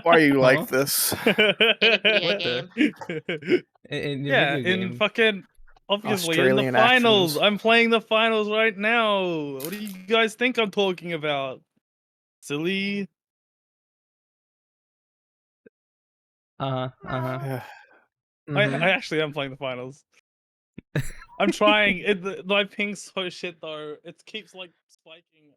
Why are you Huh? like this? In a video What game. in the Yeah, video in game? fucking obviously in the Australian finals. actions. I'm playing the finals right now. What do you guys think I'm talking about? Silly. Uh-huh. I Mhm. actually am playing the finals. I'm trying. My ping's so shit though. It keeps like spiking.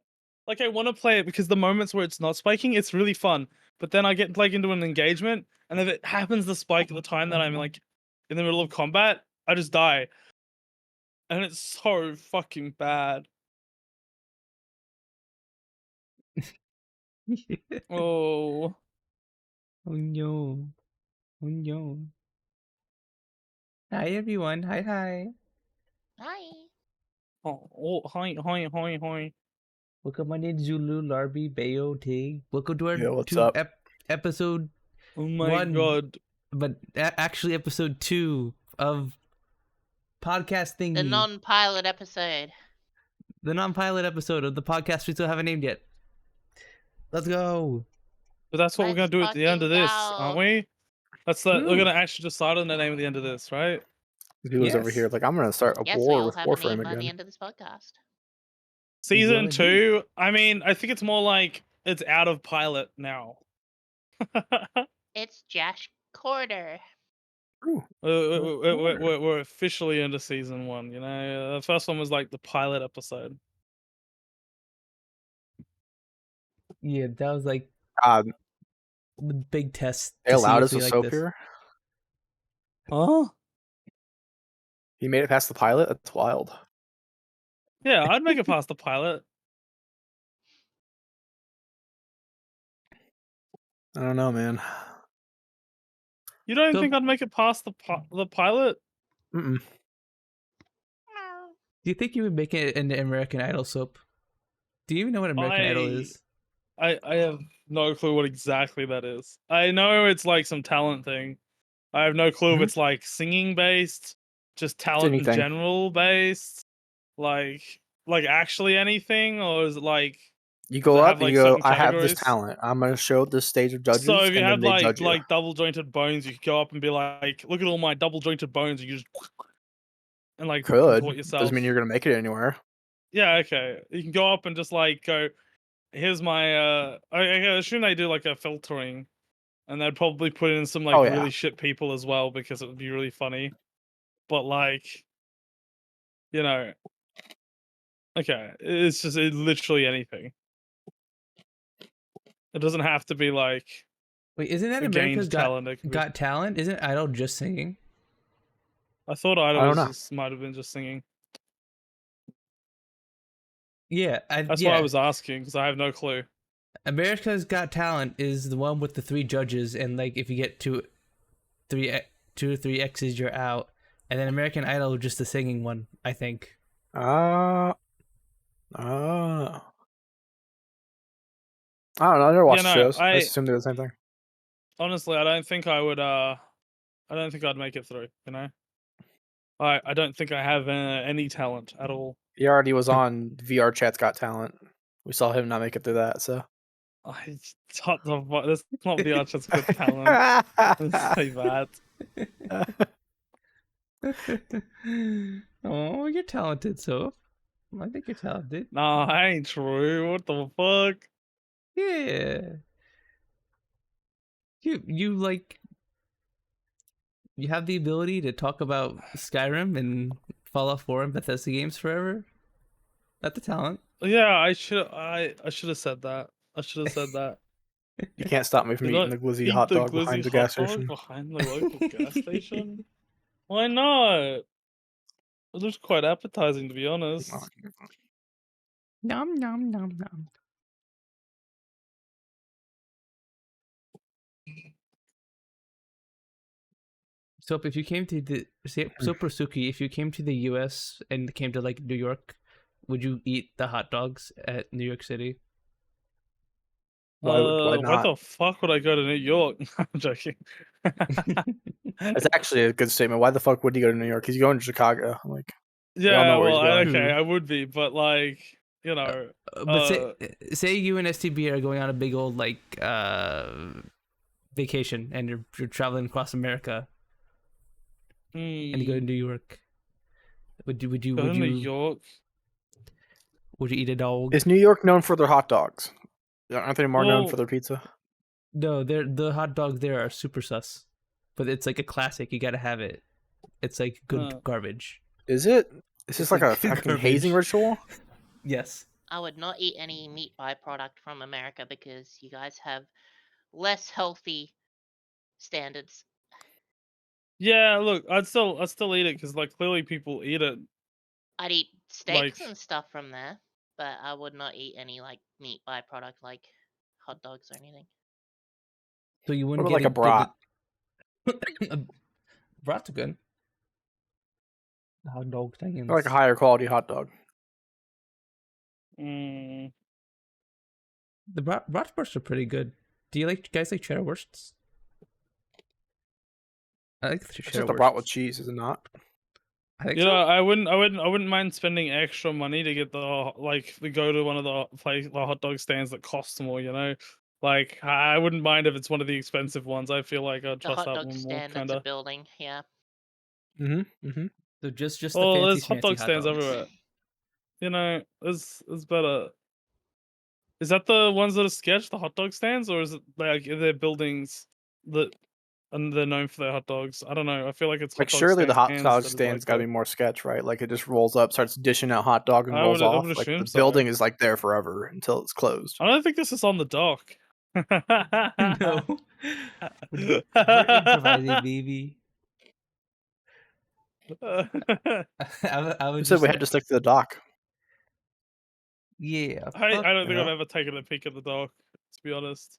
Like I want to play it because the moments where it's not spiking, it's really fun. But then I get like into an engagement, and if it happens to spike at the time that I'm like in the middle of combat, I just die, and it's so fucking bad. Oh, Oh no. Oh no. Hi everyone. Hi. Hi. hi, hi, hi, hi. Welcome, my name is Zulu, Larby, Bayo, Tig. Welcome to our Yeah, what's up? episode Oh my 1, god. but actually episode 2 of podcast thingy. The non-pilot episode. The non-pilot episode of the podcast we still haven't named yet. Let's go. But that's what we're gonna Let's do at the end of fucking this, go. aren't we? That's the we're True. gonna actually decide on the name at the end of this, right? He was over Yes. here like, I'm gonna start a Yes, we war all with have a name Warframe by the again. end of this podcast. Season Well, 2, I mean, I think it's more like it's out of pilot now. It's Josh Corder. Ooh. We're officially into season 1, you know? The first one was like the pilot episode. Yeah, that was like God, the big test they to see allowed if us we to like soap this. here. Huh? He made it past the pilot. That's wild. Yeah, I'd make it past the pilot. I don't know, man. You don't So- think I'd make it past the pilot? Mm-mm. Do you think you would make it into American Idol soap? Do you even know what American Idol is? I have no clue what exactly that is. I know it's like some talent thing. I have no clue if it's like singing based, just talent in anything. general based, like actually anything, or is it like You does go it up have, and like, you go, certain I have this categories? talent. I'm gonna show this stage of judges, So if you and then had they judge you. like double jointed bones, you could go up and be like, look at all my double jointed bones, and you just and like Could. contort yourself. Doesn't mean you're gonna make it anywhere. Yeah, okay. You can go up and just like go, here's my I assume they do like a filtering, and they'd probably put in some like Oh, yeah. really shit people as well because it would be really funny. But like, you know, okay, it's just literally anything. It doesn't have to be like Wait, isn't that a America's gained talent. It could be, Got Talent? Isn't Idol just singing? I thought Idol I don't was know. just might have been just singing. Yeah, That's why I was asking because I have no clue. America's Got Talent is the one with the 3 judges, and like if you get two or three X's, you're out. And then American Idol, just the singing one, I think. I don't know. I never watched no, shows. I I- assumed they're the same thing. Honestly, I don't think I would. I don't think I'd make it through. You know, I don't think I have any talent at all. He already was on VR Chat's Got Talent. We saw him not make it through that, so. I what the fuck? That's not the Archer's good talent. Let's say that. Oh, you're talented, so I think you're talented. Nah, I ain't true. What the fuck? Yeah. You like you have the ability to talk about Skyrim and Fallout 4 and Bethesda games forever. That's the talent. Yeah, I should have said that. I should have said that. You can't stop me from Did eating I the glizzy eat hot the dog behind glizzy the gas hot dog station. behind the local gas station? Why not? It looks quite appetizing, to be honest. Nom nom nom nom. So if you came to the Soprosuki, if you came to the US and came to like New York, would you eat the hot dogs at New York City? Why Why not? the fuck would I go to New York? I'm joking. That's actually a good statement. Why the fuck would he go to New York? He's going to Chicago. Like, Yeah, know where he's well, going. okay, I would be, but like, you know, But say you and STB are going on a big old like vacation and you're traveling across America and you go to Hmm. New York, would you Go to New York. eat a dog? Is New York known for their hot dogs? Aren't they more known for Well, their pizza? No, the hot dogs there are super sus, but it's like a classic. You gotta have it. It's like good garbage. Is it? Is this It's like like a good fucking hazing garbage. ritual? Yes. I would not eat any meat byproduct from America because you guys have less healthy standards. yeah. Look, I'd still eat it because like clearly people eat it. I'd eat steaks Like and stuff from there, but I would not eat any like meat byproduct like hot dogs or anything. So you What wouldn't about like a get brat? a brat's good. The hot dog Or like a things. higher quality hot dog? mm, The bratwursts are pretty good. Do you guys like cheddar wursts? I like the It's cheddar just a brat with wursts. cheese, is it not? I think you know, so. I wouldn't mind spending extra money to get to go to one of the hot dog stands that costs more. You know, like I wouldn't mind if it's one of the expensive ones. I feel like I'd The trust hot that dog one more, stand kind that's a of. building, yeah. Mm-hmm. So just the Well, fancy there's hot schmancy dog hot stands dogs. everywhere. You know, there's better. Is that the ones that are sketched, the hot dog stands, or is it like they're buildings that and they're known for their hot dogs? I don't know. I feel like it's Like hot dog surely the hot stands dog that is like stand's got to be the. more sketch, right? Like it just rolls up, starts dishing out hot dog, and rolls I would off. Like assume the so. building is like there forever until it's closed. I don't think this is on the dock. No. We're improvising, baby. I Who would said just we had to stick to the dock? yeah. I Fuck, don't think I've Yeah. ever taken a peek at the dock, to be honest.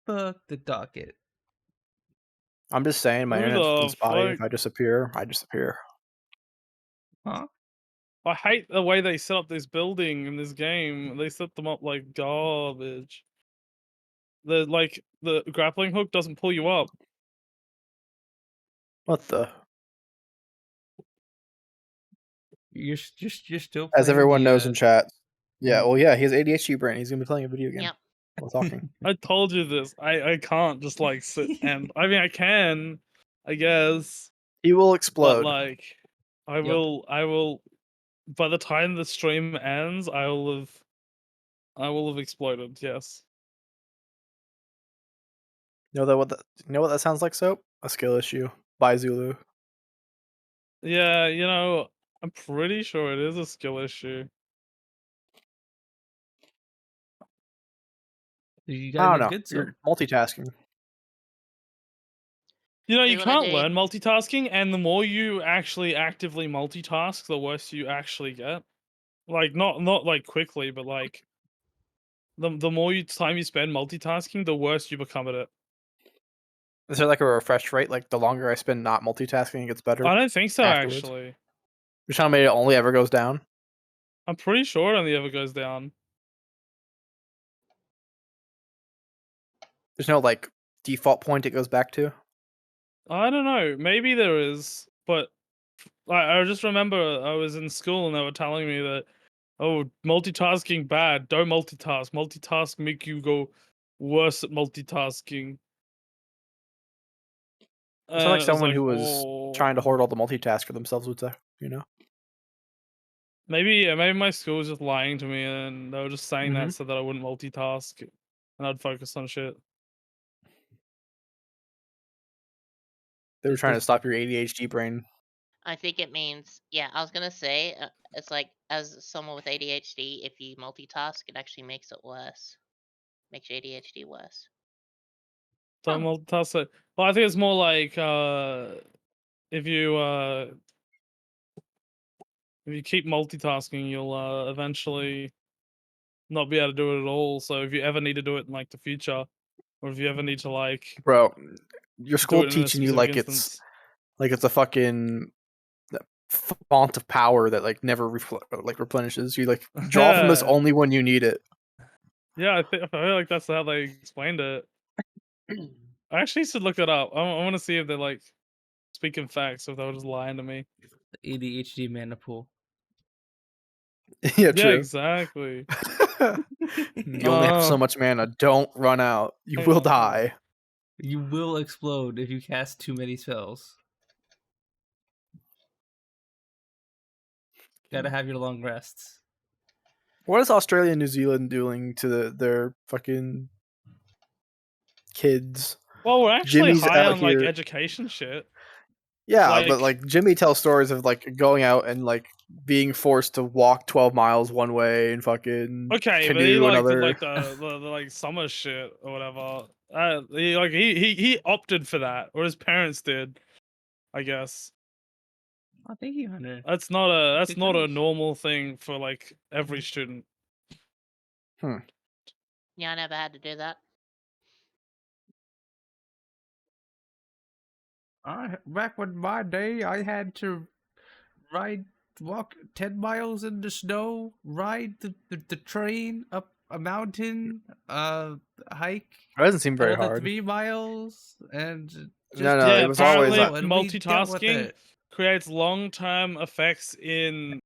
fuck the docket. I'm just saying, my Who internet's fucking the spotty. fuck? If I disappear, I disappear. Huh? I hate the way they set up this building in this game. They set them up like garbage. The grappling hook doesn't pull you up. What the? You're still As playing everyone the knows in chat. Yeah. mm. Well, yeah. He has ADHD brain. He's gonna be playing a video game Yep. while talking. I told you this. I can't just like sit and I mean I can, I guess, He will but explode. like I Yep. will by the time the stream ends, I will have exploded, yes. You know what that sounds like? Soap? A skill issue by Zulu. Yeah, you know, I'm pretty sure it is a skill issue. You I gotta don't get know. good so You're multitasking. You know, you Here's what I can't did. learn multitasking, and the more you actually actively multitask, the worse you actually get. Like not like quickly, but like the more time you spend multitasking, the worse you become at it. Is there like a refresh rate? Like the longer I spend not multitasking, it gets better I don't think so, afterwards. actually. You're telling me it only ever goes down? I'm pretty sure it only ever goes down. There's no like default point it goes back to? I don't know. Maybe there is, but I just remember I was in school and they were telling me that, oh, multitasking bad. Don't multitask. Multitask make you go worse at multitasking. It sounds like It was someone like, who was trying to oh, hoard all the multitask for themselves would say, you know? maybe my school was just lying to me and they were just saying Mm-hmm. that so that I wouldn't multitask and I'd focus on shit. They were trying to there's stop your ADHD brain. I think it means, yeah, I was gonna say, it's like as someone with ADHD, if you multitask, it actually makes it worse. Makes your ADHD worse. Don't Oh. multitask it. Well, I think it's more like if you keep multitasking, you'll eventually not be able to do it at all. So if you ever need to do it in like the future, or if you ever need to like Bro, your do school it in a teaching you specific like instance, it's a fucking font of power that like never like replenishes. You like draw from this yeah, only when you need it. yeah, I feel like that's how they explained it. I actually should look it up. I want to see if they're like speaking facts, or if they were just lying to me. ADHD mana pool. Yeah, Yeah, true. exactly. You only have so much mana. Don't run out. You will die. You will explode if you cast too many spells. Gotta have your long rests. What is Australia and New Zealand doing to their fucking kids? Well, we're actually Jimmy's high out on like here. education shit. Yeah, but Like- like Jimmy tells stories of like going out and like being forced to walk 12 miles one way and fucking Okay, but he canoe like did another. like the like summer shit or whatever. He opted for that, or his parents did, I guess. Oh, thank you, Hunter. That's not a Good not a times. normal thing for like every student. Yeah, I never had to do that. Back when my day, I had to walk 10 miles in the snow, ride the train up a mountain, hike That doesn't seem very another hard. 3 miles, and just No, Yeah, it was always apparently and we dealt with multitasking it. creates long-term effects it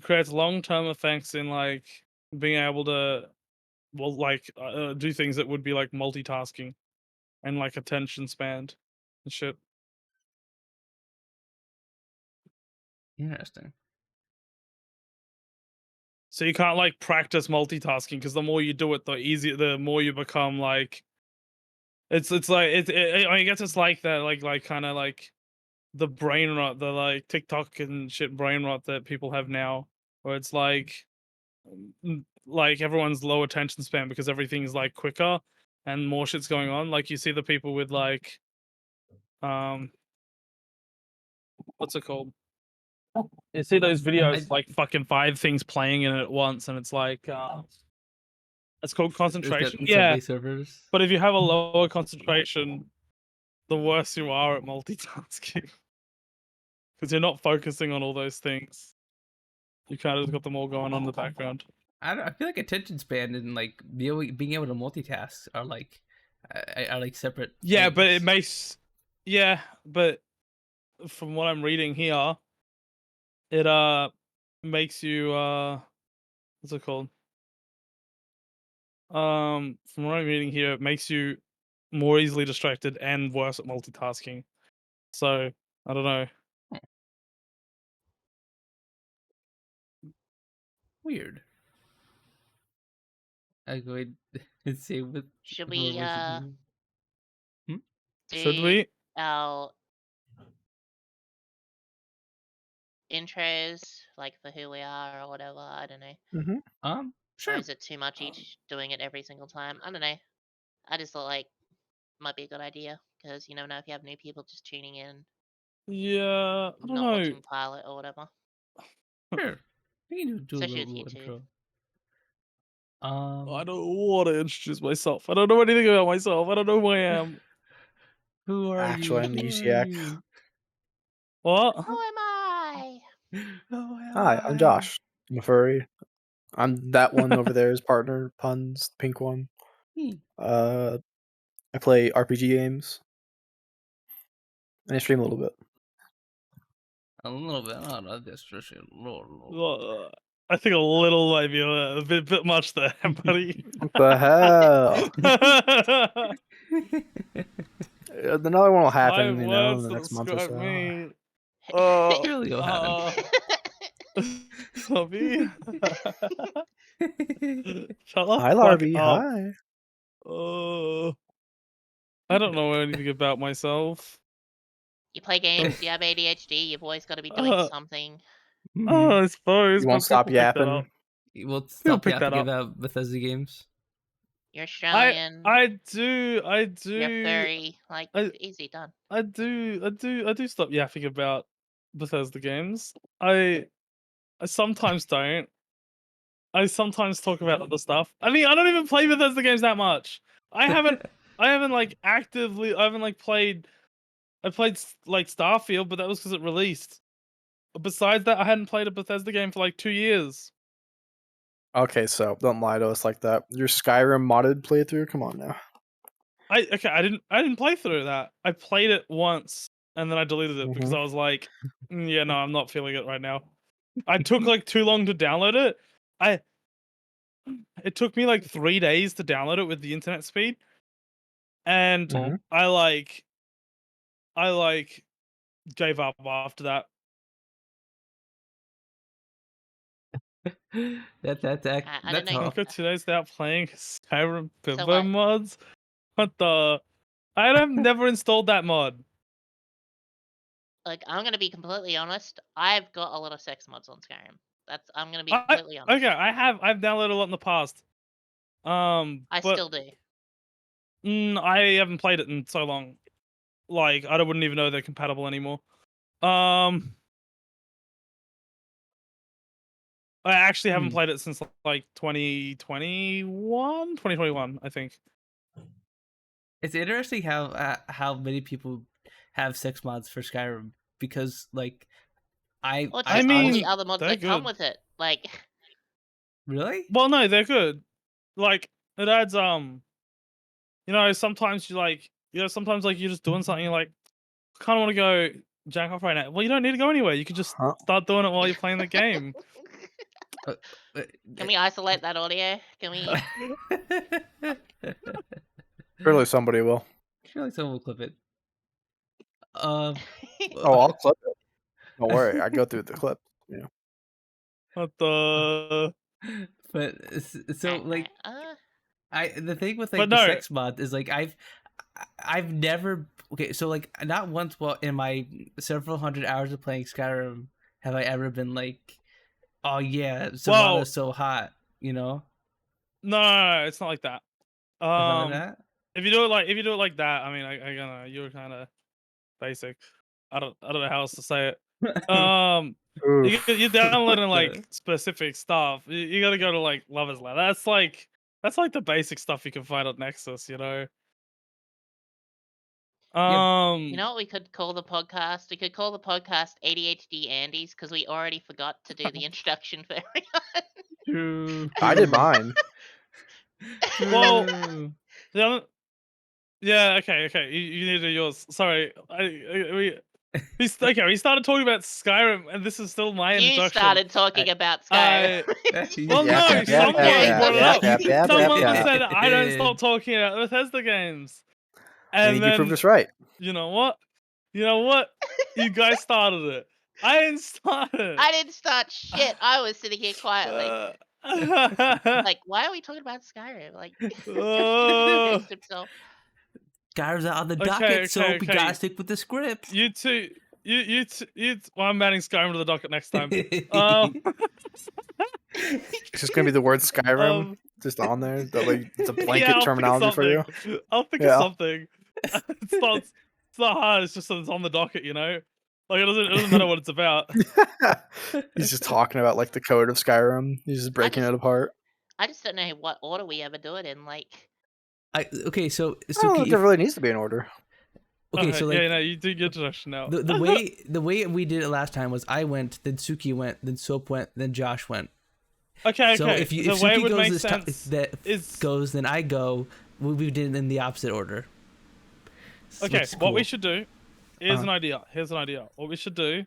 creates long-term effects in like being able to do things that would be like multitasking and like attention span and shit. Interesting. So you can't like practice multitasking because the more you do it, the more you become like. It's like I guess it's like that like kind of like the brain rot, the like TikTok and shit brain rot that people have now, where it's like everyone's low attention span because everything's like quicker and more shit's going on. Like you see the people with like what's it called? You see those videos like fucking 5 things playing in it at once, and it's like it's called Is that concentration. in Yeah, Subway servers? but if you have a lower concentration, the worse you are at multitasking because you're not focusing on all those things. You kind of just got them all going on in the background. I feel like attention span and like being able to multitask are like separate. Yeah, but it things. makes but from what I'm reading here, it makes you what's it called? From what I'm reading here, it makes you more easily distracted and worse at multitasking. So I don't know. Weird. I go ahead and say with Should whoever we wants to do. Should do we? our intros like for who we are or whatever? I don't know. Or Sure. is it too much each doing it every single time? I don't know. I just thought like might be a good idea because you never know if you have new people just tuning in, Yeah, I don't not know. watching pilot or whatever. Sure. We can do a Especially little with YouTube. intro. I don't want to introduce myself. I don't know anything about myself. I don't know who I am. Who are Actually, you? I'm the Who are UCX. you? What? Who am I? Who am Hi, I'm I? Josh. I'm a furry. I'm that one over there, his partner, Punz, the pink one. Hmm. I play RPG games. And I stream a little bit. A little bit. Oh, no, that's just a little. I think a little might be a bit much there, buddy. What the hell? Another one will happen, My you know, in words the to next month or describe so. me. Surely it'll happen. Sophie? Shut the Hi, fuck Larby. up. Hi. I don't know anything about myself. You play games, you have ADHD, you've always got to be doing something. I suppose, You but won't stop people pick that yapping. up. We'll People stop pick that yapping up. about Bethesda games. You're Australian, I do, you're furry, like I- easy done. I do stop yapping about Bethesda games. I sometimes don't. I sometimes talk about other stuff. I mean, I don't even play Bethesda games that much. I haven't like actively. I haven't like played. I played like Starfield, but that was because it released. Besides that, I hadn't played a Bethesda game for like 2 years. Okay, so don't lie to us like that. Your Skyrim modded playthrough? Come on now. I didn't play through that. I played it once and then I deleted it because I was like, yeah, no, I'm not feeling it right now. I took like too long to download it. I it took me like 3 days to download it with the internet speed, and Mhm. I like gave up after that. That's I didn't that's know you all. could. Got 2 days without playing Skyrim So Bimbo what? mods. What the? I have never installed that mod. Like, I'm gonna be completely honest. I've got a lot of sex mods on Skyrim. I'm gonna be I completely honest. okay, I've downloaded a lot in the past. I But still do. I haven't played it in so long. Like, I wouldn't even know they're compatible anymore. Um, I actually haven't Hmm. played it since like 2021, I think. It's interesting how many people have sex mods for Skyrim because like Well, it's I just all the mean, other mods they're that come good. with it. Like, really. Well, no, they're good. Like, it adds sometimes sometimes like you're just doing something, you're like, kind of want to go jack off right now. Well, you don't need to go anywhere. You could just Huh? start doing it while you're playing the game. Uh, can we isolate that audio? Can we? Surely somebody will. Surely someone will clip it. Um, Oh, I'll clip it. Don't worry. I go through the clip. Yeah. What the? but so like the thing with But like the no. sex mod is like I've never so like not once in my several hundred hours of playing Skyrim have I ever been like, oh yeah, Well, Savannah's so hot, you know? no, it's not like that. It's not like that. If you do it like that, I mean, I don't know, you're kind of basic. I don't know how else to say it. You're What downloading like the? specific stuff. You got to go to like Lovers Lab. That's like the basic stuff you can find on Nexus, you know. Yeah. You know what we could call the podcast? We could call the podcast ADHD Andes because we already forgot to do the introduction for everyone. True. I did mine. Well, True. the other, yeah, okay. You need to do yours. Sorry, we started talking about Skyrim, and this is still my You introduction. started talking about Skyrim. I well, Yap, no, yap, yap, someone yap, brought it yap, up. yap, yap, yap, Someone yap. said I don't stop talking about Bethesda games, and And you proved then us right. you know what? You know what? You guys started it. I didn't start it. I didn't start shit. I was sitting here quietly. Uh, Like, why are we talking about Skyrim? Like, uh, introduced himself. Guys are on the okay, docket, so we gotta stick with the script. You two, well, I'm adding Skyrim to the docket next time. Um, It's just gonna be the word Skyrim um, just on there. That like it's a yeah, blanket I'll think of terminology for you. something. I'll think of Yeah. something. It's not hard. It's just that it's on the docket, you know. Like it doesn't matter what it's about. He's just talking about like the code of Skyrim. He's just breaking it apart. I just don't know what order we ever do it in. Like, Okay, so I don't know if Suki, there really needs to be an order. okay, so like yeah, no, you do your introduction now. the way we did it last time was I went, then Suki went, then Soap went, then Josh went. Okay. So if the way Suki it would goes make this time, sense that is goes, then I go. We did it in the opposite order. okay. Which is What we cool. should do. Here's an idea. What we should do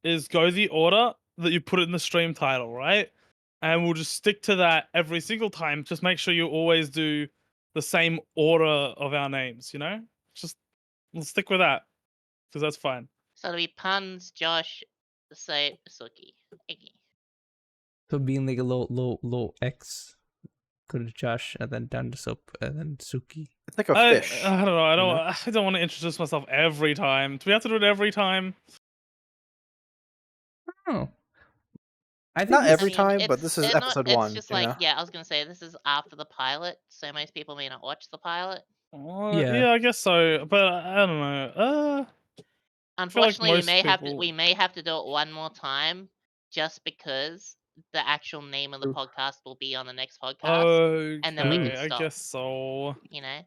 is go the order that you put it in the stream title, right? And we'll just stick to that every single time. Just make sure you always do the same order of our names, you know? Just we'll stick with that. Because that's fine. so it'll be Punz, Josh, say Suki, Iggy. So being like a low X, go to Josh, and then down to Soap, and then Suki. It's like a fish. I don't know. you know? I don't want to introduce myself every time. Do we have to do it every time? Oh, I think Not this- every time, but this is it's not- episode it's 1. just you like, know? yeah, I was gonna say this is after the pilot, so most people may not watch the pilot. Yeah. I guess so. But I don't know. feel like Unfortunately, most we people- may have to do it one more time, just because the actual name of the podcast will be on the next podcast, Okay, and then we can I stop. guess so. You know.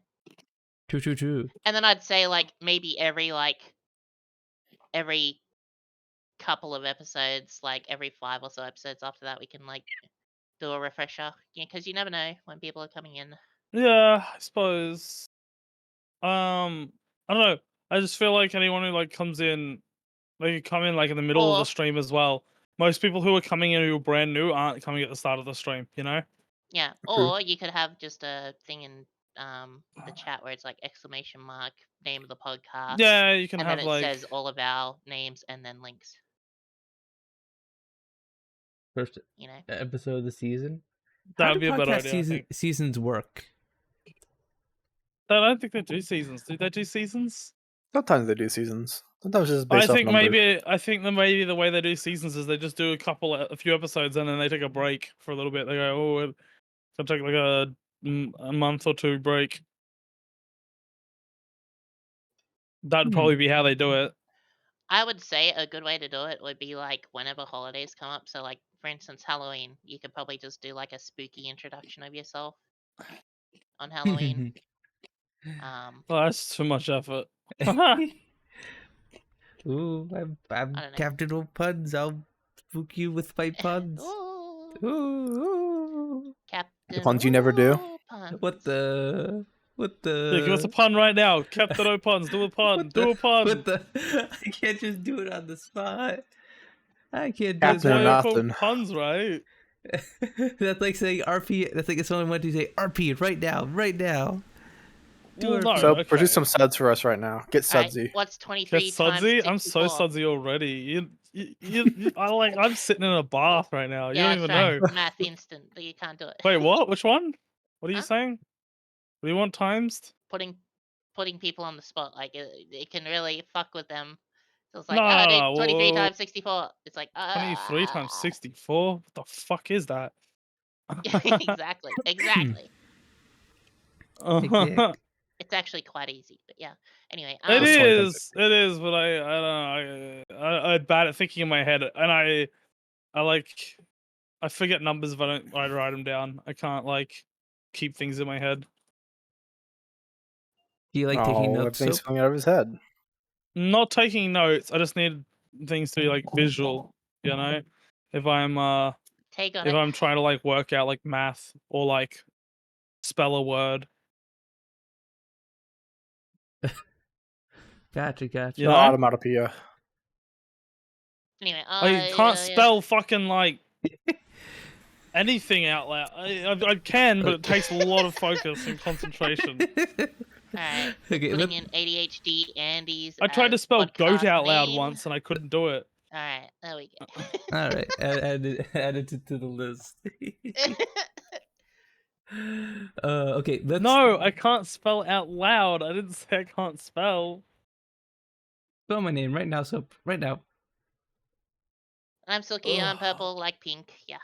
True. And then I'd say like maybe every couple of episodes, like every 5 or so episodes after that, we can like do a refresher. Yeah, because you never know when people are coming in. Yeah, I suppose. I don't know. I just feel like anyone who like comes in, they could come in like in the middle of the Or- stream as well. Most people who are coming in who are brand new aren't coming at the start of the stream, you know? Yeah, True. or you could have just a thing in the chat where it's like exclamation mark name of the podcast, Yeah, you can and then have it like says all of our names and then links. First You know, episode of the season. that How would do be a better podcast idea. I think. seasons work? I don't think they do seasons. Do they do seasons? Sometimes they do seasons. Sometimes it's just I based off think numbers. maybe the way they do seasons is they just do a few episodes and then they take a break for a little bit. They go, oh, it's gonna take like a month or two break. That'd probably be how they do it. I would say a good way to do it would be like whenever holidays come up. So, like for instance, Halloween, you could probably just do like a spooky introduction of yourself on Halloween. Well, that's too much effort. Ooh, I'm I don't know. Captain O Punz. I'll spook you with my puns. Ooh, Ooh, Captain. puns you never do? Punz. what the? What Yeah, give us a the? pun right now. Captain O puns. Do a pun. What Do the? a pun. What the? I can't just do it on the spot. I can't do That's Captain why or they're called nothing. puns, right? That's like saying RP. That's like if someone went to say RP right now, right now. Do Well, our no, So okay. produce some suds for us right now. Get All right, sudsy. what's Get 23 times sudsy? 64? I'm so sudsy already. I'm sitting in a bath right now. Yeah, You don't that's even right. know. Math instant, but you can't do it. Wait, what? Which one? What are you Huh? saying? What do you want timesed? Putting people on the spot, like it can really fuck with them. So it's No, like, no, dude, no. 23 Well, times 64. It's like, 23 times 64? What the fuck is that? exactly, exactly. Dick. It's actually quite easy, but yeah. Anyway, It It's 20 times is, but I don't know. I'm bad at thinking in my head, and I forget numbers if I write them down. I can't like keep things in my head. Do you like taking Oh, notes, everything's Soap? falling out of his head. Not taking notes. I just need things to be like visual. You know, if I'm take on if it. I'm trying to like work out like math or like spell a word. Gotcha. You No know, automatopoeia. Anyway, I can't yeah. spell fucking like anything out loud. I can, but it takes a lot of focus and concentration. Alright, Okay, putting in ADHD Andy's. I tried to as spell goat podcast out loud name. once and I couldn't do it. Alright, there we go. all right, add it to the list. Okay, let's. No, I can't spell out loud. I didn't say I can't spell. Spell my name right now, Soap. Right now. I'm silky, I'm Ugh. purple, like pink. Yeah,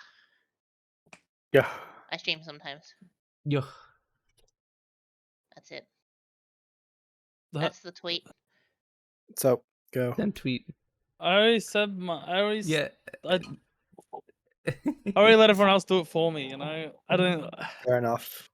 Yeah. I stream sometimes. Yo. That's it. That- That's the tweet. So go. Then tweet. I already said Yeah. I already let everyone else do it for me. You know, I don't. Fair enough.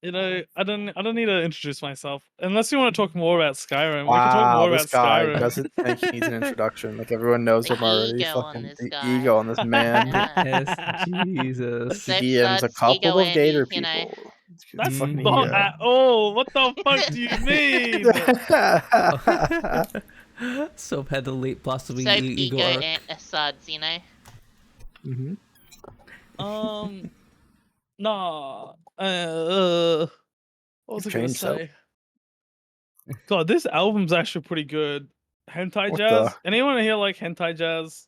You know, I don't need to introduce myself unless you want to talk more about Skyrim. We can talk Wow, more this about guy Skyrim. doesn't think he needs an introduction. Like everyone knows The him already. ego on Fucking this the guy. ego on this man. Yes, Jesus. Safe He DMs a suds, couple ego of Andy, gator you know. people. That's Fucking not ego. at all. What the fuck do you mean? Soap had the late possibly Soap ego ego arc. suds, you know. hmm Nah. What was I gonna Change soap. say? God, this album's actually pretty good. Hentai What jazz. the? Anyone here like hentai jazz?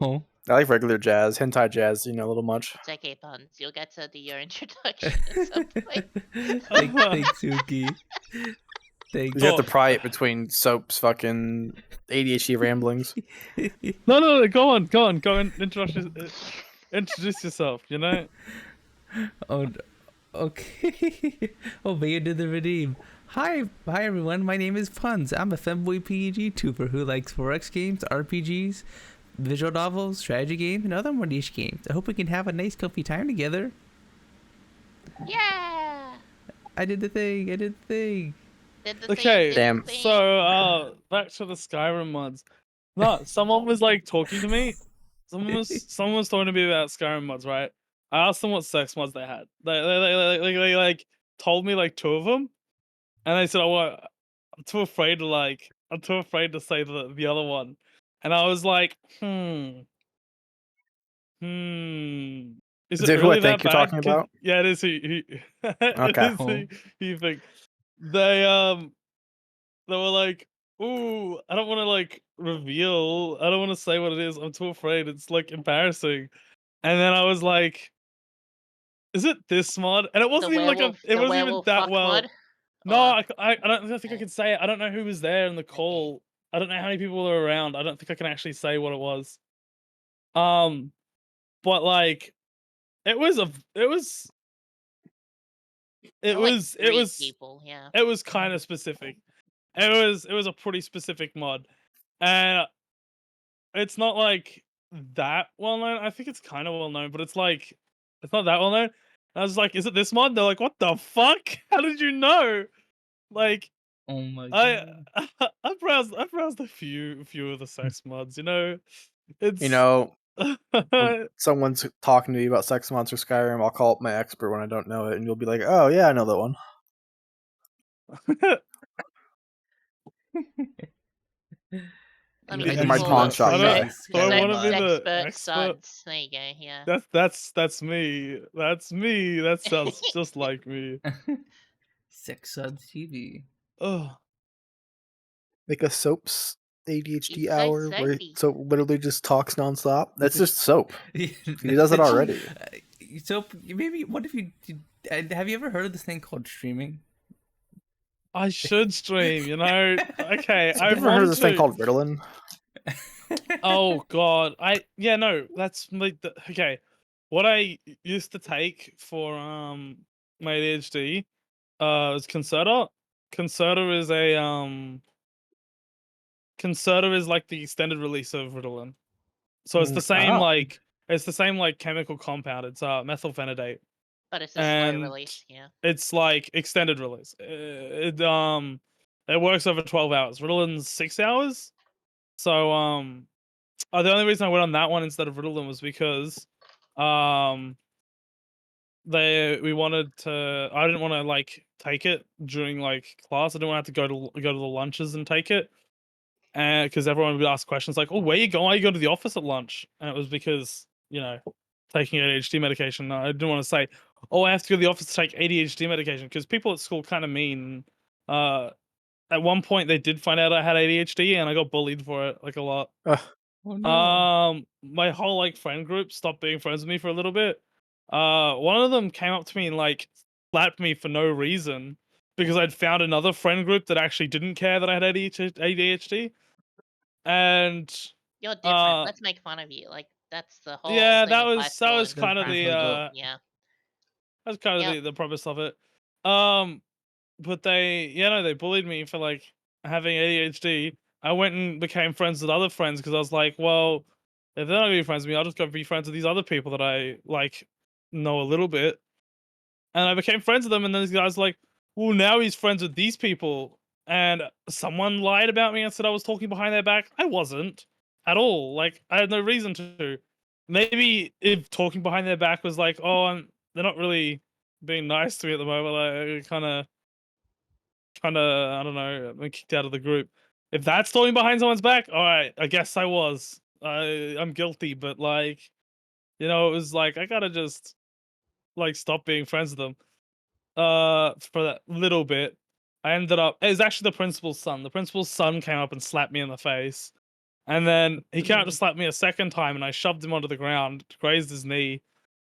Oh. I like regular jazz. Hentai jazz, a little much. It's okay, Punz. You'll get to do your introduction at some point. Thanks, Suki. Thanks. You have to pry it between Soap's fucking ADHD ramblings. No. Go on. Introduce yourself. You know. Oh, okay. Oh, but you did the redeem. Hi everyone. My name is Punz. I'm a femboy PG tuber who likes 4X games, RPGs, visual novels, strategy games, and other more niche games. I hope we can have a nice, comfy time together. Yeah. I did the thing. Did the Okay. Damn. thing. So, back to the Skyrim mods. No, someone was like talking to me. Someone was talking to me about Skyrim mods, right? I asked them what sex mods they had. They like told me like two of them, and they said, "Oh, I'm too afraid to say the other one." And I was like, Is Is it it who I really that think you're bad? talking about? Yeah, it is who, it Okay. is who you think. They were like, "Ooh, I don't want to like reveal. I don't want to say what it is. I'm too afraid. It's like embarrassing." And then I was like, "Is it this mod?" And it wasn't even like it the wasn't even werewolf that fuck well. mod? No, Or I don't think I okay. can say it. I don't know who was there in the call. I don't know how many people were around. I don't think I can actually say what it was. Um, but like it was a it was it Or like was it 3 was people, yeah. it was kind of specific. It was a pretty specific mod. And it's not like that well known. I think it's kind of well known, but it's like it's not that well known. I was like, "Is it this mod?" They're like, "What the fuck? How did you know?" Like Oh my I god. I browsed a few of the sex mods, you know. You It's know, when someone's talking to me about Sex Monster Skyrim, I'll call up my expert when I don't know it, and you'll be like, "Oh yeah, I know that one." Let It'll me be I in just my need call pawn a shop I don't guy. crazy do I Skyrim want to be mod. the Sexpert expert? Suds. There you go, yeah. That's me. That's me. That sounds just like me. Sex Suds TV. Oh, Like a Soap's ADHD He's so hour where soapy. Soap literally just talks nonstop. That's just Soap. He does it already. So maybe what if have you ever heard of this thing called streaming? I should stream, you know. Okay, Have I you ever heard of want this thing to. called Ritalin? Oh god. Yeah, no, that's like okay. What I used to take for my ADHD is Concerta. Concerta is a Concerta is like the extended release of Ritalin. So Ah, it's the same like chemical compound. It's methylphenidate, But it's a slow and release, yeah. it's like extended release. It works over 12 hours. Ritalin's 6 hours. So the only reason I went on that one instead of Ritalin was because um we wanted to. I didn't want to like take it during like class. I didn't want to have to go to the lunches and take it. And because everyone would ask questions like, "Oh, where you going? Why you go to the office at lunch?" And it was because taking ADHD medication. I didn't want to say, "Oh, I have to go to the office to take ADHD medication," because people at school kind of mean. Uh, at one point, they did find out I had ADHD, and I got bullied for it like a lot. ugh, Oh no. My whole like friend group stopped being friends with me for a little bit. One of them came up to me and like slapped me for no reason because I'd found another friend group that actually didn't care that I had ADHD. And You're different. uh Let's make fun of you. Like that's the whole yeah, thing of high that school was and The kind of the friend group. yeah. Yep. the premise of it. Um but they bullied me for like having ADHD. I went and became friends with other friends because I was like, well, if they're not gonna be friends with me, I'll just go be friends with these other people that I like know a little bit. And I became friends with them, and then these guys were like, well, now he's friends with these people. And someone lied about me and said I was talking behind their back. I wasn't at all. Like I had no reason to. Maybe if talking behind their back was like, oh, they're not really being nice to me at the moment. Like kind of, I don't know, I've been kicked out of the group. If that's talking behind someone's back, all right, I guess I was. I'm guilty, but like, it was like I gotta just like stop being friends with them. For that little bit, I ended up. It was actually the principal's son. The principal's son came up and slapped me in the face, and then he came up to slap me a second time, and I shoved him onto the ground, grazed his knee,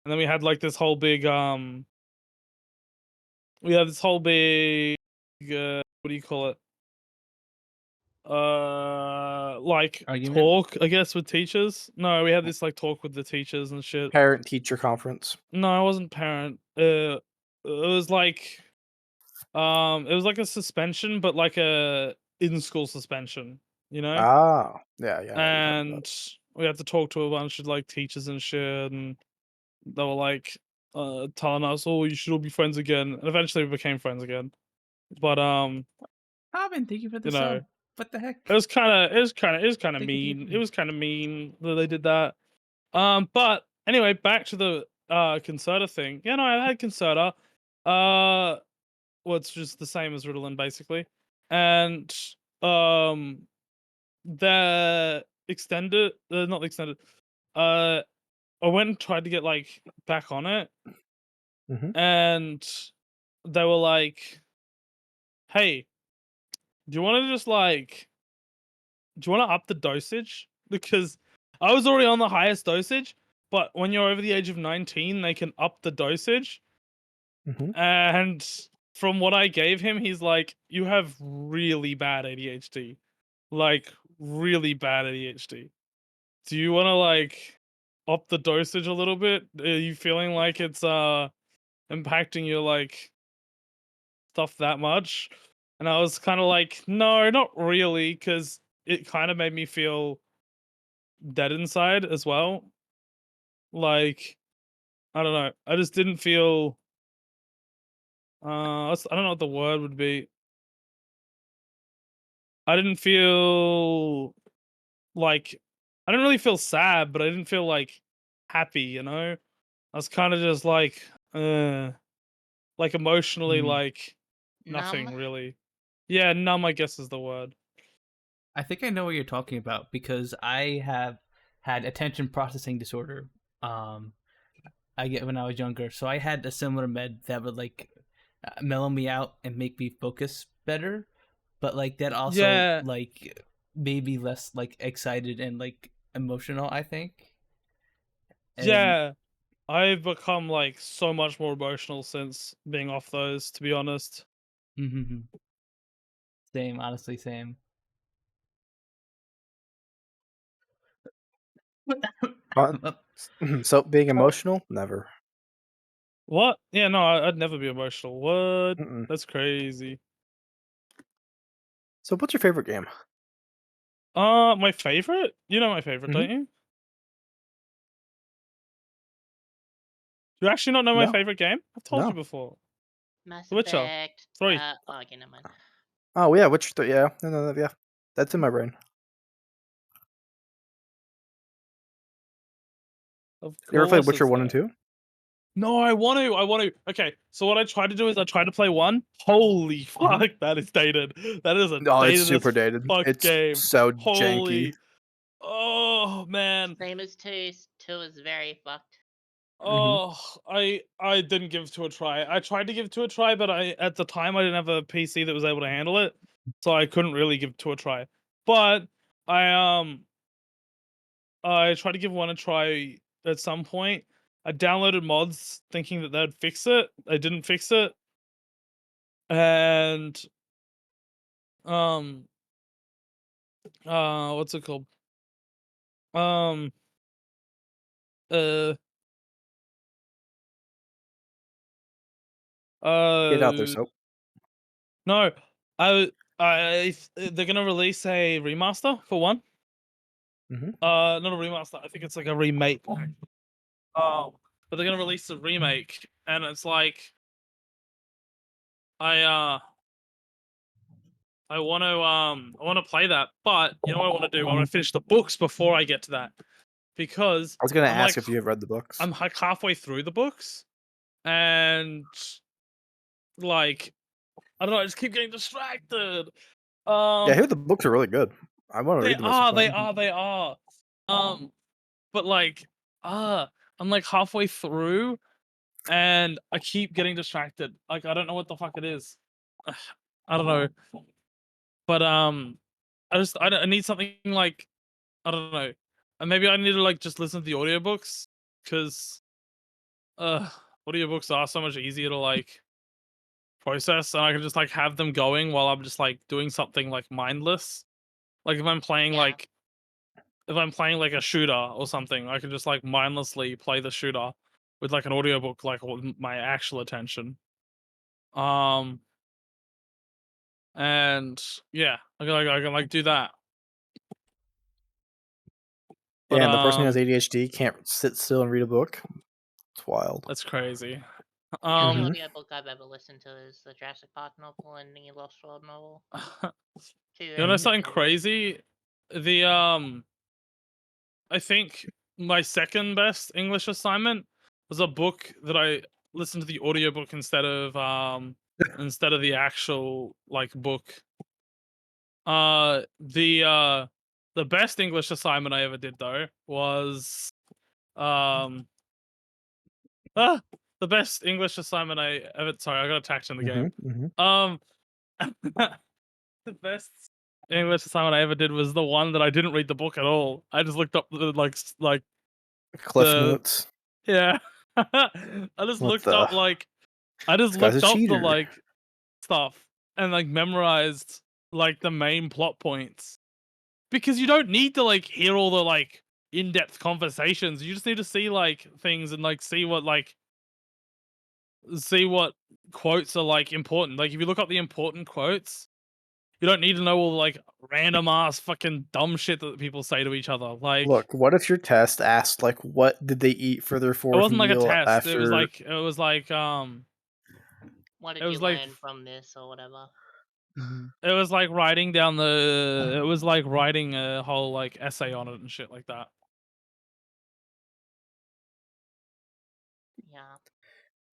and then we had like this whole big we had this whole big what do you call it? Like Argument? talk, I guess, with teachers. No, we had this like talk with the teachers and shit. parent teacher conference. No, I wasn't parent. It was like it was like a suspension, but like a in school suspension, you know? Ah, yeah, yeah, I know what you're talking about. And we had to talk to a bunch of like teachers and shit, and they were like telling us, "Oh, you should all be friends again." And eventually we became friends again. But Robin, thank you for the you know, sub. What the heck? it was kind of Thank you, thank you, mean. thank It you. was kind of mean that they did that. But anyway, back to the Concerta thing. Yeah, no, I had Concerta. Uh well, it's just the same as Ritalin basically. And um the extended not the extended uh I went and tried to get like back on it, Mhm. and they were like, "Hey, do you want to just like, do you want to up the dosage?" Because I was already on the highest dosage, but when you're over the age of 19, they can up the dosage. Mhm. And from what I gave him, he's like, "You have really bad ADHD, like really bad ADHD. Do you want to like up the dosage a little bit? Are you feeling like it's impacting your like stuff that much?" And I was kind of like, "No, not really," because it kind of made me feel dead inside as well. Like, I don't know, I just didn't feel. I don't know what the word would be. I didn't feel like, I didn't really feel sad, but I didn't feel like happy. I was kind of just like emotionally, Mm. like Numb. nothing really. Yeah, numb, I guess is the word. I think I know what you're talking about because I have had attention processing disorder. Um, I get when I was younger, so I had a similar med that would like mellow me out and make me focus better, but like that also Yeah, like made me less like excited and like emotional. I think, and yeah. I've become like so much more emotional since being off those, to be honest. mhm, same, honestly, same. But so being emotional, never. What? Yeah, no, I'd never be emotional. What? Mm-mm. That's crazy. So what's your favorite game? My favorite? You know my favorite, Mhm. don't you? Do you actually not know my No, favorite game? I've told you no. before. Mass The Witcher Effect. 3. Oh, okay, never mind. Oh yeah, which yeah, no, yeah, that's in my brain. Of You ever played course Witcher it's one and there. two? No, I want to. I want to. Okay, so what I tried to do is I tried to play one. Holy Mhm. fuck, that is dated. That is a Oh, it's dated as super dated. fuck It's game. so janky. Holy. Oh man. Same as 2. 2 is very fucked. Mhm. Oh, I didn't give 2 a try. I tried to give 2 a try, but I at the time I didn't have a PC that was able to handle it, so I couldn't really give 2 a try. But I I tried to give 1 a try at some point. I downloaded mods thinking that they'd fix it. They didn't fix it. And um what's it called? Um uh Get out there, uh soap. no, they're gonna release a remaster for 1. Mhm. Not a remaster. I think it's like a remake. But they're gonna release a remake, and it's like I uh I want to play that, but you know what I want to do? I want to finish the books before I get to that because I was gonna I'm ask like if you have read the books. I'm like halfway through the books, and like I don't know, I just keep getting distracted. Yeah, I Um, hear the books are really good. I want to they read them at some are, point. they are. Um, but like, I'm like halfway through, and I keep getting distracted. Like I don't know what the fuck it is. I don't know, but I need something like, I don't know. And maybe I need to like just listen to the audiobooks because uh audiobooks are so much easier to like process, and I can just like have them going while I'm just like doing something like mindless. Like Yeah. if I'm playing like a shooter or something, I can just like mindlessly play the shooter with like an audiobook like with my actual attention. Um and yeah, I can like do that. But Yeah, and the person who has ADHD can't sit still and read a book. It's wild. that's crazy. The only Um Mhm. audiobook I've ever listened to is the Jurassic Park novel and the Lost World novel. Two you know very Mm. good something novels. crazy? The I think my second best English assignment was a book that I listened to the audiobook instead of the actual like book. The best English assignment I ever did though was Ah, the best English assignment I ever. Sorry, I got attacked in the game. Um, the best English assignment I ever did was the one that I didn't read the book at all. I just looked up the like Cliff the notes. yeah. I just What looked the? up I just This guy's a looked up the cheater. stuff and memorized the main plot points because you don't need to hear all the in-depth conversations. You just need to see things and see what quotes are important. Like if you look up the important quotes, you don't need to know all the random ass fucking dumb shit that people say to each other. Look, what if your test asked like, what did they eat for their It fourth wasn't like a meal test. It was after? What it did you was learn from this or whatever? it was like writing down the it was like writing a whole essay on it and shit like that. Yeah.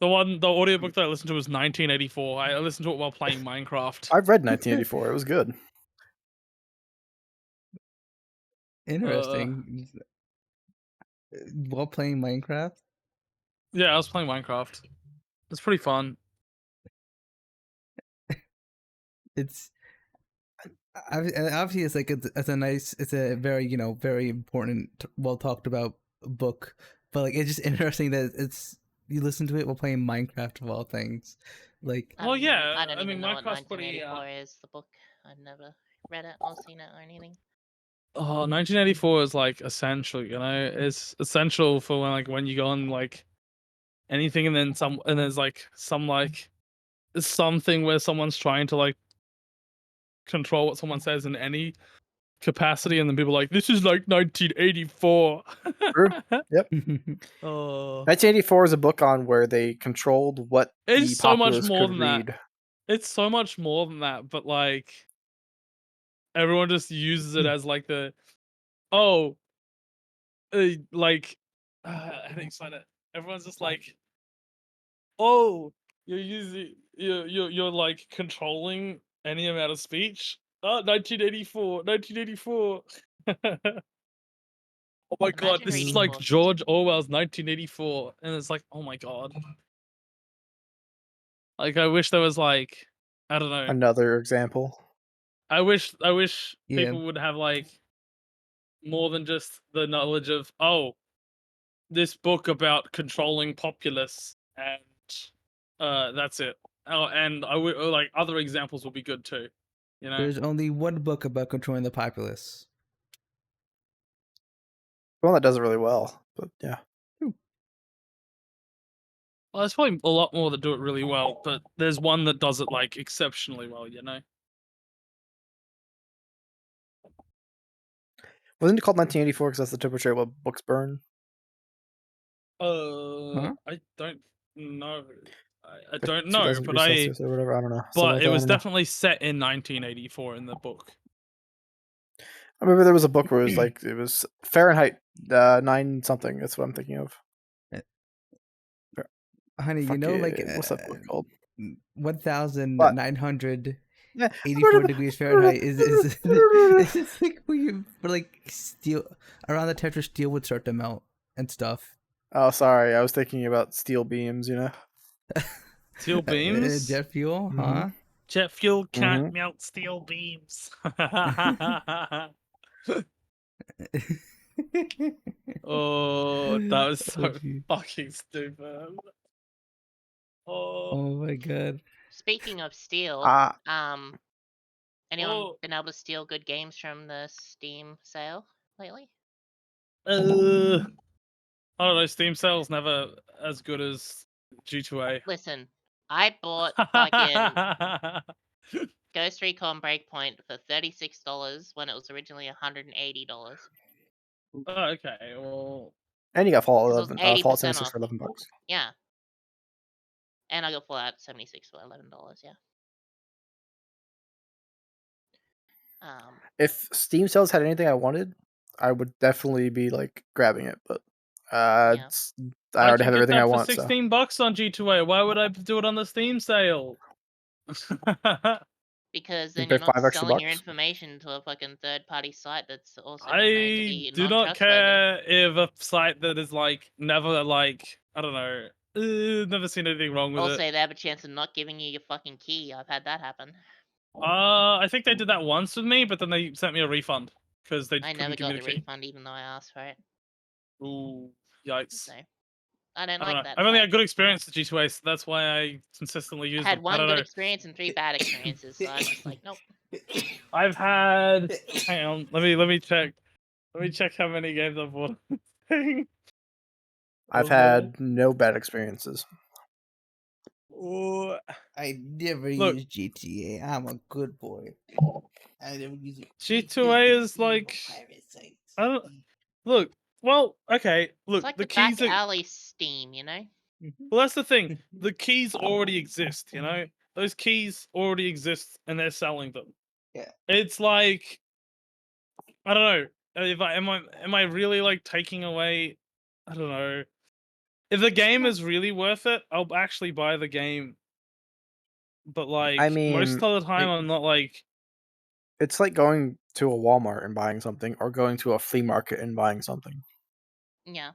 The audiobook that I listened to was 1984. I listened to it while playing Minecraft. I've read 1984. It was good. Interesting. While playing Minecraft? Yeah, I was playing Minecraft. It's pretty fun. It's obviously it's it's a very very important, well talked about book, but it's just interesting that it's you listen to it while playing Minecraft of all things. Well, yeah, I don't I mean, even know what Minecraft's pretty. 1984 is. The book. I've never read it or seen it or anything. 1984 is essential. You know, it's essential for when you go on anything, and then there's something where someone's trying to control what someone says in any capacity, and then people are like, this is 1984. True. Yep. Oh, 1984 is a book on where they controlled what it's the so much populace more could than read. that. It's so much more than that, but everyone just uses it as the oh, how do you explain it? Everyone's just oh, you're using you're controlling any amount of speech. Oh, 1984, 1984. Oh my god, Imagine this is reading like books. George Orwell's 1984, and it's oh my god. I wish there was I don't know. Another example. I wish Yeah. people would have more than just the knowledge of this book about controlling populace, and that's it. Oh, and I would other examples would be good too. You know, There's only one book about controlling the populace. One that does it really well, but yeah. well, there's probably a lot more that do it really well, but there's one that does it exceptionally well. You know. Wasn't it called 1984 because that's the type of shit what books burn? Huh? I don't know. I don't 2,000 know, degrees Celsius or whatever. I don't know. Something but like it that, I was don't know. definitely set in 1984 in the book. I remember there was a book where it was Fahrenheit 9 something. That's what I'm thinking of. Honey, What's that book called? 1,984 Yeah. degrees Fahrenheit is it's when you steel around the temperature steel would start to melt and stuff. Oh, sorry. I was thinking about steel beams, you know? Steel beams? Jet fuel, huh? Jet fuel can't melt steel beams. Oh, that was so fucking stupid. Oh my god. Speaking of steel, anyone been able to steal good games from the Steam sale lately? I don't know. Steam sale's never as good as G2A. Listen, I bought fucking Ghost Recon Breakpoint for $36 when it was originally $180. Oh, okay, well, And you got Fallout 'Cause it 11, was Fallout 80% 76 for off. $11. Yeah. And I got Fallout 76 for $11, yeah. If Steam sales had anything I wanted, I would definitely be grabbing it. But Yeah. I already can have get everything that I for want. So $16 on G2A. Why would I do it on the Steam sale? Because You then pay you're not 5 extra selling your bucks? information to a fucking third-party site that's also been known to I be do not non-trustworthy. care if a site that is like never like I don't know, never seen anything wrong with Also, it. they have a chance of not giving you your fucking key. I've had that happen. I think they did that once with me, but then they sent me a refund because they I couldn't never give me got the the key. refund even though I asked for it. Ooh, yikes! So I don't I don't like know. that I've only site. had good experience with G2A, so that's why I consistently I use had them. I one don't good know. experience and 3 bad experiences, so I'm just like, nope. I've had. Hang on, let me check. Let me check how many games I've bought. I've had no bad experiences. Ooh, I never Look. use GTA. I'm a good boy. I never use it. G2A is like I don't look. Well, okay. It's Look, like the the back keys are. alley Steam, you know? Well, that's the thing. The keys already exist. You know, those keys already exist, and they're selling them. Yeah. It's like I don't know. If I am I really like taking away? I don't know. If the game is really worth it, I'll actually buy the game. But like I most mean, of the time, I'm not like. it's like going to a Walmart and buying something, or going to a flea market and buying something. Yeah.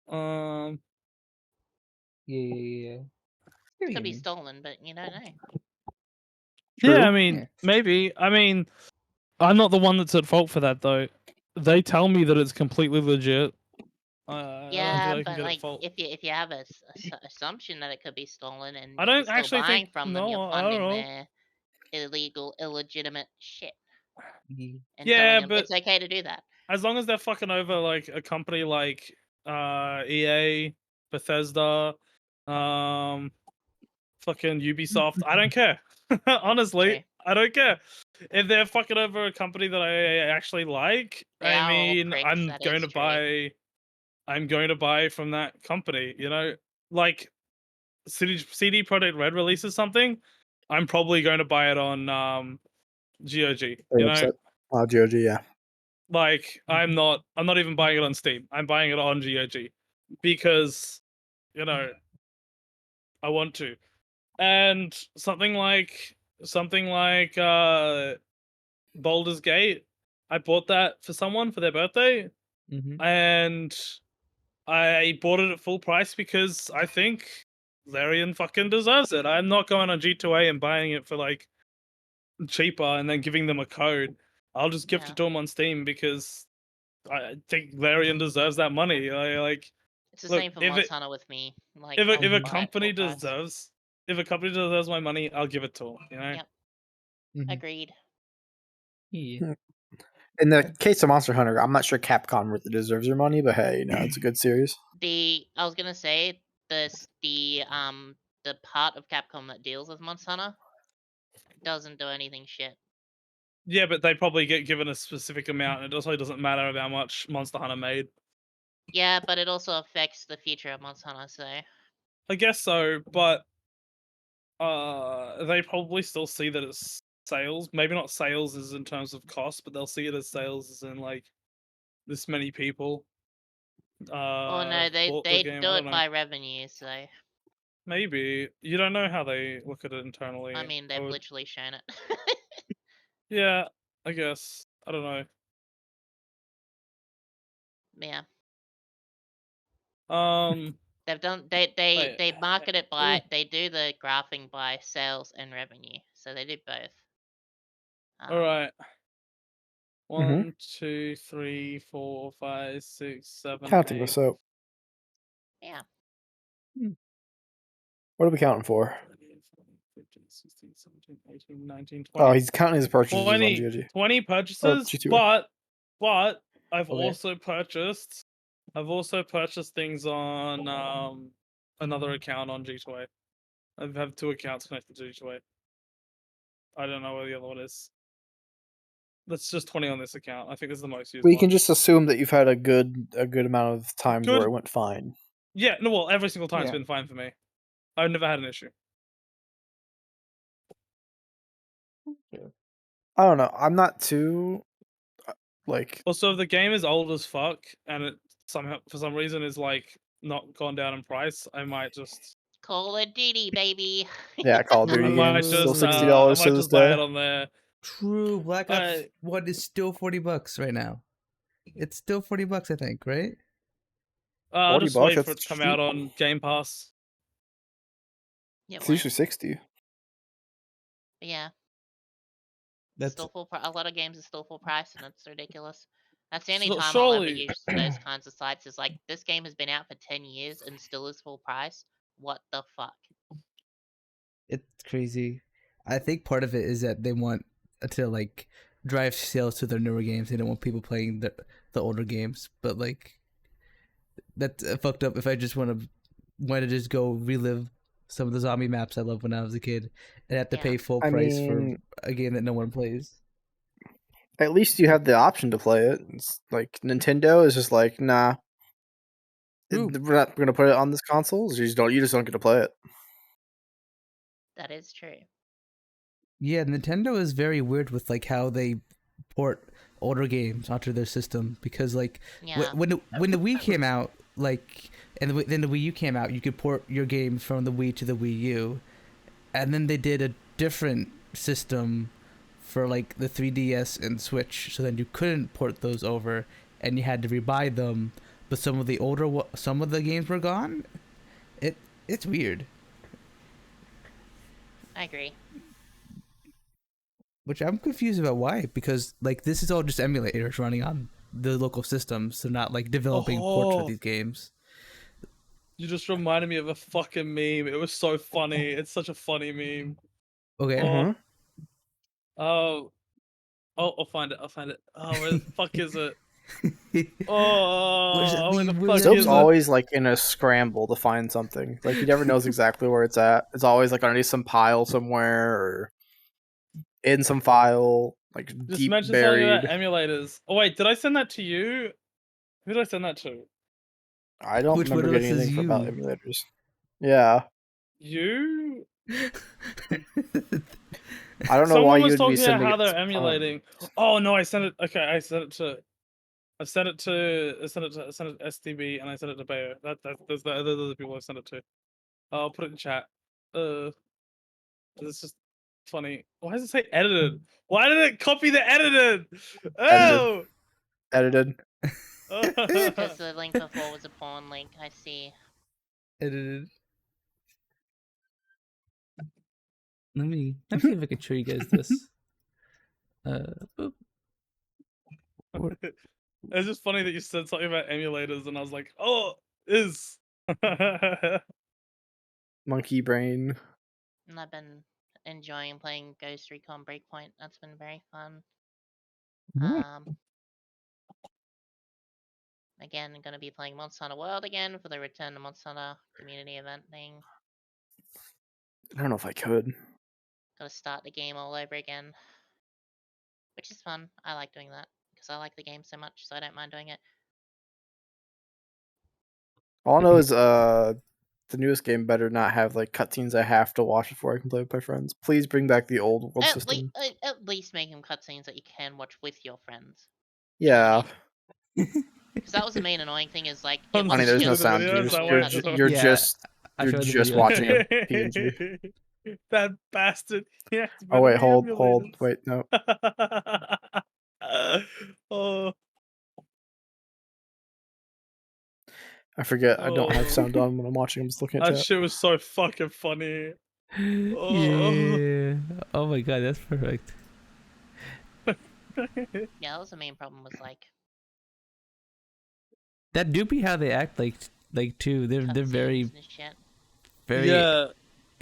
Um. Yeah. It could be stolen, but you don't know. True. Yeah, I mean, Yeah. maybe. I mean, I'm not the one that's at fault for that, though. They tell me that it's completely legit. I don't feel Yeah, like I can but get at like fault. if you have a assumption that it could be stolen and I you're don't still actually think. buying from them, you're No, I don't funding know. their illegal, illegitimate shit and telling Yeah, them but it's okay to do that. as long as they're fucking over like a company like EA, Bethesda, fucking Ubisoft, I don't care. Honestly, True. I don't care. If they're fucking over a company that I actually like, They I are all mean, pricks, that is true. I'm going to buy from that company, you know? Like CD Projekt Red releases something, I'm probably going to buy it on GOG, you know? Oh, GOG, yeah. Like I'm not even buying it on Steam. I'm buying it on GOG because, you know, I want to. And something like Baldur's Gate, I bought that for someone for their birthday and I bought it at full price because I think Larian fucking deserves it. I'm not going on G2A and buying it for like cheaper and then giving them a code. I'll just gift Yeah. it to them on Steam because I think Larian deserves that money. Like, It's the look, same for if Montana with me. Like if I'll a buy it full company price. deserves my money, I'll give it to them. You know. Yep. Agreed. Yeah. In the case of Monster Hunter, I'm not sure Capcom really deserves your money, but hey, you know, it's a good series. I was gonna say the part of Capcom that deals with Montana doesn't do anything shit. Yeah, but they probably get given a specific amount, and it also doesn't matter about how much Monster Hunter made. Yeah, but it also affects the future of Montana, so I guess so, but they probably still see that it's sales. Maybe not sales as in terms of cost, but they'll see it as sales as in like this many people oh no, bought the they game. do I don't it know. by revenue, so Maybe you don't know how they look at it I internally. mean they've literally shown it. Yeah, I guess. I don't know. Yeah. They've done they market it by they do the graphing by sales and revenue. So they do both. All right. Mm-hmm. 1, 2, 3, 4, 5, 6, 7, Counting 8. this out. Yeah. What are we counting for? 15, 16, 17, 18, 19, 20. Oh, he's counting his purchases on 20, GOG. 20 Or purchases, G2A. but I've Okay. also purchased things on another account on G2A. I have 2 accounts connected to G2A. I don't know where the other one is. That's just 20 on this account. I think this is the most used We one. can just assume that you've had a good amount of times Good. where it went fine. Yeah, no, well, every single time's Yeah. been fine for me. I've never had an issue. I don't know. I'm not too like Also, if the game is old as fuck and it somehow for some reason is like not gone down in price, I might just Call of Duty, baby. Yeah, Call of I Duty might games still just $60 to this buy day. it on there. True. Black Ops I 1 is still $40 right now. It's still $40, I think, right? I'll just $40, wait for it that's to come out cheap. on Game Pass. Yeah, It's well, usually 60. yeah. That's Still full. A lot of games are still full price, and it's ridiculous. That's the only So, time I'll ever surely, use those kinds of sites. Is like this game has been out for 10 years and still is full price. What the fuck? it's crazy. I think part of it is that they want to like drive sales to their newer games. They don't want people playing the older games. But like that's fucked up. If I just want to just go relive some of the zombie maps I loved when I was a kid, and have to Yeah. pay full I price for mean, a game that no one plays. at least you have the option to play it. It's like Nintendo is just like, nah, Ooh. we're not gonna put it on this console. You just don't get to play it. That is true. Yeah, Nintendo is very weird with like how they port older games onto their system because like Yeah. when the Wii came out, like then the Wii U came out, you could port your games from the Wii to the Wii U, and then they did a different system for like the 3DS and Switch, so then you couldn't port those over, and you had to rebuy them. But some of the games were gone. It's weird. I agree. Which I'm confused about why, because like this is all just emulators running on the local systems, so not like developing ports for oh, these games. you just reminded me of a fucking meme. It was so funny. It's such a funny meme. Okay. Oh, Mhm. oh, I'll find it. I'll find it. Oh, where the fuck is it? Oh, where the fuck Soap's is it? always like in a scramble to find something. Like he never knows exactly where it's at. It's always like underneath some pile somewhere or in some file, like Just deep mention something about buried. emulators. Oh wait, did I send that to you? Who did I send that to? I don't Which one remember of us getting is anything about you? emulators. Yeah, You? I don't know why Someone you was would be talking about sending how it to they're emulating. Oh no, I sent it. Okay, I sent it to STB and I sent it to Bayo. Those are the people I sent it to. I'll put it in chat. It's just funny. Why does it say edited? Why did it copy the edited? edited. Oh! Edited. Because the link before was a porn link. I see. Edited. Let me see if I can show you guys this. Boop. It's just funny that you said something about emulators, and I was like, oh, is. Monkey brain. And I've been enjoying playing Ghost Recon Breakpoint. That's been very fun. Again, I'm gonna be playing Monster Hunter World again for the Return to Monster Hunter community event thing. I don't know if I could. Gotta start the game all over again, which is fun. I like doing that because I like the game so much, so I don't mind doing it. All I know is the newest game better not have like cutscenes I have to watch before I can play with my friends. Please bring back the old world system. At least make them cutscenes that you can watch with your friends. Yeah. Because that was the main annoying thing is like it Honey, Honey, wasn't there's no just sound. the videos, normal I cutscenes. went- You're Yeah, I you're showed the just video. watching a PNG. That bastard. Yeah, Oh wait, hold. Wait, no. Oh, I forget. I don't have Oh. sound on when I'm watching. I'm just looking at that chat. shit was so fucking funny. Oh. Yeah. Oh my god, that's perfect. Yeah, that was the main problem was like That do be how they act like too. They're very cutscenes and shit. Yeah,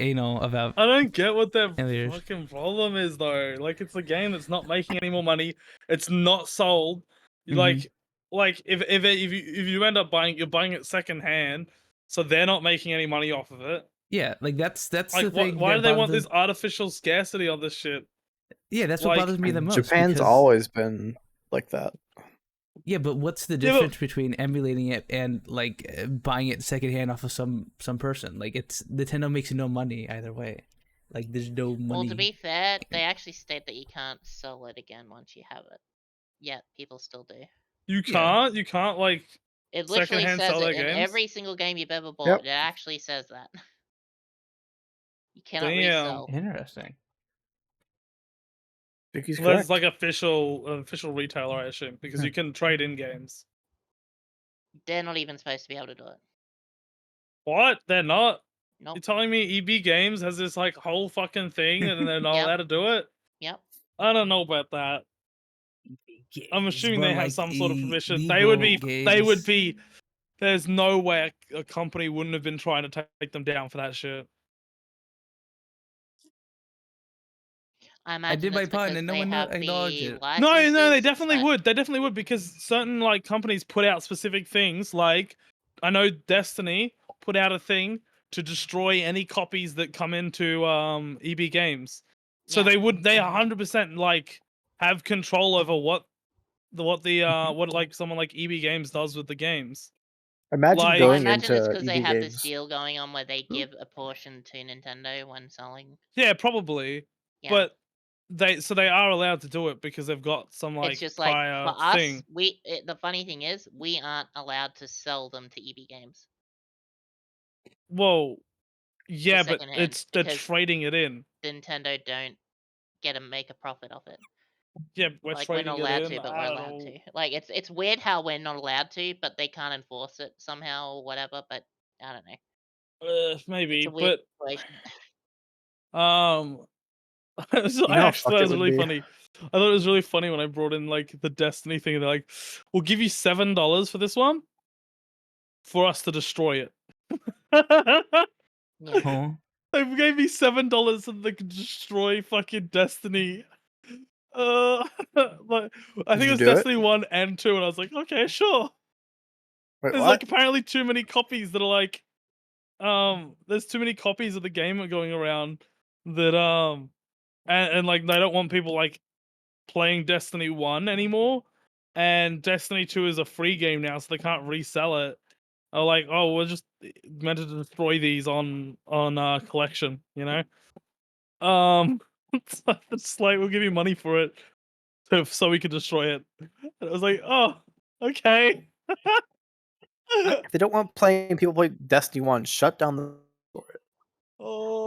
anal about I don't get what their emulators. fucking problem is though. Like, it's a game that's not making any more money. It's not sold. Mhm. Like if you end up buying, you're buying it secondhand, so they're not making any money off of it. Yeah, like that's the Like, thing. why that do they want bothers- this artificial scarcity on this shit? Yeah, that's what like- bothers me the most. Japan's because- always been like that. Yeah, but what's the Yeah, but- difference between emulating it and like buying it secondhand off of some person? Like it's Nintendo makes no money either way. Like there's no money. Well, to be fair, they actually state that you can't sell it again once you have it. Yet people still do. You Yeah. can't like It literally secondhand says sell it their in games? every single game you've ever bought. Yep. It actually says that. You cannot Damn. resell. Interesting. Vicky's Well, there's correct. like official retailer, I assume, because you can trade in games. They're not even supposed to be able to do it. What? They're not? Nope. You're telling me EB Games has this like whole fucking thing and they're not Yep. allowed to do it? Yep. I don't know about that. I'm assuming they have some sort of permission. They would be. There's no way a company wouldn't have been trying to take them down for that shit. I I imagine did my it's part because and no they one have acknowledged the it. No, they licenses, definitely but would. They definitely would because certain like companies put out specific things. Like I know Destiny put out a thing to destroy any copies that come into EB Games. So yeah. they 100% like have control over what like someone like EB Games does with the games. Imagine Like- Well, I going imagine it's into because they EB have this Games. deal going on where they give a portion to Nintendo when selling. Yeah, probably. Yeah. But they are allowed to do it because they've got some like It's just like prior for us, thing. the funny thing is we aren't allowed to sell them to EB Games. Well, yeah, but secondhand, they're because trading it in. Nintendo don't get to make a profit off it. Yeah, we're Like we're trading not allowed it in. to, but I we're don't allowed know. to. Like it's weird how we're not allowed to, but they can't enforce it somehow or whatever. But I don't know. Maybe, It's a weird but situation. so You know I how actually fucked thought it it was would really be. funny. I thought it was really funny when I brought in like the Destiny thing. And they're like, "We'll give you $7 for this one, for us to destroy it." Yeah. Huh? They gave me $7 so they could destroy fucking Destiny. Like, I think Did it you was do it? Destiny 1 and 2, and I was like, okay, sure. Wait, There's what? like apparently too many copies that are like, there's too many copies of the game going around that and like they don't want people like playing Destiny 1 anymore, and Destiny 2 is a free game now, so they can't resell it. Are like, oh, we're just meant to destroy these on collection, you know? It's like we'll give you money for it, so we can destroy it. And I was like, oh, okay. If they don't want people play Destiny 1, shut down the store.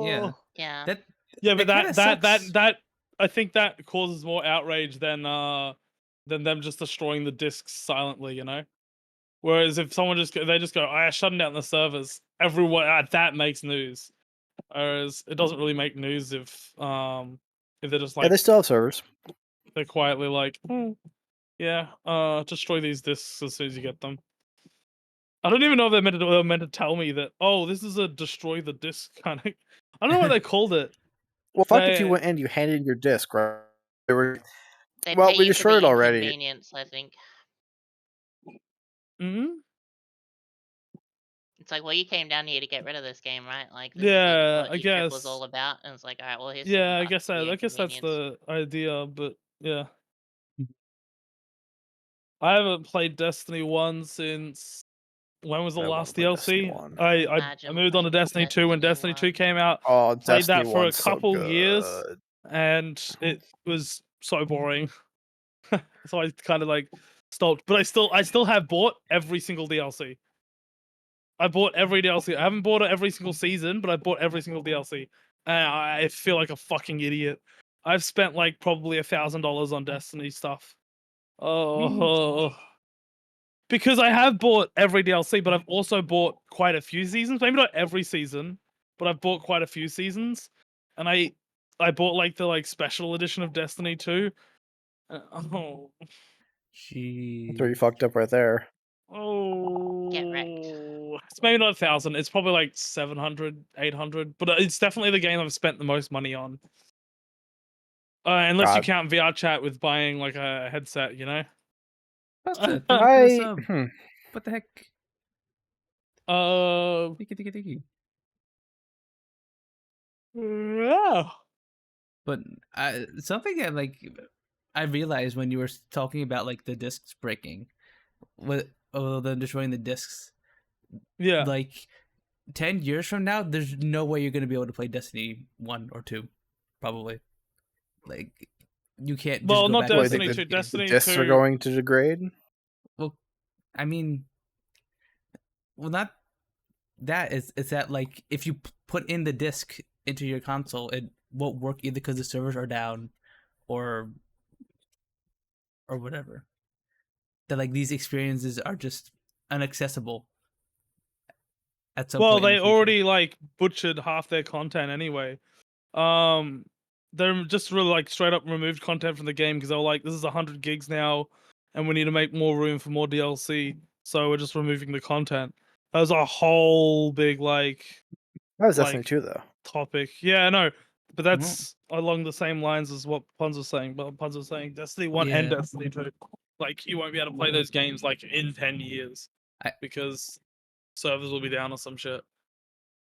Yeah. Oh, Yeah. That yeah, but kinda sucks. that I think that causes more outrage than them just destroying the discs silently, you know. Whereas if someone they just go, I shutting down the servers, everyone that makes news. Whereas it doesn't really make news if they're just Yeah, like they still have servers. they're quietly like, yeah, destroy these discs as soon as you get them. I don't even know if they were meant to tell me that. Oh, this is a destroy the disc kind of. I don't know what they called it. Well, fuck if you They- went and you handed in your disc, right? They were, They well, pay we you for the destroyed it already. inconvenience, I think. Mhm. It's like, well, you came down here to get rid of this game, right? Like, this Yeah, is I what your trip was guess. all about. And it's like, all right, well, here's Yeah, $7 for the I guess that's inconvenience. the idea, but yeah. I haven't played Destiny 1 since when was the I wanna last play Destiny DLC? 1. I Imagine moved on to playing Destiny 2 when Destiny 2 1. came out. Oh, Played Destiny that for a 1's so couple years, good. and it was so boring. So I kind of like stopped. But I still have bought every single DLC. I bought every DLC. I haven't bought it every single season, but I bought every single DLC. And I feel like a fucking idiot. I've spent like probably $1,000 on Destiny stuff. Oh, because I have bought every DLC, but I've also bought quite a few seasons. Maybe not every season, but I've bought quite a few seasons. And I bought like the like special edition of Destiny 2. Oh, That's where you Jeez. fucked up right there. Get wrecked. it's maybe not 1,000. It's probably like 700, 800. But it's definitely the game I've spent the most money on. Unless you God. count VR chat with buying like a headset, you know. Pasta, thank you for the I sub. What the heck? Tiki. Yeah. But something that like I realized when you were talking about like the discs breaking, them destroying the discs. Yeah. Like 10 years from now, there's no way you're gonna be able to play Destiny 1 or 2, probably. Like you can't just Well, go not back and play Destiny those 2. games. Destiny the discs 2. are going to degrade. Well, I mean, well, not that. It's that like if you put in the disc into your console, it won't work either because the servers are down, or whatever. That like these experiences are just inaccessible at some Well, point in they the future. already like butchered half their content anyway. They're just really like straight up removed content from the game because they were like, this is 100 gigs now, and we need to make more room for more DLC, so we're just removing the content. That was a whole big like That was Destiny like 2 though. topic. Yeah, I know, but that's along the same lines as what Punz was saying. But Punz was saying Destiny 1 and Yeah. Destiny 2, like you won't be able to play those games like in 10 years I- because servers will be down or some shit.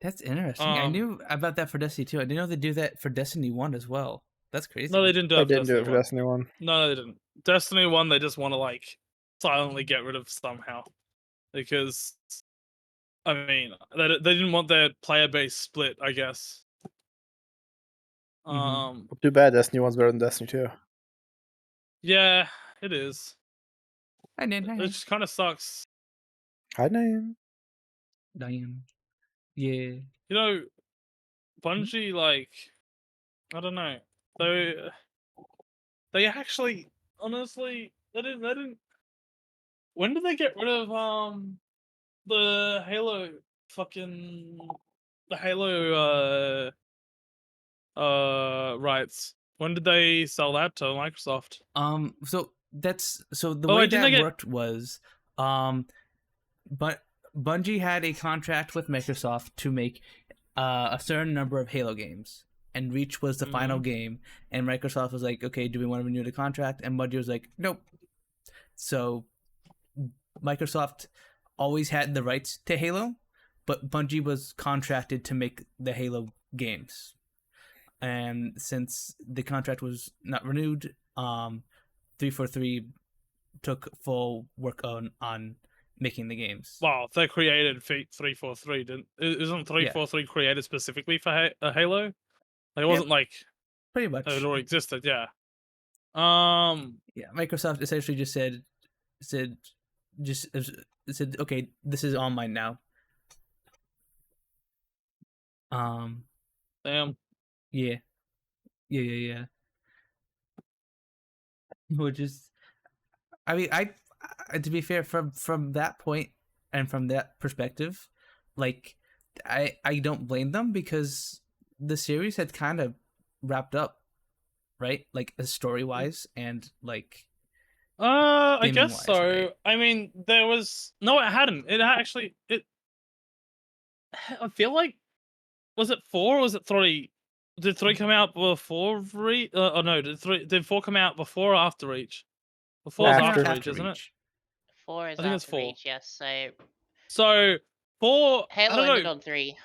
That's interesting. I Um, knew about that for Destiny 2. I didn't know they do that for Destiny 1 as well. That's crazy. No, they didn't do They it for didn't do Destiny it for 1. Destiny 1. No, they didn't. Destiny 1, they just want to like silently get rid of somehow because I mean they didn't want their player base split, I guess. Mhm. Too bad Destiny 1's better than Destiny 2. Yeah, it is. Hi, Nan. Hi. It just kind of sucks. Hi, name. Diane. Yeah. You know, Bungie, like, I don't know. They actually, honestly, they didn't. When did they get rid of the Halo fucking the Halo rights? When did they sell that to Microsoft? So the Oh, way wait, didn't that they get? worked was, but Bungie had a contract with Microsoft to make a certain number of Halo games, and Reach was the final game. And Microsoft was like, "Okay, do we want to renew the contract?" And Bungie was like, "Nope." So Microsoft always had the rights to Halo, but Bungie was contracted to make the Halo games. And since the contract was not renewed, 343 took full work on making the games. Well, they created 343, didn't? Isn't 343 created specifically for Halo? Like, it wasn't like Pretty much. it already existed. Yeah. Yeah, Microsoft essentially just said, okay, this is all mine now. Damn. Yeah. Which is, I mean, to be fair, from that point and from that perspective, like, I don't blame them because the series had kind of wrapped up, right? Like, story wise and like I guess gaming-wise, so. right? I mean, there was no, it hadn't. It actually, it. I feel like, was it 4 or was it 3? Did 3 come out before Reach? Oh no, did 4 come out before or after Reach? Before is After. after Reach, isn't it? 4 is I think it's after 4. Reach, yes. So So 4, I Halo don't ended know. on 3.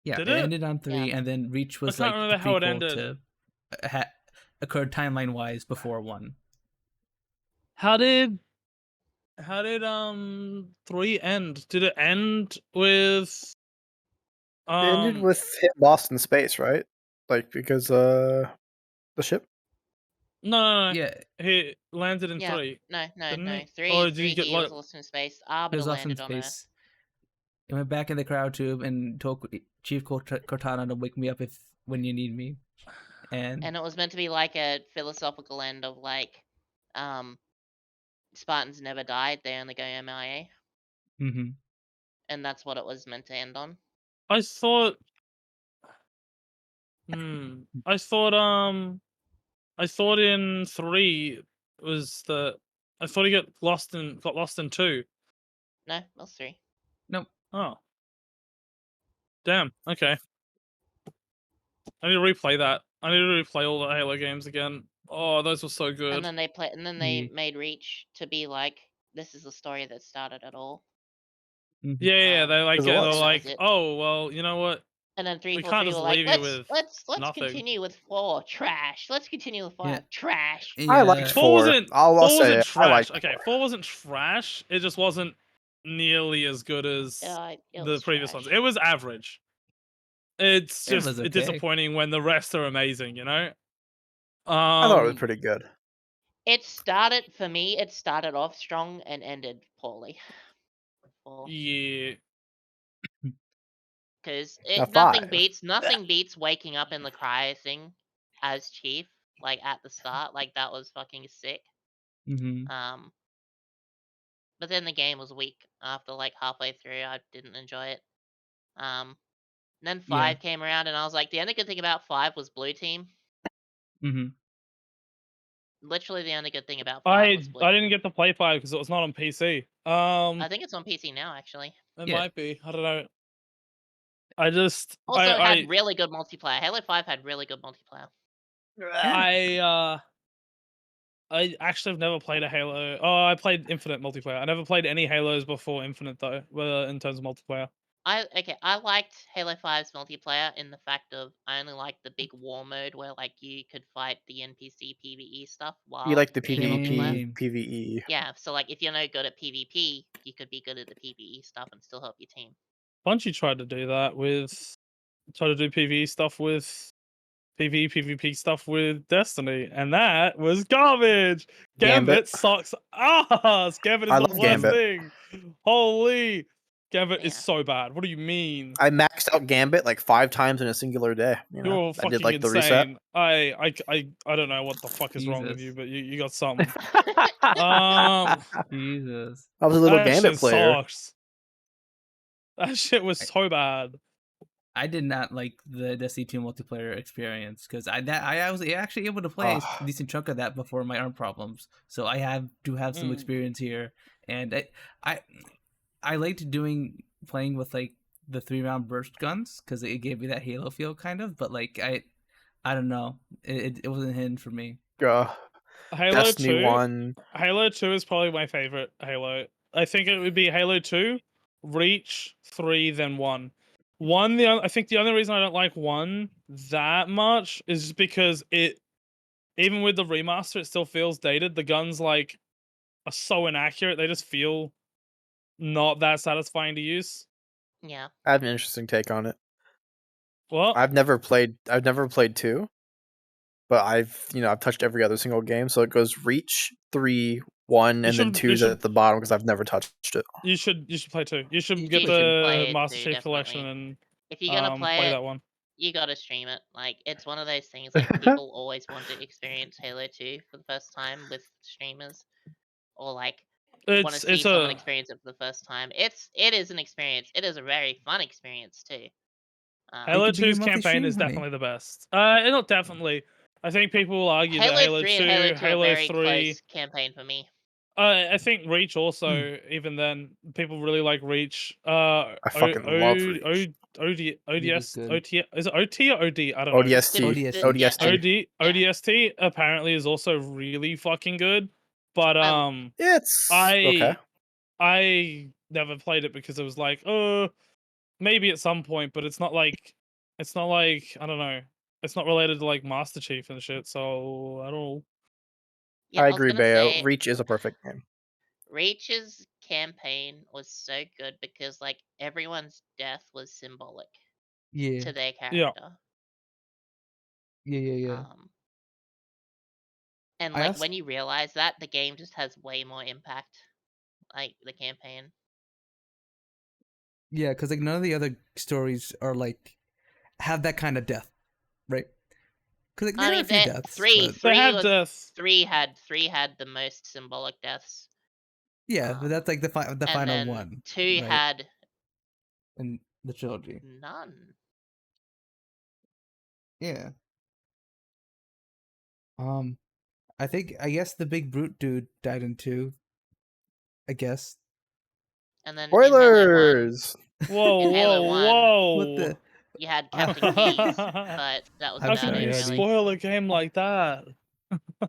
Yeah, Did it it? ended on 3, and then Reach was can't like the remember how it prequel ended. to occurred timeline wise before 1. How did 3 end? Did it end with It ended with him lost in space, right? Like because the ship. No. Yeah, He landed in Yeah. 3. No. Didn't he? 3, Or did 3 he get he was like? lost in space. it Arbiter was off in landed on Earth. space. It went back in the crowd tube and told Chief Cortana to wake me up when you need me. And And it was meant to be like a philosophical end of like, Spartans never died, they only go MIA. mhm. And that's what it was meant to end on. I thought. I thought in 3 was the. I thought he got lost in 2. No, it was 3. Nope. Oh. Damn. Okay. I need to replay that. I need to replay all the Halo games again. Oh, those were so good. And then they made Reach to be like, this is the story that started it all. Yeah, they like 'Cause it they're was. like, it. oh well, you know what? And then We 343 can't were just like, leave you with let's nothing. continue with 4 trash. Let's continue with 5 trash. I liked 4 4. wasn't. I'll 4 say wasn't it. I liked trash. Okay, 4. 4 wasn't trash. It just wasn't nearly as good as It the was previous trash. ones. It was average. It's It just was okay. disappointing when the rest are amazing. You know. I thought it was pretty good. It started off strong and ended poorly. Yeah. because Five. nothing beats waking up in the cryo thing as Chief, like at the start. Like that was fucking sick. Mm-hmm. But then the game was weak after like halfway through. I didn't enjoy it. Then 5 came around, and I was like, the only good thing about 5 was Blue Team. Mm-hmm. Literally, the only good thing about 5 was Blue I Team. didn't get to play 5 because it was not on PC. I think it's on PC now, actually. It Yeah. might be. I don't know. I just Also, it had really good multiplayer. Halo 5 had really good multiplayer. I actually have never played a Halo. Oh, I played Infinite multiplayer. I never played any Halos before Infinite though, in terms of multiplayer. I liked Halo 5's multiplayer in the fact of I only liked the big war mode where like you could fight the NPC PvE stuff while You like the being in multiplayer. PvP, PvE. Yeah, so like if you're no good at PvP, you could be good at the PvE stuff and still help your team. Bungie tried to do that try to do PvE stuff with PvP stuff with Destiny, and that was garbage. Gambit sucks ass. Gambit is I the love worst Gambit. thing. Holy, Gambit is Yeah. so bad. What do you mean? I maxed out Gambit like 5 times in a singular day. You know, You're I fucking did like the reset. insane. I don't know what the fuck is wrong with you, Jesus. but you got something. Jesus. I was a little That Gambit shit player. sucks. That shit was so bad. I did not like the Destiny 2 multiplayer experience because I was actually able to play a decent chunk of that before my arm problems. So I have some experience here, and I liked playing with like the 3-round burst guns because it gave me that Halo feel kind of. But like I don't know, it wasn't hidden for me. Halo Destiny 2. 1. Halo 2 is probably my favorite Halo. I think it would be Halo 2, Reach, 3, then 1. I think the only reason I don't like 1 that much is just because even with the remaster, it still feels dated. The guns like are so inaccurate; they just feel not that satisfying to use. Yeah. I have an interesting take on it. Well, I've never played 2, but I've touched every other single game. So it goes Reach, 3, 1, and then 2's at the bottom because I've never touched it. You should play 2. You should You get should the play Master 2, Chief Collection definitely. and If you're gonna play it, that one. you gotta stream it. Like it's one of those things like people always want to experience Halo 2 for the first time with streamers, or like want to see someone experience it for the first time. It is an experience. It is a very fun experience too. Halo 2's campaign is definitely the best. Not definitely. I think people will argue that Halo 3 2, and Halo 2 Halo are very 3 close campaign for me. I think Reach also, even then, people really like Reach. I fucking love Reach. ODS, OT, is it OT or OD? I don't know. ODST. ODST apparently is also really fucking good, but it's okay. I never played it because it was like, maybe at some point, but it's not like I don't know. It's not related to like Master Chief and shit, so I don't know. Yeah, I was agree, gonna Bayo. say, Reach is a perfect game. Reach's campaign was so good because like everyone's death was symbolic to their character. Yeah. And like when you realize that, the game just has way more impact. Like the campaign. Yeah, because like none of the other stories are like have that kind of death, right? Because like there are a few deaths. Three had the most symbolic deaths. Yeah, but that's like the final then one. 2 had in the trilogy. None. Yeah. I guess the big brute dude died in 2. I guess. And then spoilers. In Halo 1, What the? You had Captain Keyes, but that was about it, really. Spoil a game like that.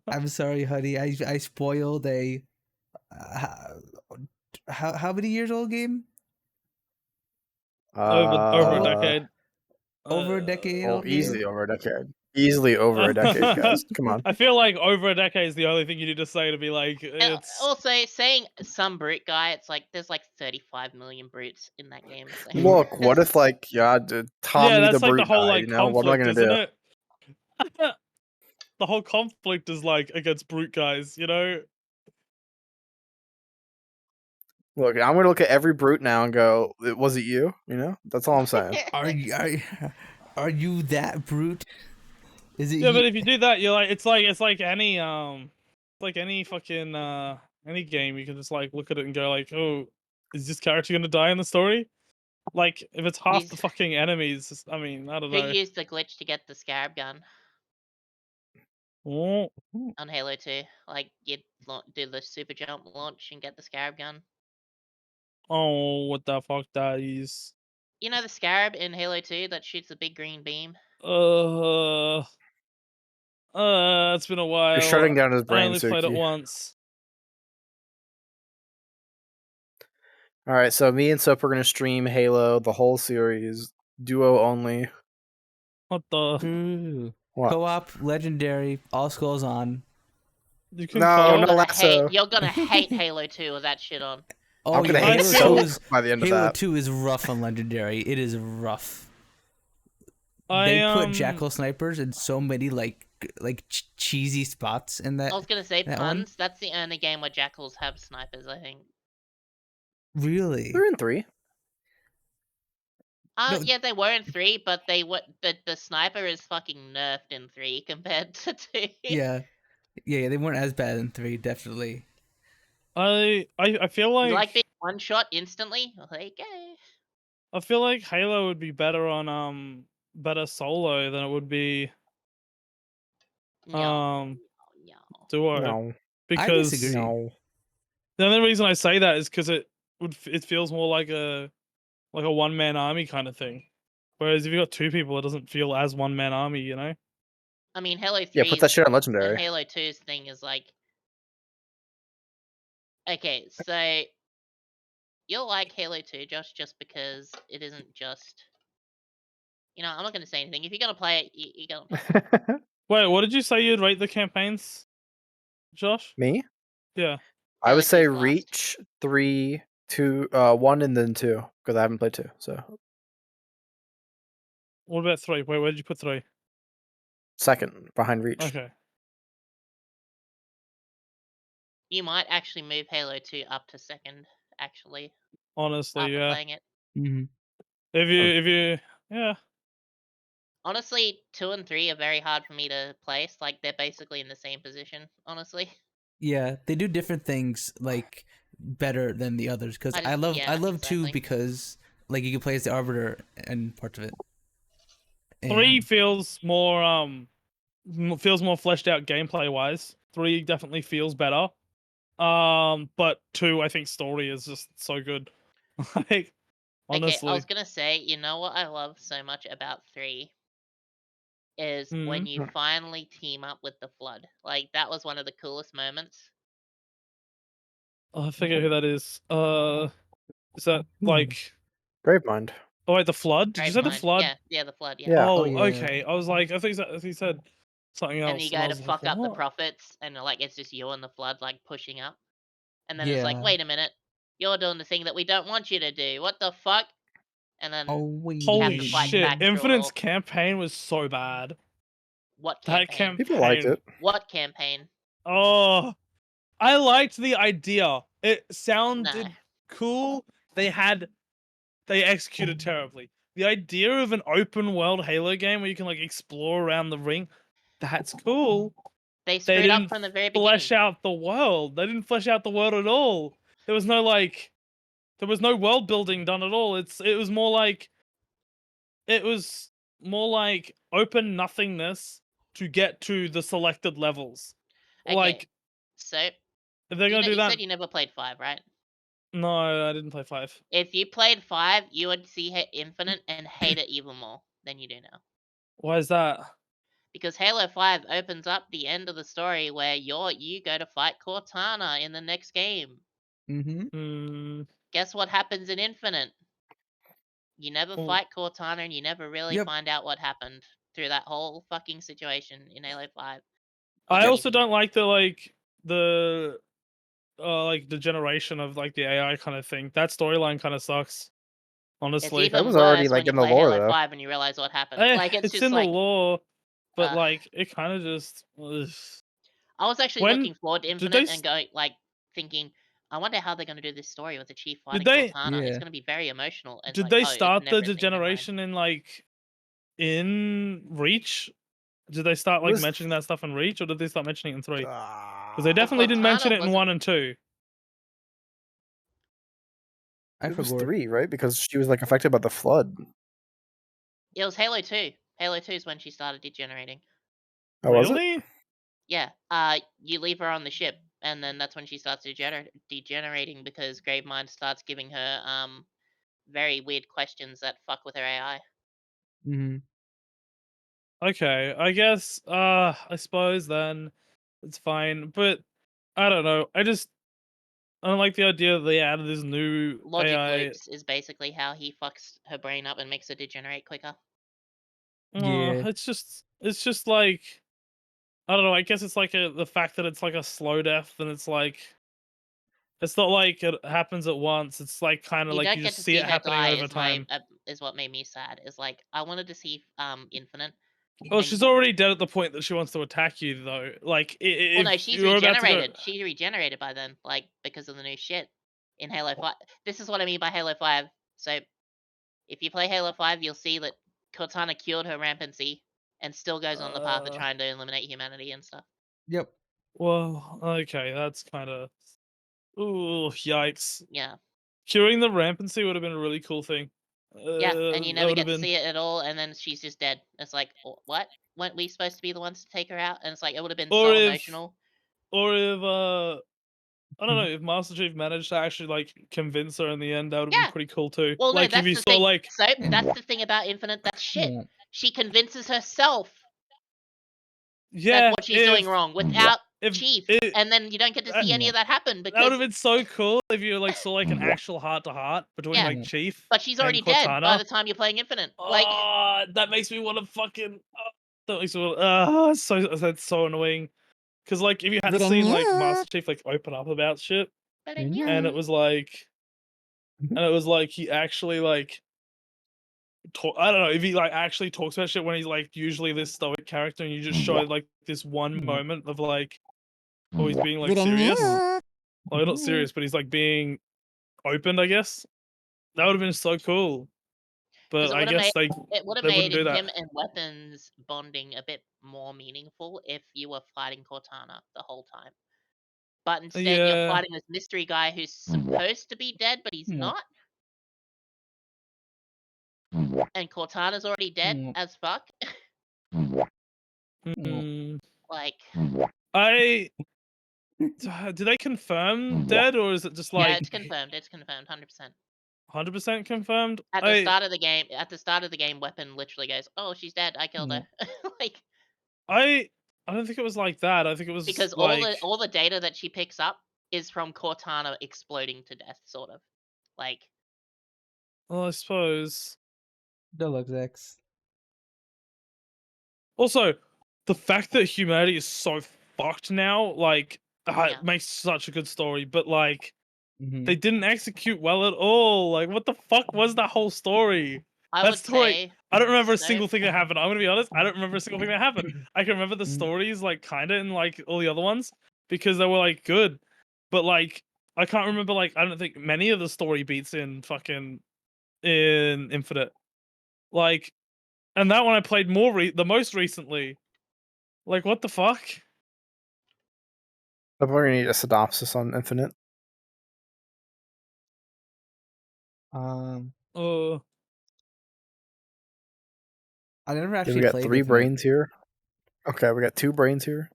I'm sorry, honey. I spoiled a how many years old game? Over a decade. Over a decade old easily game? over a decade. Easily over a decade, guys. Come on. I feel like over a decade is the only thing you need to say to be like, it's... Also, saying some brute guy, it's like, there's like 35 million brutes in that game. So. Look, what if like, Tommy that's the like brute the whole guy, like conflict, what am I gonna isn't do? it? The whole conflict is like against brute guys, you know? Look, I'm gonna look at every brute now and go, "Was it you?" You know, that's all I'm saying. Are you that brute? Is it Yeah, but you? if you do that, you're like it's like any fucking any game. You can just like look at it and go like, oh, is this character gonna die in the story? Like if it's half the Use- fucking enemies, I mean, I don't Who know. used the glitch to get the scarab gun Oh, on Halo 2? Like, you'd do the super jump launch and get the scarab gun. oh, what the fuck that is? You know the scarab in Halo 2 that shoots the big green beam? Uh, it's been a while. You're shutting down his I brain, only played it Suki. once. All right, so me and Soap are gonna stream Halo, the whole series, duo only. What the? Ooh. What? Co-op, legendary, all skulls on. You can No, co-op? no Gonna lasso. You're gonna hate Halo 2 with that shit on. Oh I'm gonna yeah, I hate Halo feel- 2 Soap is by the end of Halo that. 2 is rough on legendary. It is rough. I They put jackal snipers in so many like cheesy spots in that. I was gonna say that one? Punz. That's the only game where jackals have snipers, I think. Really? They're in 3. No. Yeah, they were in 3, but they were the sniper is fucking nerfed in 3 compared to 2. Yeah. Yeah, they weren't as bad in 3, definitely. I feel You like like being one shot instantly? Like, I feel like Halo would be better on better solo than it would be no, no. duo No, because I disagree. no. the only reason I say that is because it feels more like a one man army kind of thing. Whereas if you got two people, it doesn't feel as one man army, you know? I mean, Halo 3 Yeah, put that shit on and legendary. Halo 2's thing is like, okay, so you'll like Halo 2, Josh, just because it isn't just. You know, I'm not gonna say anything. If you're gonna play it, you're gonna play it. Wait, what did you say you'd rate the campaigns, Josh? Me? Yeah. I Halo would say 2's last. Reach 3, 2, 1, and then 2 because I haven't played 2. So What about 3? Wait, where did you put 3? second behind Reach. Okay. You might actually move Halo 2 up to second, actually, Honestly, after yeah. playing it. Mm-hmm. If you yeah. Honestly, 2 and 3 are very hard for me to place. Like, they're basically in the same position, honestly. Yeah, they do different things like better than the others because I love yeah, 2 exactly. because like you can play as the Arbiter and parts of it. 3 And- feels more fleshed out gameplay wise. 3 definitely feels better. But 2, I think story is just so good. Like honestly. Okay, I was gonna say, you know what I love so much about 3? Is when you finally team up with the Flood. Like, that was one of the coolest moments. Oh, I forget who that is. Is that like Gravemind. oh wait, the Flood? Did you say the Gravemind. Flood? Yeah, the Flood, yeah. Yeah. Oh, Oh, yeah. okay. I was like, I think he said something else. And you I go to was like, fuck up the "What?" Prophets, and like it's just you and the Flood like pushing up. And then it's like, Yeah. wait a minute, you're doing the thing that we don't want you to do. What the fuck? And then Oh, wait. you have Holy to fight shit! back through it Infinite's all. campaign was so bad. What That campaign? People liked it. What campaign? Oh, I liked the idea. It No. sounded cool. They executed terribly. The idea of an open world Halo game where you can like explore around the ring, that's cool. They They screwed up didn't from the very flesh beginning. out the world. They didn't flesh out the world at all. There was no world building done at all. It was more like open nothingness to get to the selected levels. Okay, Like so if they're gonna do you that, said you never played 5, right? no, I didn't play 5. If you played 5, you would see Infinite and hate it even more than you do now. Why is that? Because Halo 5 opens up the end of the story where you go to fight Cortana in the next game. Mm-hmm. Guess what happens in Infinite? You never Oh. fight Cortana and you never really Yep. find out what happened through that whole fucking situation in Halo 5. I If also you- don't like the generation of like the AI kind of thing. That storyline kind of sucks. It's Honestly, even was worse already, when like, you in the play lore, Halo though. 5 and you realize what happened. Like, it's just in like, the lore, but ugh. like it kind of just. Ugh. I was actually When looking forward to did Infinite they and going, like, thinking, I wonder how they're going to do this story with the chief fighting they- Cortana. It's Yeah. going to be very emotional. And Did like, they oh, it's start the never a thing, never mind. degeneration in like in Reach? Did they start like Was- mentioning that stuff in Reach, or did they start mentioning it in 3? Because they Well, definitely didn't mention Cortana it in wasn't- 1 and 2. I it was forgot. 3, right? Because she was like affected by the flood. It was Halo 2. Halo 2 is when she started degenerating. Oh, was it? Really? Yeah. You leave her on the ship, and then that's when she starts degenerating because Gravemind starts giving her very weird questions that fuck with her AI. Mm-hmm. Okay, I guess. I suppose then it's fine, but I don't know. I don't like the idea that they added this new Logic AI. loops is basically how he fucks her brain up and makes her degenerate quicker. Yeah. It's just like I don't know. I guess it's like the fact that it's like a slow death, and it's like it's not like it happens at once. It's like kind of You like don't you get just to see see it her happening die. over time. Is what made me sad. Is like I wanted to see Infinite. Well, and she's you- already dead at the point that she wants to attack you, though. Like, Well, no, if she's you're about to go, regenerated. She regenerated by then, like because of the new shit in Halo 5. This is what I mean by Halo 5. So, if you play Halo 5, you'll see that Cortana cured her rampancy and still goes on the path of trying to eliminate humanity and stuff. Yep. well, okay, that's kind of, ooh, yikes. Yeah, Curing the rampancy would have been a really cool thing. yeah, and you That never would get have to been, see it at all, and then she's just dead. It's like, what? Weren't we supposed to be the ones to take her out? And it's like it would have been Or so if- emotional. or if I don't know, if Master Chief managed to actually like convince her in the end, that would have Yeah. been pretty cool too. Well, no, Like that's if you the saw thing. like, So that's the thing about Infinite. That's shit. Yeah. She convinces herself yeah, that's what she's doing wrong without if Chief, it, and then you don't get to see any of that happen that would have because. been so cool if you like saw like an actual heart to heart between Yeah. like Chief. But she's and already dead by Cortana. the time you're playing Infinite. Like, Oh, that makes me want to fucking. That makes me want. That's so annoying. Because like, if you had seen like Master Chief like open up about shit, and it was like, he actually like, I don't know if he like actually talks about shit when he's like usually this stoic character, and you just show like this one moment of like, oh, he's being like serious. Well, not serious, but he's like being opened, I guess. That would have been so cool. But I guess it would have they made wouldn't do that. him and Weapons bonding a bit more meaningful if you were fighting Cortana the whole time. But instead, you're Yeah. fighting this mystery guy who's supposed to be dead, but he's not. And Cortana's already dead as fuck. Mm, Like, do they confirm dead, or is it just yeah, like it's confirmed. It's confirmed, 100%. 100% confirmed? At the start of the game, Weapon literally goes, "Oh, she's dead. I killed her." Like, I don't think it was like that. I think it was because like all the data that she picks up is from Cortana exploding to death, sort of. Like, well, I suppose. Deluxe X. Also, the fact that humanity is so fucked now, like, Yeah. it makes such a good story, but like, Mm-hmm. they didn't execute well at all. Like, what the fuck was that whole story? I That would story- say I don't remember a so. single thing that happened. I'm gonna be honest. I don't remember a single thing that happened. I can remember the stories, like, kind of in like all the other ones because they were like good, but like I can't remember. Like, I don't think many of the story beats in fucking in Infinite. Like, and that one I played the most recently. Like, what the fuck? I'm going to need a synopsis on Infinite. Oh, I never Yeah, actually we got played 3 Infinite. brains here. Okay, we got 2 brains here.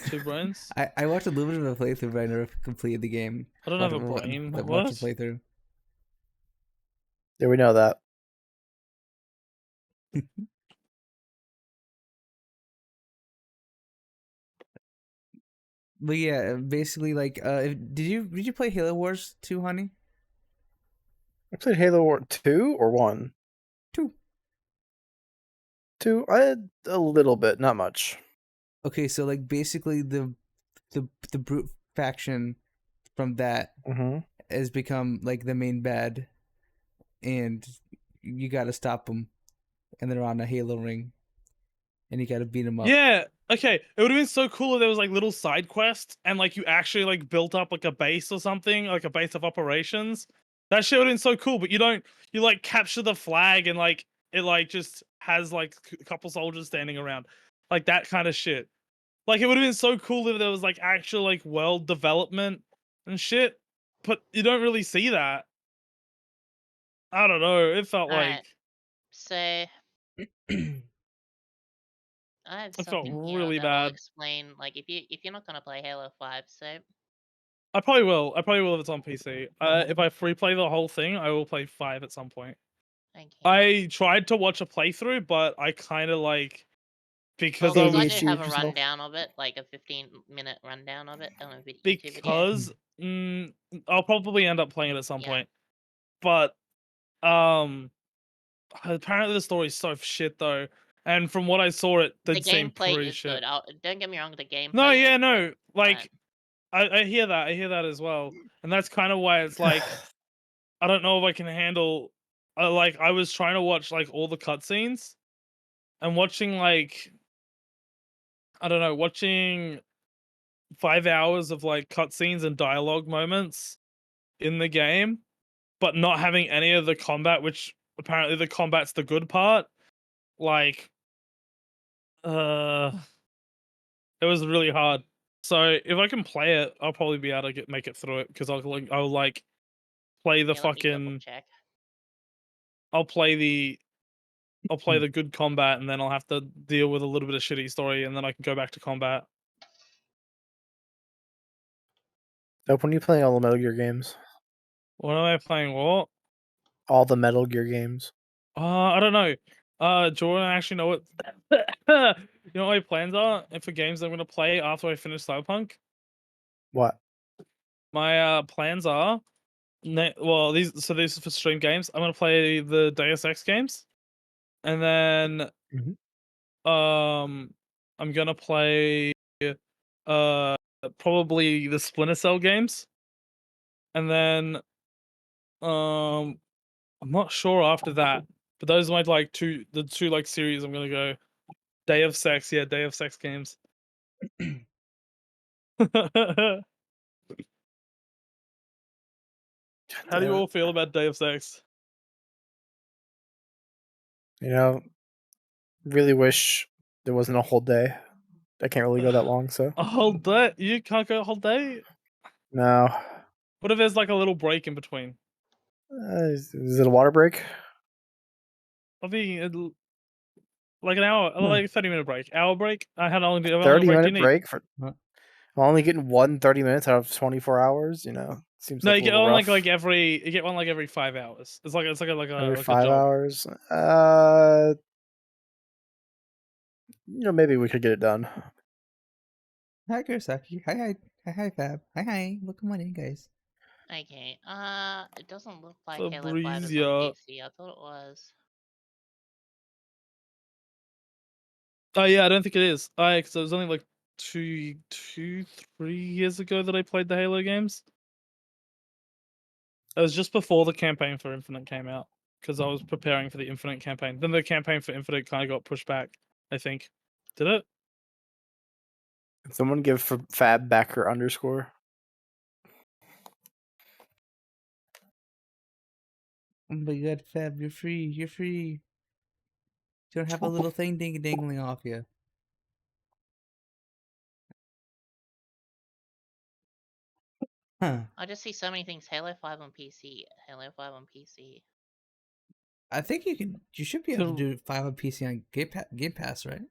2 brains. I watched a little bit of a playthrough, but I never completed the game. I don't have a brain. Watch What? a playthrough. Yeah, we know that. But yeah, basically, like, did you play Halo Wars 2, honey? I played Halo War 2 or 1? 2. 2? I had a little bit, not much. Okay, so like basically the brute faction from that Mm-hmm. has become like the main bad, and you got to stop them, and they're on a Halo ring, and you got to beat them up. Yeah, Okay, it would have been so cool if there was like little side quests and like you actually like built up like a base or something, like a base of operations. That shit would have been so cool, but you don't. You like capture the flag and like it like just has like a couple soldiers standing around, like that kind of shit. Like it would have been so cool if there was like actual like world development and shit, but you don't really see that. I don't know. It felt Alright. like So I have it felt something here really that I'll bad. explain. Like if you're not gonna play Halo 5, so I probably will. I probably will if it's on PC. If I free play the whole thing, I will play 5 at some point. okay. I tried to watch a playthrough, but I kind of like because I Because I was do ADHD have a yourself. rundown of it, like a 15-minute rundown of it on a YouTube video. because I'll probably end up playing it at some Yeah. point. But um, apparently the story's so shit though, and from what I saw, it The did seem gameplay pretty is shit. good. Don't get me wrong, the gameplay No, yeah, is good. no, But like I hear that. I hear that as well, and that's kind of why it's like I don't know if I can handle. Like I was trying to watch like all the cutscenes and watching like I don't know, watching 5 hours of like cutscenes and dialogue moments in the game, but not having any of the combat, which apparently the combat's the good part. Like, uh, it was really hard. So if I can play it, I'll probably be able to make it through it because I'll like play the yeah, let me double fucking check. I'll play the I'll play the good combat and then I'll have to deal with a little bit of shitty story and then I can go back to combat. Nope, when are you playing all the Metal Gear games? What am I playing? What? All the Metal Gear games. I don't know. Jordan, I actually know what you know what my plans are and for games I'm gonna play after I finish Cyberpunk. What? My plans are well these are for stream games. I'm gonna play the Deus Ex games, and then Mhm. I'm gonna play uh probably the Splinter Cell games, and then um I'm not sure after that, but those are my like the two like series I'm gonna go. Day of Sex, yeah, Day of Sex games. How do you Damn it. all feel about Day of Sex? You know, really wish there wasn't a whole day. I can't really go that long, so A whole day? You can't go a whole day? no. What if there's like a little break in between? Is it a water break? I'll be like an hour, like a 30-minute break. Hour break? How long do how long a break do 30-minute you need? break for I'm only getting 30 minutes out of 24 hours, seems No, like you a get little one rough. you get one like every 5 hours. Every Like a 5 job. hours. Maybe we could get it done. Hi, Kurosaki. Hi, Fab. Hi. Welcome on in, guys. Okay. It doesn't look like So Halo 5 is on Breezier. PC. I thought it was. Oh yeah, I don't think it is. Because it was only like 3 years ago that I played the Halo games. It was just before the campaign for Infinite came out because I was preparing for the Infinite campaign. Then the campaign for Infinite kind of got pushed back. I think. Did it? Someone give Fab back her underscore. Oh my god, Fab, you're free. You're free. You don't have a little thing dangling off you. Huh. I just see so many things. Halo 5 on PC. Halo 5 on PC. I think you should be able to do 5 on PC on Game Pass, right?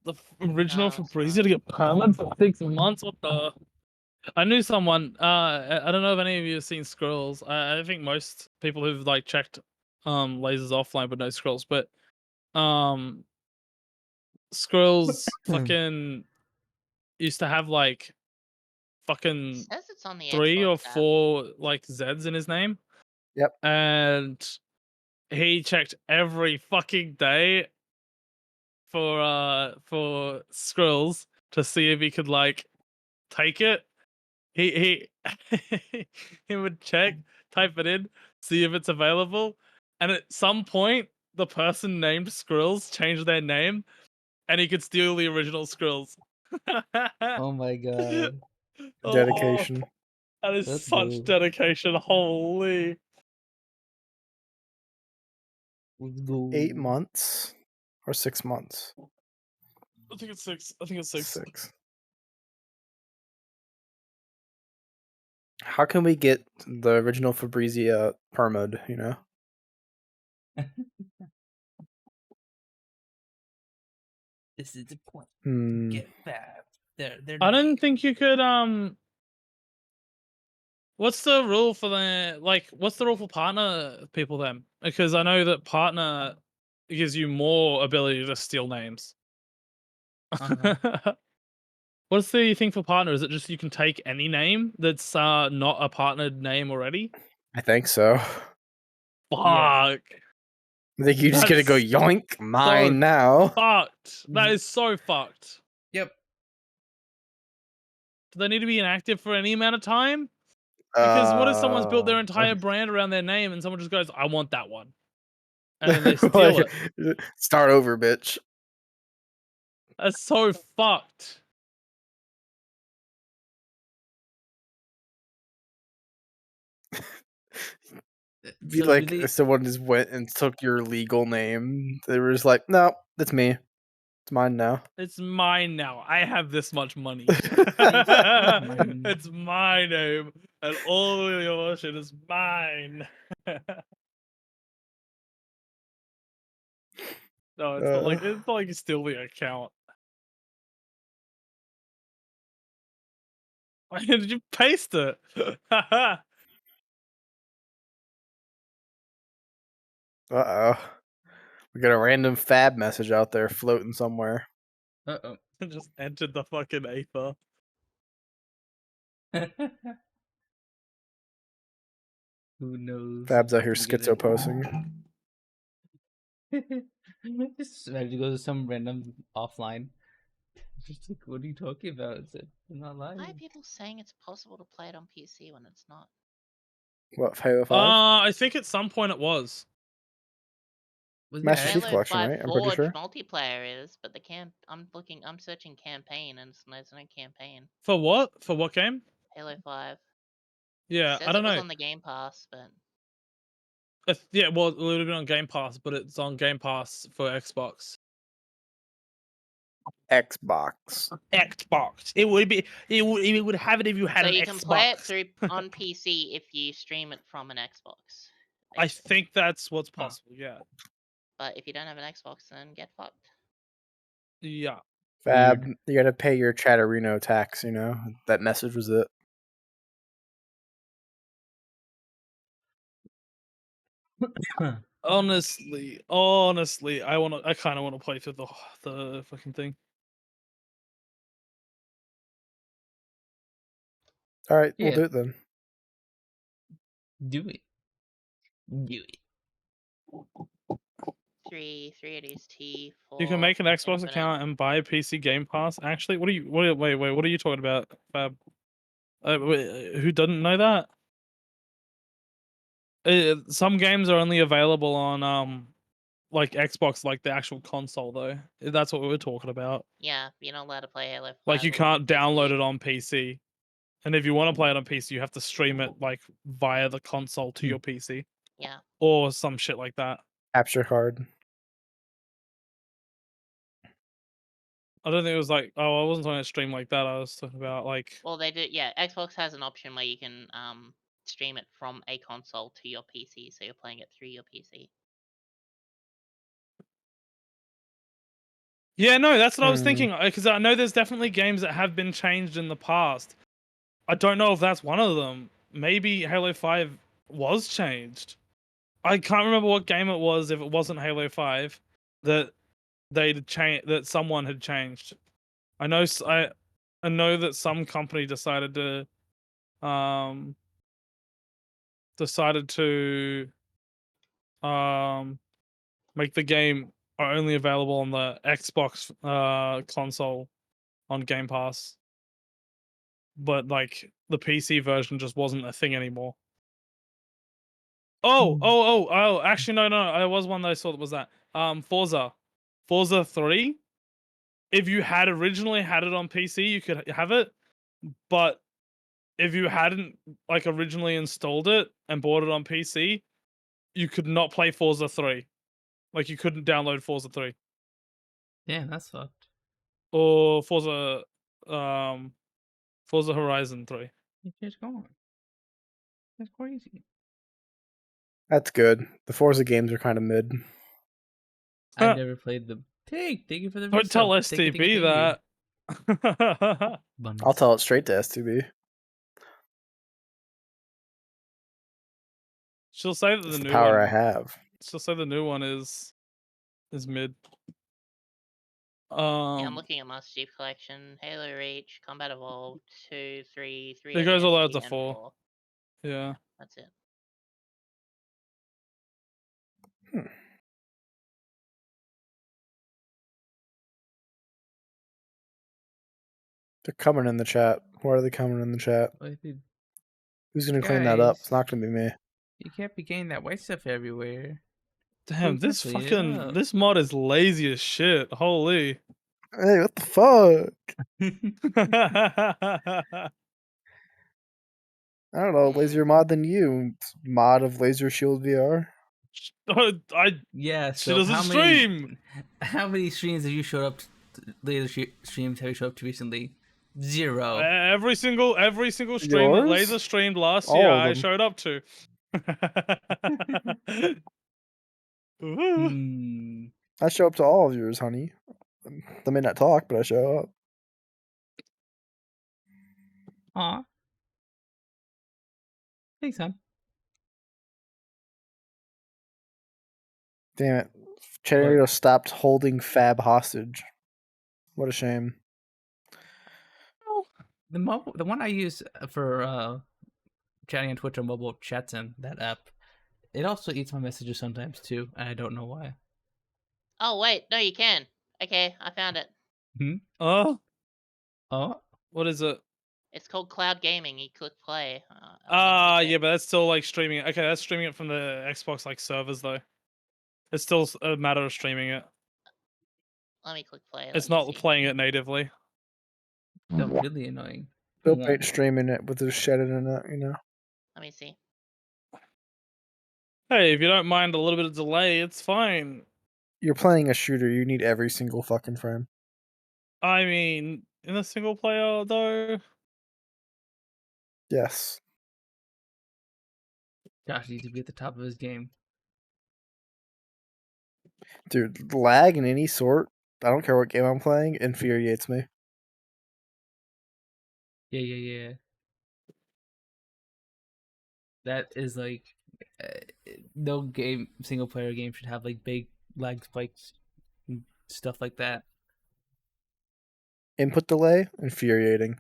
The original for it's Breezy to get permanent for 6 months. What the? I knew someone. I don't know if any of you have seen Scrolls. I think most people who've like checked lasers offline would know Scrolls, but um Scrolls fucking used to have like It fucking says it's on the 3 Xbox or app. 4 like Z's in his name. Yep. And he checked every fucking day for Scrolls to see if he could like take it. He he would check, type it in, see if it's available, and at some point the person named Squirrels changed their name and he could steal the original Skrills. Oh my god. Oh, Dedication. that is Let's such go. dedication. Holy. Let's go. 8 months or 6 months? I think it's 6. I think it's 6. 6. How can we get the original Fabrizia permod, you know? This is the point. Hmm. Get fab. They're I didn't think you could what's the rule for what's the rule for partner people then? Because I know that partner gives you more ability to steal names. What's the thing for partner? Is it just you can take any name that's not a partnered name already? I think so. Fuck. I think you just That's gonna go yoink mine now. fucked. That is so fucked. Yep. Do they need to be inactive for any amount of time? Because what if someone's built their entire Okay. brand around their name and someone just goes, I want that one. And then they steal it. Start over, bitch. That's so fucked. Be So like do they, if someone just went and took your legal name. They were just like, no, that's me. It's mine now. It's mine now. I have this much money. Mine. It's my name. And all of your shit is mine. No, it's not like you steal the account. Why did you paste it? Uh-oh. We got a random fab message out there floating somewhere. Uh-oh. Just entered the fucking ether. Who knows? Fab's out here Can we get schizo posting. Just ready to go to some random offline. Just like, what are you talking about? It's I'm not lying. Why are people saying it's possible to play it on PC when it's not? What, Halo 5? I think at some point it was. Master Chief Halo Collection, 5 right? I'm pretty Forge sure. multiplayer is, but the I'm searching campaign and there's no campaign. For what? For what game? Halo 5. Yeah, Says I don't it was know. on the Game Pass, but Yeah, well, it would have been on Game Pass, but it's on Game Pass for Xbox. Xbox. Xbox. It would be. It would have it if you had so an you Xbox. can play it through on PC if you stream it from an Xbox. I think that's what's possible. Yeah. But if you don't have an Xbox, then get fucked. Yeah. Fab, Weird. you gotta pay your Chatterino tax, you know? That message was it. Honestly, I kind of want to play through the fucking thing. Alright, we'll Yeah. do it then. Do it. Do it. 3 it is T, 4. You can make an Xbox Infinite. account and buy a PC Game Pass. Actually, wait, what are you talking about, Fab? Who doesn't know that? Some games are only available on like Xbox, like the actual console though. That's what we were talking about. Yeah, you're not allowed to play Halo 5. Like you on can't download PC. it on PC. And if you want to play it on PC, you have to stream it like via the console to your PC. Yeah. Or some shit like that. Capture card. I don't think it was like, I wasn't talking about stream like that. I was talking about like. Well, they do. Yeah, Xbox has an option where you can stream it from a console to your PC, so you're playing it through your PC. Yeah, no, that's what I was thinking. Because I know there's definitely games that have been changed in the past. I don't know if that's one of them. Maybe Halo 5 was changed. I can't remember what game it was if it wasn't Halo 5 that they'd changed, that someone had changed. I know I know that some company decided to make the game only available on the Xbox console on Game Pass. But like the PC version just wasn't a thing anymore. Oh, actually no, there was one that I saw that was that. Forza 3 if you had originally had it on PC, you could have it, but if you hadn't like originally installed it and bought it on PC, you could not play Forza 3. Like you couldn't download Forza 3 Damn, that's fucked. or Forza Horizon 3. You just gone. That's crazy. That's good. The Forza games are kind of mid. I never played them. Thank you for the Don't tell resub. Thank you. STB that. I'll Buns. tell it straight to STB. She'll say that That's the the new power one. I have. She'll say the new one is mid. Yeah, I'm looking at Master Chief Collection, Halo Reach, Combat Evolved, 2, 3, 3 It goes all the way up ODST, to and 4. 4. Yeah. That's it. They're coming in the chat. Why are they coming in the chat? Who's gonna clean that up? It's not gonna be me. You can't be getting that white stuff everywhere. Damn, Who's gonna this clean it fucking up? this mod is lazy as shit. Holy. Hey, what the fuck? I don't know. Lazier mod than you. Mod of Laser Shield VR. Yeah. She So doesn't stream. How many streams have you showed up? Laser streams have you showed up to recently? 0. Every single stream that Yours? Laser streamed last All year, of I them. showed up to. I show up to all of yours, honey. They may not talk, but I show up. Aw. Thanks, hon. Damn it. Cherio stopped holding Fab hostage. What a shame. The one I use for chatting on Twitch on mobile chats in that app, it also eats my messages sometimes too, and I don't know why. Oh, wait. No, you can. Okay, I found it. Oh, What is it? It's called Cloud Gaming. You click play. Yeah, but that's still like streaming it. Okay, that's streaming it from the Xbox like servers though. It's still a matter of streaming it. Let me click play. It's not playing it natively. that's really annoying. Bill ain't streaming it with his shed internet, you know. Let me see. Hey, if you don't mind a little bit of delay, it's fine. You're playing a shooter. You need every single fucking frame. I mean, in a single player though. Yes. Josh needs to be at the top of his game. Dude, lag in any sort, I don't care what game I'm playing, infuriates me. Yeah. That is like no game, single player game should have like big lag spikes and stuff like that. Input delay, infuriating.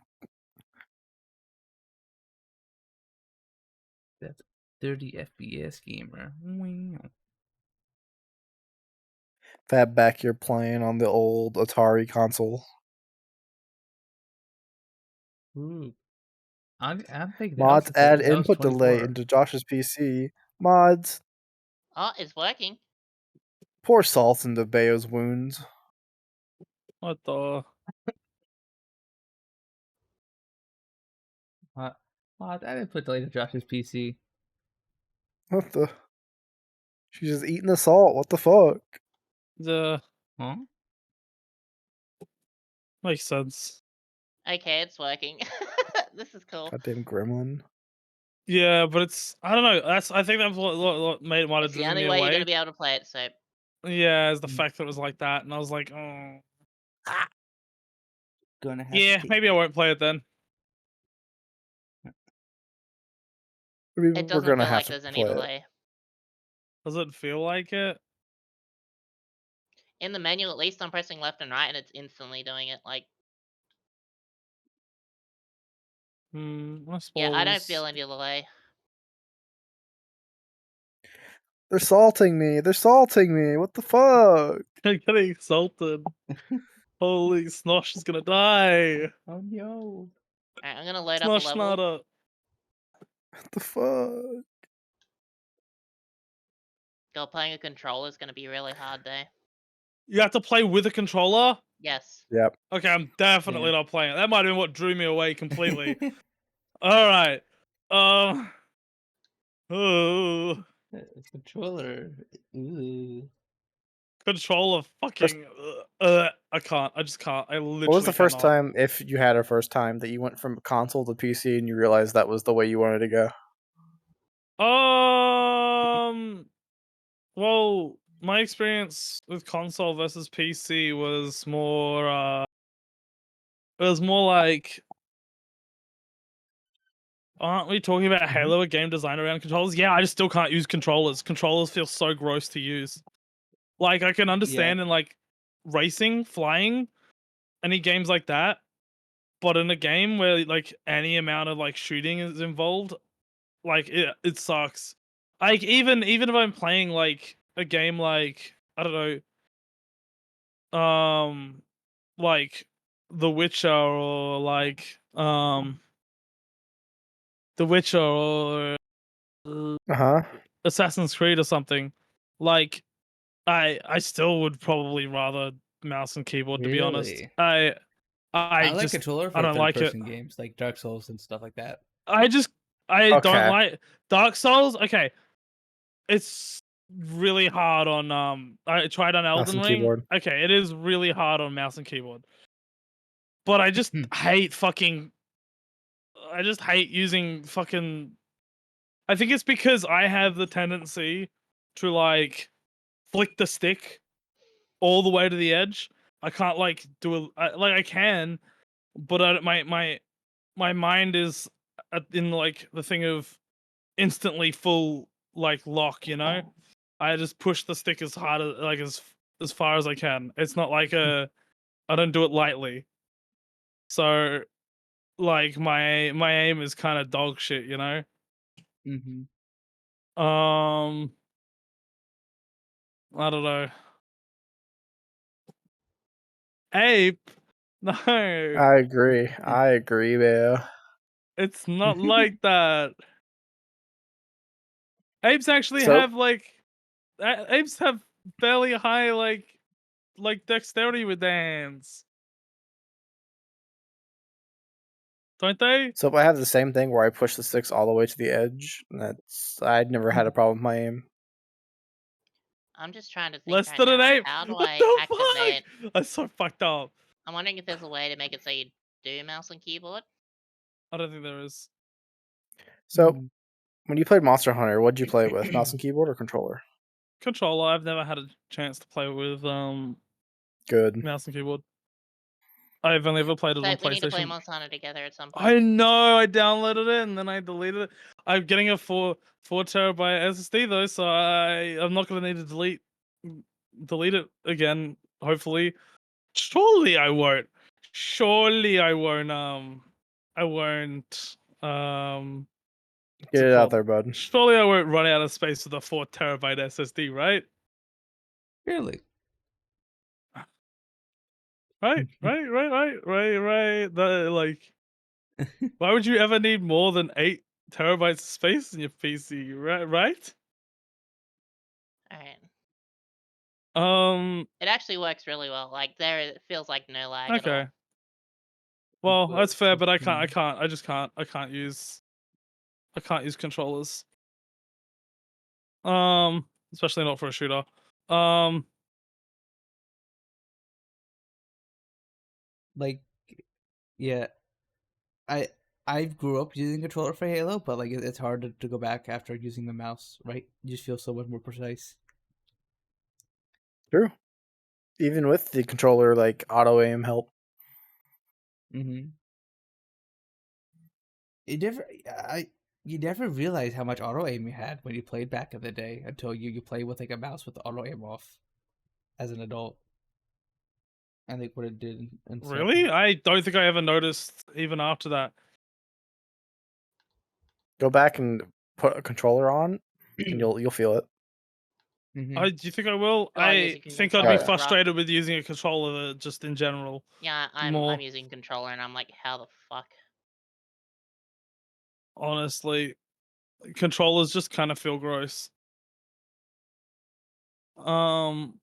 That's 30 FPS gamer. Fab back here playing on the old Atari console. Ooh. I'm thinking Mods add input delay 24. into Josh's PC. Mods. Oh, it's working. Pour salt into Bayo's wounds. What the? Mods add input delay to Josh's PC. What the? She's just eating the salt. What the fuck? Huh? Makes sense. Okay, it's working. This is cool. Goddamn gremlin. Yeah, but I don't know. I think that's what made it might have It's the driven only me way away. you're gonna be able to play it. So Yeah, is the fact that it was like that, and I was like, oh. Gonna have Yeah, maybe I won't play it then. it doesn't We're gonna feel have like to there's any play it. delay. Does it feel like it? In the menu, at least I'm pressing left and right, and it's instantly doing it. Like, I suppose. yeah, I don't feel any delay. They're salting me. They're salting me. What the fuck? I'm getting salted. Holy Snosh is gonna die. Oh no. Alright, I'm gonna load up a Snosh level. nada. What the fuck? God, playing a controller is gonna be really hard though. You have to play with a controller? Yes. Yep. Okay, I'm definitely not playing it. That might have been what drew me away completely. All right. Oh, Controller. Ooh. controller First, fucking. I can't. I just can't. I literally what was the first cannot. time, if you had a first time, that you went from console to PC and you realized that was the way you wanted to go? Well, my experience with console versus PC was more. It was more like. Aren't we talking about Halo, a game designed around controllers? Yeah, I just still can't use controllers. Controllers feel so gross to use. Like, I can understand in like racing, flying, any games like that, but in a game where like any amount of like shooting is involved, like it sucks. Like even if I'm playing like a game like I don't know, like The Witcher or like The Witcher or Uh huh. Assassin's Creed or something, like I still would probably rather mouse and keyboard, to be honest. Really? I I like just controller I for don't like it. third-person games like Dark Souls and stuff like that. I just I don't Okay. like Dark Souls. Okay, it's really hard on I tried on Mouse Elden and Ring. keyboard. Okay, it is really hard on mouse and keyboard. But I just hate fucking I just hate using fucking I think it's because I have the tendency to like flick the stick all the way to the edge. I can't like like I can, but my mind is in like the thing of instantly full like lock. I just push the stick as hard as like as far as I can. It's not like I don't do it lightly. So like my aim is kind of dog shit. Mm-hmm. Um, I don't know. Ape, no, I agree. I agree, man. it's not like that. Apes actually So, have like apes have fairly high like dexterity with their hands, don't they? so I have the same thing where I push the sticks all the way to the edge. And I'd never had a problem with my aim. I'm just trying to think Less right than an now. ape. How do What I the activate? fuck? That's so fucked up. I'm wondering if there's a way to make it so you do mouse and keyboard. I don't think there is. So, when you played Monster Hunter, what'd you play with? Mouse and keyboard or controller? Controller. I've never had a chance to play with Good. mouse and keyboard. I've only ever played it So on we need to play PlayStation. Monster Hunter together at some point. I know. I downloaded it and then I deleted it. I'm getting a 4 terabyte SSD though, so I'm not gonna need to delete it again. Hopefully, surely I won't. Surely I won't. I won't. What's Get it it out called? there, bud. Surely I won't run out of space with a 4 terabyte SSD, right? Really? Right. Like, why would you ever need more than 8 terabytes of space in your PC? Right? Alright. Um. It actually works really well. Like it feels like no lag at Okay. all. Well, that's fair, but I Mm. can't. I just can't. I can't use controllers. Especially not for a shooter. Um. Like, yeah, I I grew up using controller for Halo, but like it's hard to go back after using the mouse, right? You just feel so much more precise. True. Even with the controller, like auto aim help. Mm-hmm. It never, you never realize how much auto aim you had when you played back in the day until you play with like a mouse with the auto aim off as an adult. I think what it did and stuff. Really? I don't think I ever noticed even after that. Go back and put a controller on, and you'll feel it. Mm-hmm. Do you think I will? God, I using think I'd controller be yeah. is rough. frustrated with using a controller just in general. Yeah, I'm More using controller and I'm like, how the fuck? honestly, controllers just kind of feel gross. Um.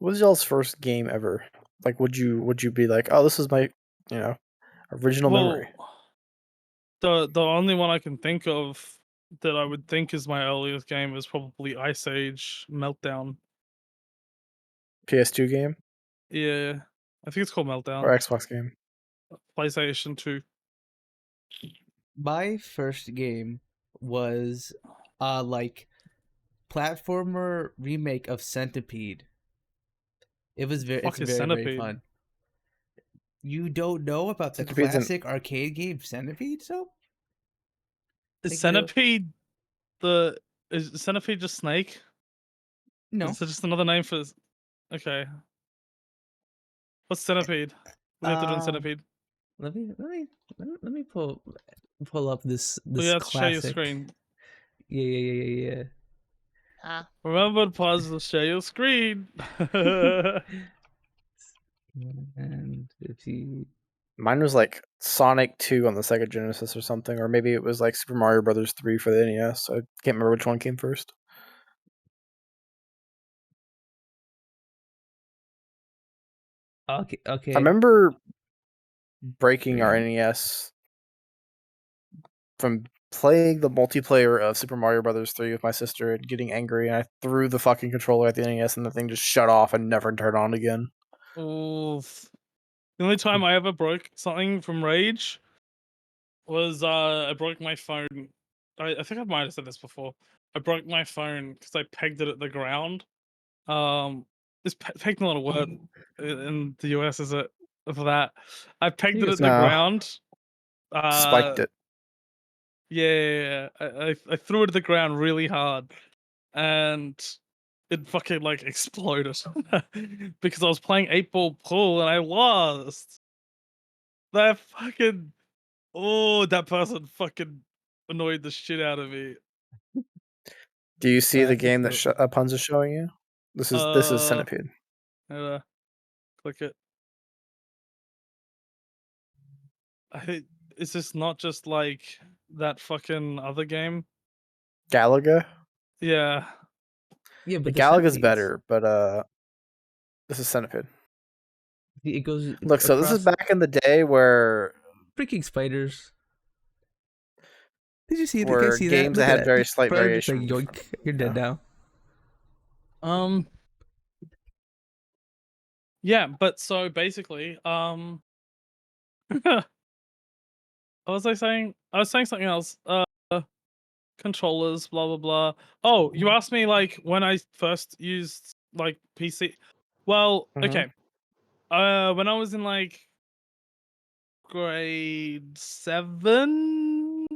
What was y'all's first game ever? Like, would you be like, oh, this is my, original memory? The only one I can think of that I would think is my earliest game is probably Ice Age Meltdown. PS2 game Yeah, I think it's called or Meltdown. Xbox game? PlayStation 2. My first game was like platformer remake of Centipede. It's Fuck is very, very Centipede? fun. You don't know about the Centipede's classic arcade game Centipede, so? Is Like, you know, Centipede is Centipede just Snake? no. Is it just another name for? Okay. What's Centipede? What do you have to do in Centipede? Let me pull up this Oh, you have to share your classic. screen. Yeah. Huh? Remember to pause to share your screen. And if you Mine was like Sonic 2 on the Sega Genesis or something, or maybe it was like Super Mario Brothers 3 for the NES. I can't remember which one came first. okay. I remember breaking our Screen. NES from playing the multiplayer of Super Mario Brothers 3 with my sister and getting angry, and I threw the fucking controller at the NES and the thing just shut off and never turned on again. Oof. The only time I ever broke something from rage was I broke my phone. I think I might have said this before. I broke my phone because I pegged it at the ground. This pegged not a word in the US, is it? For that, I pegged it at the No. ground. Spiked it. Yeah. I threw it at the ground really hard, and it fucking like exploded because I was playing 8-ball pool and I lost. That fucking that person fucking annoyed the shit out of me. Do you see the Classic game that though. Punz is showing you? This is Uh, Centipede. Click it. Is this not just like that fucking other game? Galaga? Yeah. Yeah, The but the Galaga's centipedes. better, but this is Centipede. It goes Look, so this is across back in the day where freaking spiders. Did you see that? Can you see that? games that Look at had very that. slight Bro, just like variation. yoink, you're dead now. Yeah, but so basically, what was I saying? I was saying something else. Controllers, blah blah blah. Oh, you asked me like when I first used like PC. Well, Mhm. okay. When I was in like grade 7.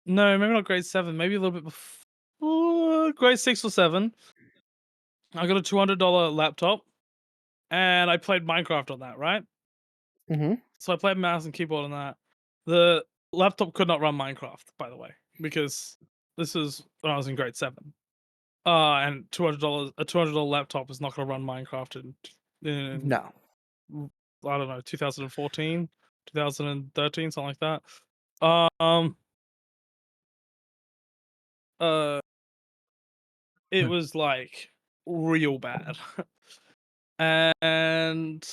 No, maybe not grade 7. Maybe a little bit before grade 6 or 7. I got a $200 laptop, and I played Minecraft on that. Right. Mhm. So I played mouse and keyboard on that. The laptop could not run Minecraft, by the way, because this is when I was in grade 7. And a $200 laptop is not going to run Minecraft in No. I don't know 2014, 2013, something like that. It was like real bad, and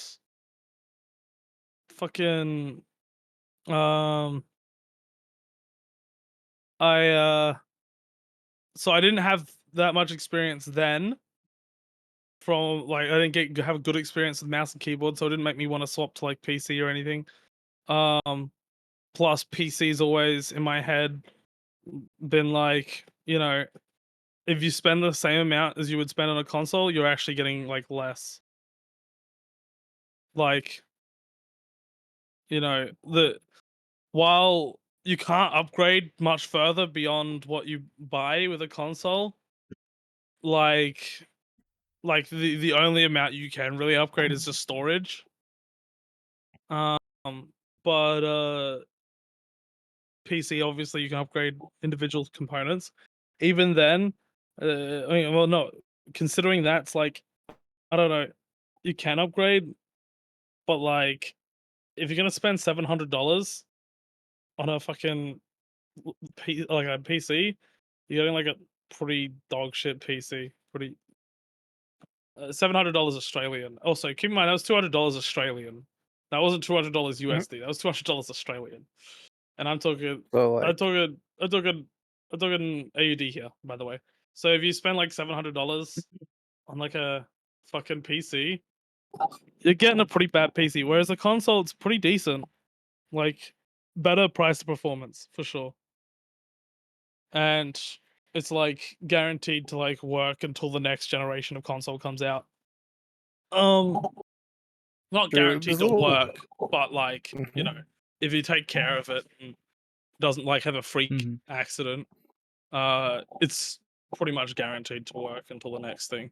fucking I so I didn't have that much experience then. From like I didn't have a good experience with mouse and keyboard, so it didn't make me want to swap to like PC or anything. Plus PC's always in my head been like, if you spend the same amount as you would spend on a console, you're actually getting like less. Like, the while you can't upgrade much further beyond what you buy with a console, like the only amount you can really upgrade is just storage. Um, but PC obviously you can upgrade individual components. Even then, I mean, well, no, considering that's like I don't know, you can upgrade, but like if you're gonna spend $700 on a fucking like a PC, you're getting like a pretty dog shit PC. Pretty $700 Australian. Also, keep in mind that was $200 Australian. That wasn't $200 USD. That was $200 Australian. And I'm talking, So I'm like, talking, I'm talking, I'm talking AUD here, by the way. So if you spend like $700 on like a fucking PC, you're getting a pretty bad PC. Whereas the console, it's pretty decent. Like better price to performance for sure. And it's like guaranteed to like work until the next generation of console comes out. Not guaranteed there's a to little. work, but like, you Mhm. know, if you take care of it and doesn't like have a freak Mhm. accident, it's pretty much guaranteed to work until the next thing.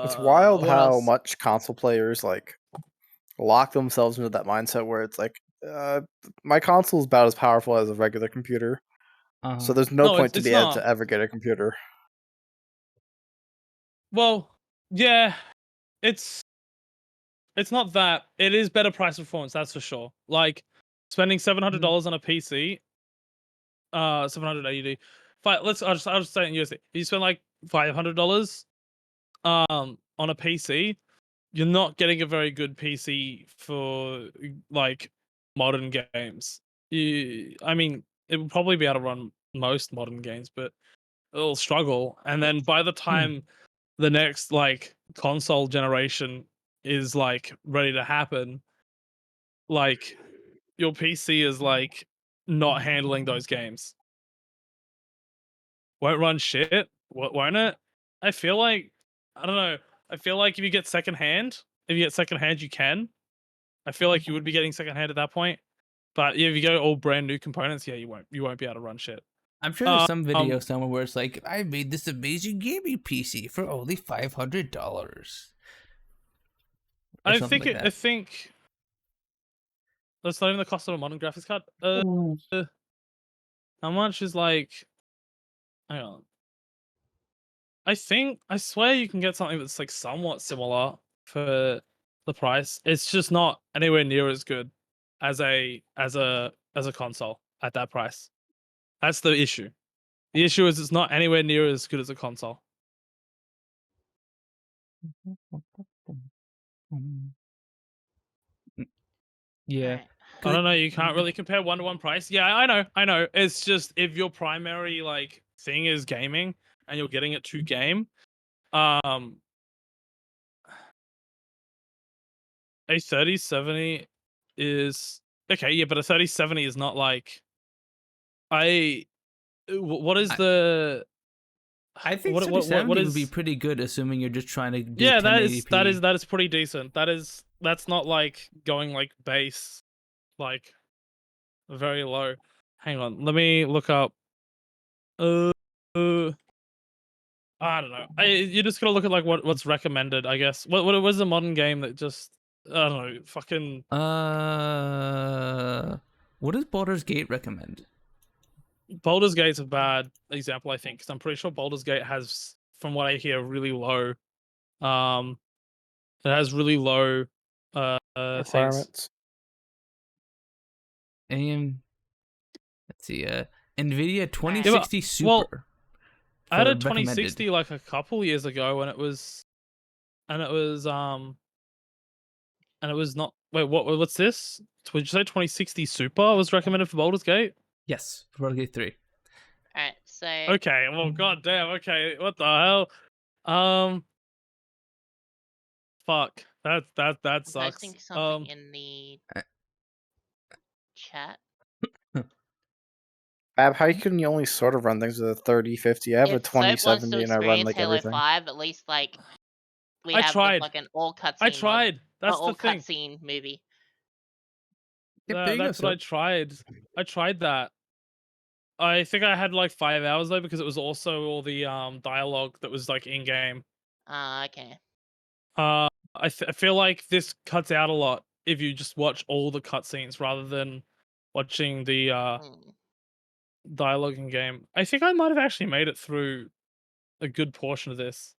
It's wild What how else? much console players like lock themselves into that mindset where it's like, my console is about as powerful as a regular computer, so there's no No, point to it's be able not. to ever get a computer. Well, yeah, it's not that. It is better price performance, that's for sure. Like spending $700 on a PC, 700 AUD. I'll just say it in USD. If you spend like $500 on a PC, you're not getting a very good PC for like modern games. I mean, it will probably be able to run most modern games, but it'll struggle. And then by the time the next like console generation is like ready to happen, like your PC is like not handling those games. Won't run shit. Won't it? I feel like I don't know. I feel like if you get secondhand, you can. I feel like you would be getting secondhand at that point. But yeah, if you go all brand new components, yeah, you won't be able to run shit. I'm sure there's some video Um, somewhere where it's like, I made this amazing gaming PC for only $500. Or I something think like I that. think that's not even the cost of a modern graphics card. How much is like? Hang on. I swear you can get something that's like somewhat similar for the price. It's just not anywhere near as good as a console at that price. That's the issue. The issue is it's not anywhere near as good as a console. Yeah. Alright. I don't know. You Good. can't really compare one-to-one price. Yeah, I know. It's just if your primary like thing is gaming and you're getting it to game, um, a 3070 is okay. Yeah, but a 3070 is not like I. What is I- the I think what 3070 would be is? pretty good, assuming you're just trying to do Yeah, 1080p. that is pretty decent. That's not like going like base, like very low. Hang on, let me look up. Uh, uh I don't know. You just gotta look at like what's recommended, I guess. What was a modern game that just I don't know, fucking What does Baldur's Gate recommend? Baldur's Gate's a bad example, I think, because I'm pretty sure Baldur's Gate has, from what I hear, really low. It has really low things. Requirements. AM, let's see, NVIDIA Alright. 2060 well, Super. I had for a recommended. 2060 like a couple years ago, and it was not. Wait, what's this? Would you say 2060 Super was recommended for Baldur's Gate? Yes, for Baldur's Gate 3. Alright, so Okay, well, goddamn. Okay, what the hell? Fuck. That I'm sucks. posting something in the Uh, chat. Ab, how can you only sort of run things with a 3050? I have a If Soap wants to 2070 and I run experience like Halo everything. 5, at least like we I have the tried. fucking all I cutscene mod, tried. That's the all thing. cutscene movie. Yep, there you go, That's what I Soap. tried. I tried that. I think I had like 5 hours though because it was also all the dialogue that was like in game. Okay. I feel like this cuts out a lot if you just watch all the cutscenes rather than watching the Hmm. dialogue in game. I think I might have actually made it through a good portion of this.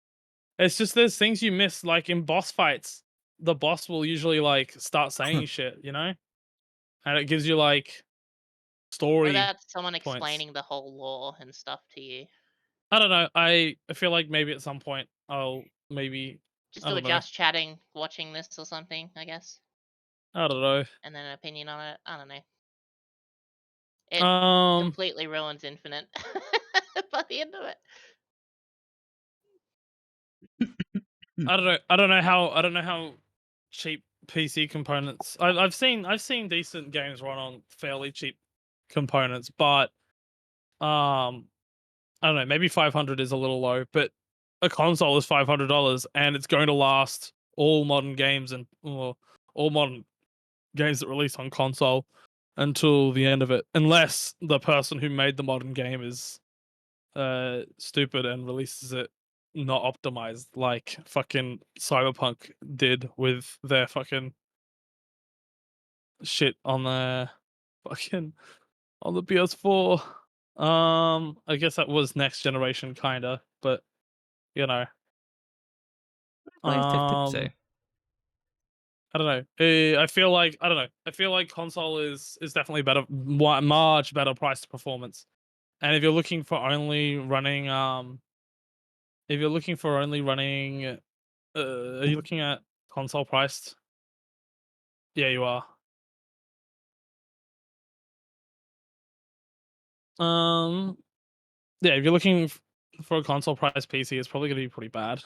It's just there's things you miss, like in boss fights. The boss will usually like start saying shit, you know, and it gives you like story about someone points. explaining the whole lore and stuff to you? I don't know. I feel like maybe at some point I'll Just I do a don't know. just chatting, watching this or something, I guess, I don't know. and then an opinion on it. I don't know. It Um, completely ruins Infinite by the end of it. I don't know how cheap PC components. I've seen decent games run on fairly cheap components, but I don't know. Maybe 500 is a little low, but a console is $500, and it's going to last all modern games and all modern games that release on console until the end of it, unless the person who made the modern game is stupid and releases it not optimized like fucking Cyberpunk did with their fucking shit on the fucking on the PS4. I guess that was next generation kinda, but you know. What does tip say? I don't know. I feel like I don't know. I feel like console is definitely better, much better price to performance. And if you're looking for only running, if you're looking for only running, are you looking at console priced? Yeah, you are. Um, yeah, if you're looking for a console price PC, it's probably gonna be pretty bad.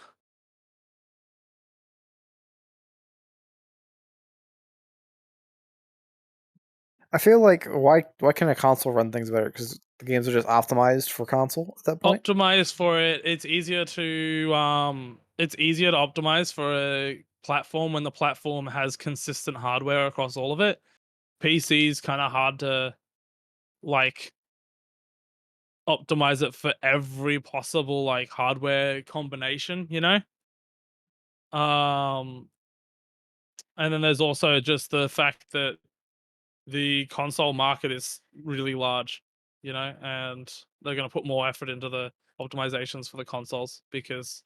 I feel like why can a console run things better? Because the games are just optimized for console at that point. Optimize for it. It's easier to optimize for a platform when the platform has consistent hardware across all of it. PC's kind of hard to like optimize it for every possible like hardware combination, you know? Um and then there's also just the fact that the console market is really large, you know, and they're going to put more effort into the optimizations for the consoles because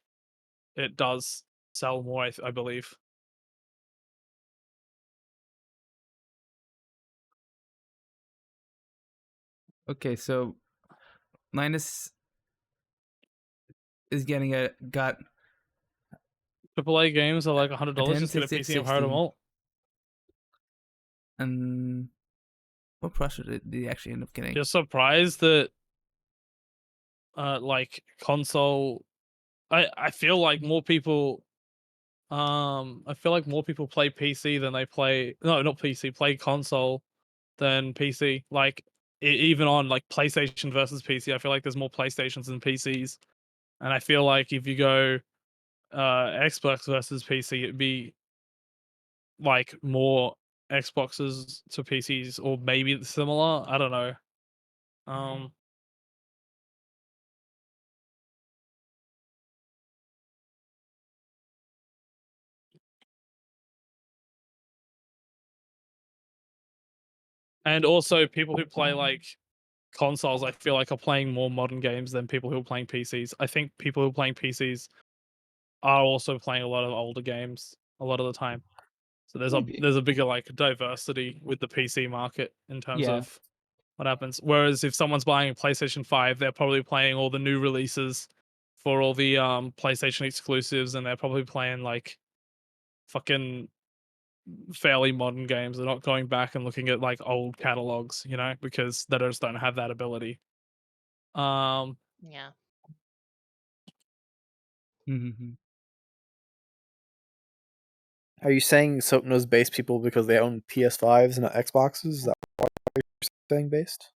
it does sell more, I believe. Okay, so Linus is got AAA games are like a $100. Just get a PC and fire them 1060, all. and what processor did he actually end up getting? You're surprised that like console. I feel like more people. I feel like more people play PC than they play. No, not PC. Play console than PC. Like even on like PlayStation versus PC, I feel like there's more PlayStations than PCs. And I feel like if you go Xbox versus PC, it'd be like more Xboxes to PCs, or maybe it's similar. I don't know. Um, and also people who play like consoles, I feel like are playing more modern games than people who are playing PCs. I think people who are playing PCs are also playing a lot of older games a lot of the time. So Maybe. there's a bigger like diversity with the PC market in terms Yeah. of what happens. Whereas if someone's buying a PlayStation 5, they're probably playing all the new releases for all the PlayStation exclusives, and they're probably playing like fucking fairly modern games. They're not going back and looking at like old catalogs, you know, because they just don't have that ability. Yeah. Mm-hmm. Are you saying Sopno's based people because they own PS5s and not Xboxes? Is that why you're saying based?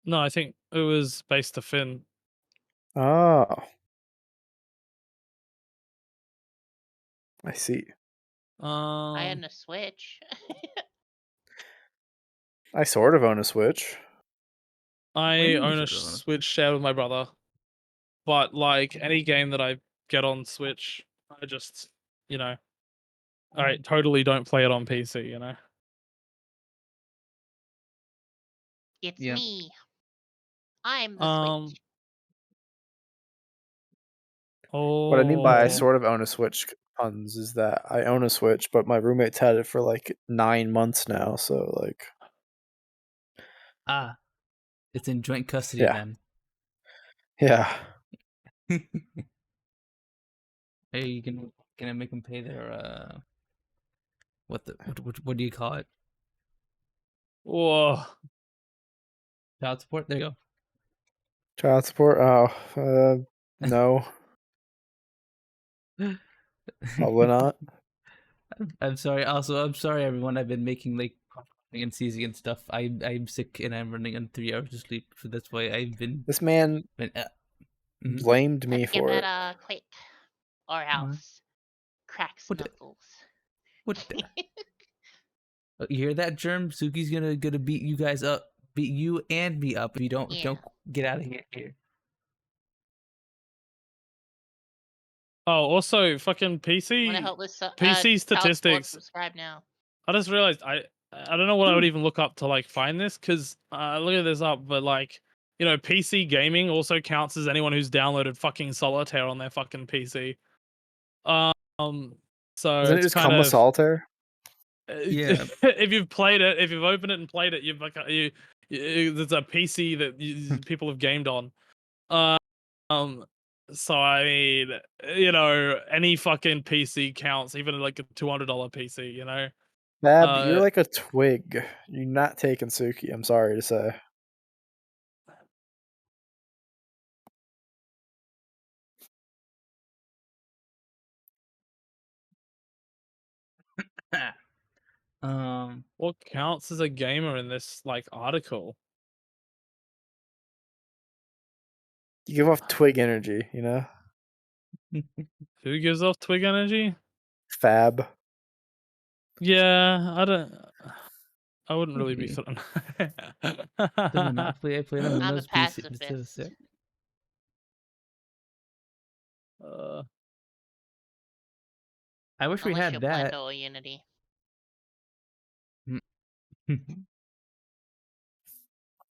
No, I think it was based to Finn. Oh, I see. I own a Switch. I sort of own a Switch. I own a sort of own a Switch shared with my brother, but like any game that I get on Switch, I just, you know, I totally don't play it on PC, you know. It's Yeah. me. I'm the Um, Switch. What I mean by I oh, sort of own a Switch, Punz is that I own a Switch, but my roommate's had it for like 9 months now. So like, It's in joint custody yeah, then. yeah. Are you gonna make them pay their what do you call it? Whoa. Child support? There you go. Child support? Oh, no, probably not. I'm sorry. Also, I'm sorry, everyone. I've been making like and seizing and stuff. I'm sick and I'm running on 3 hours of sleep, so that's why I've This man mhm. blamed me Let's get for it. better quick, or else cracks What the- knuckles. What the? You hear that, Germ? Suki's gonna beat you guys up, beat you and me up if you don't Yeah. get out of here. Oh, also fucking Want to PC help with PC child support? statistics. Subscribe now. I just realized I don't know what I would even look up to like find this, because look at this up, but like, you know, PC gaming also counts as anyone who's downloaded fucking Solitaire on their fucking PC. So Doesn't it it's just kind come with of solitaire? Yeah. if you've played it, if you've opened it and played it, you've like there's a PC that people have gamed on. Um, so I mean, you know, any fucking PC counts, even like a $200 PC. You know. Fab, you're like a twig. You're not taking Suki. I'm sorry to say. What counts as a gamer in this like article? You give off twig energy, you know? Who gives off twig energy? Fab. Yeah, I wouldn't really be The certain. Monopoly I played on I'm a Windows PC. It's so pacifist. sick. I wish we Unless had you're that. Blender or Unity.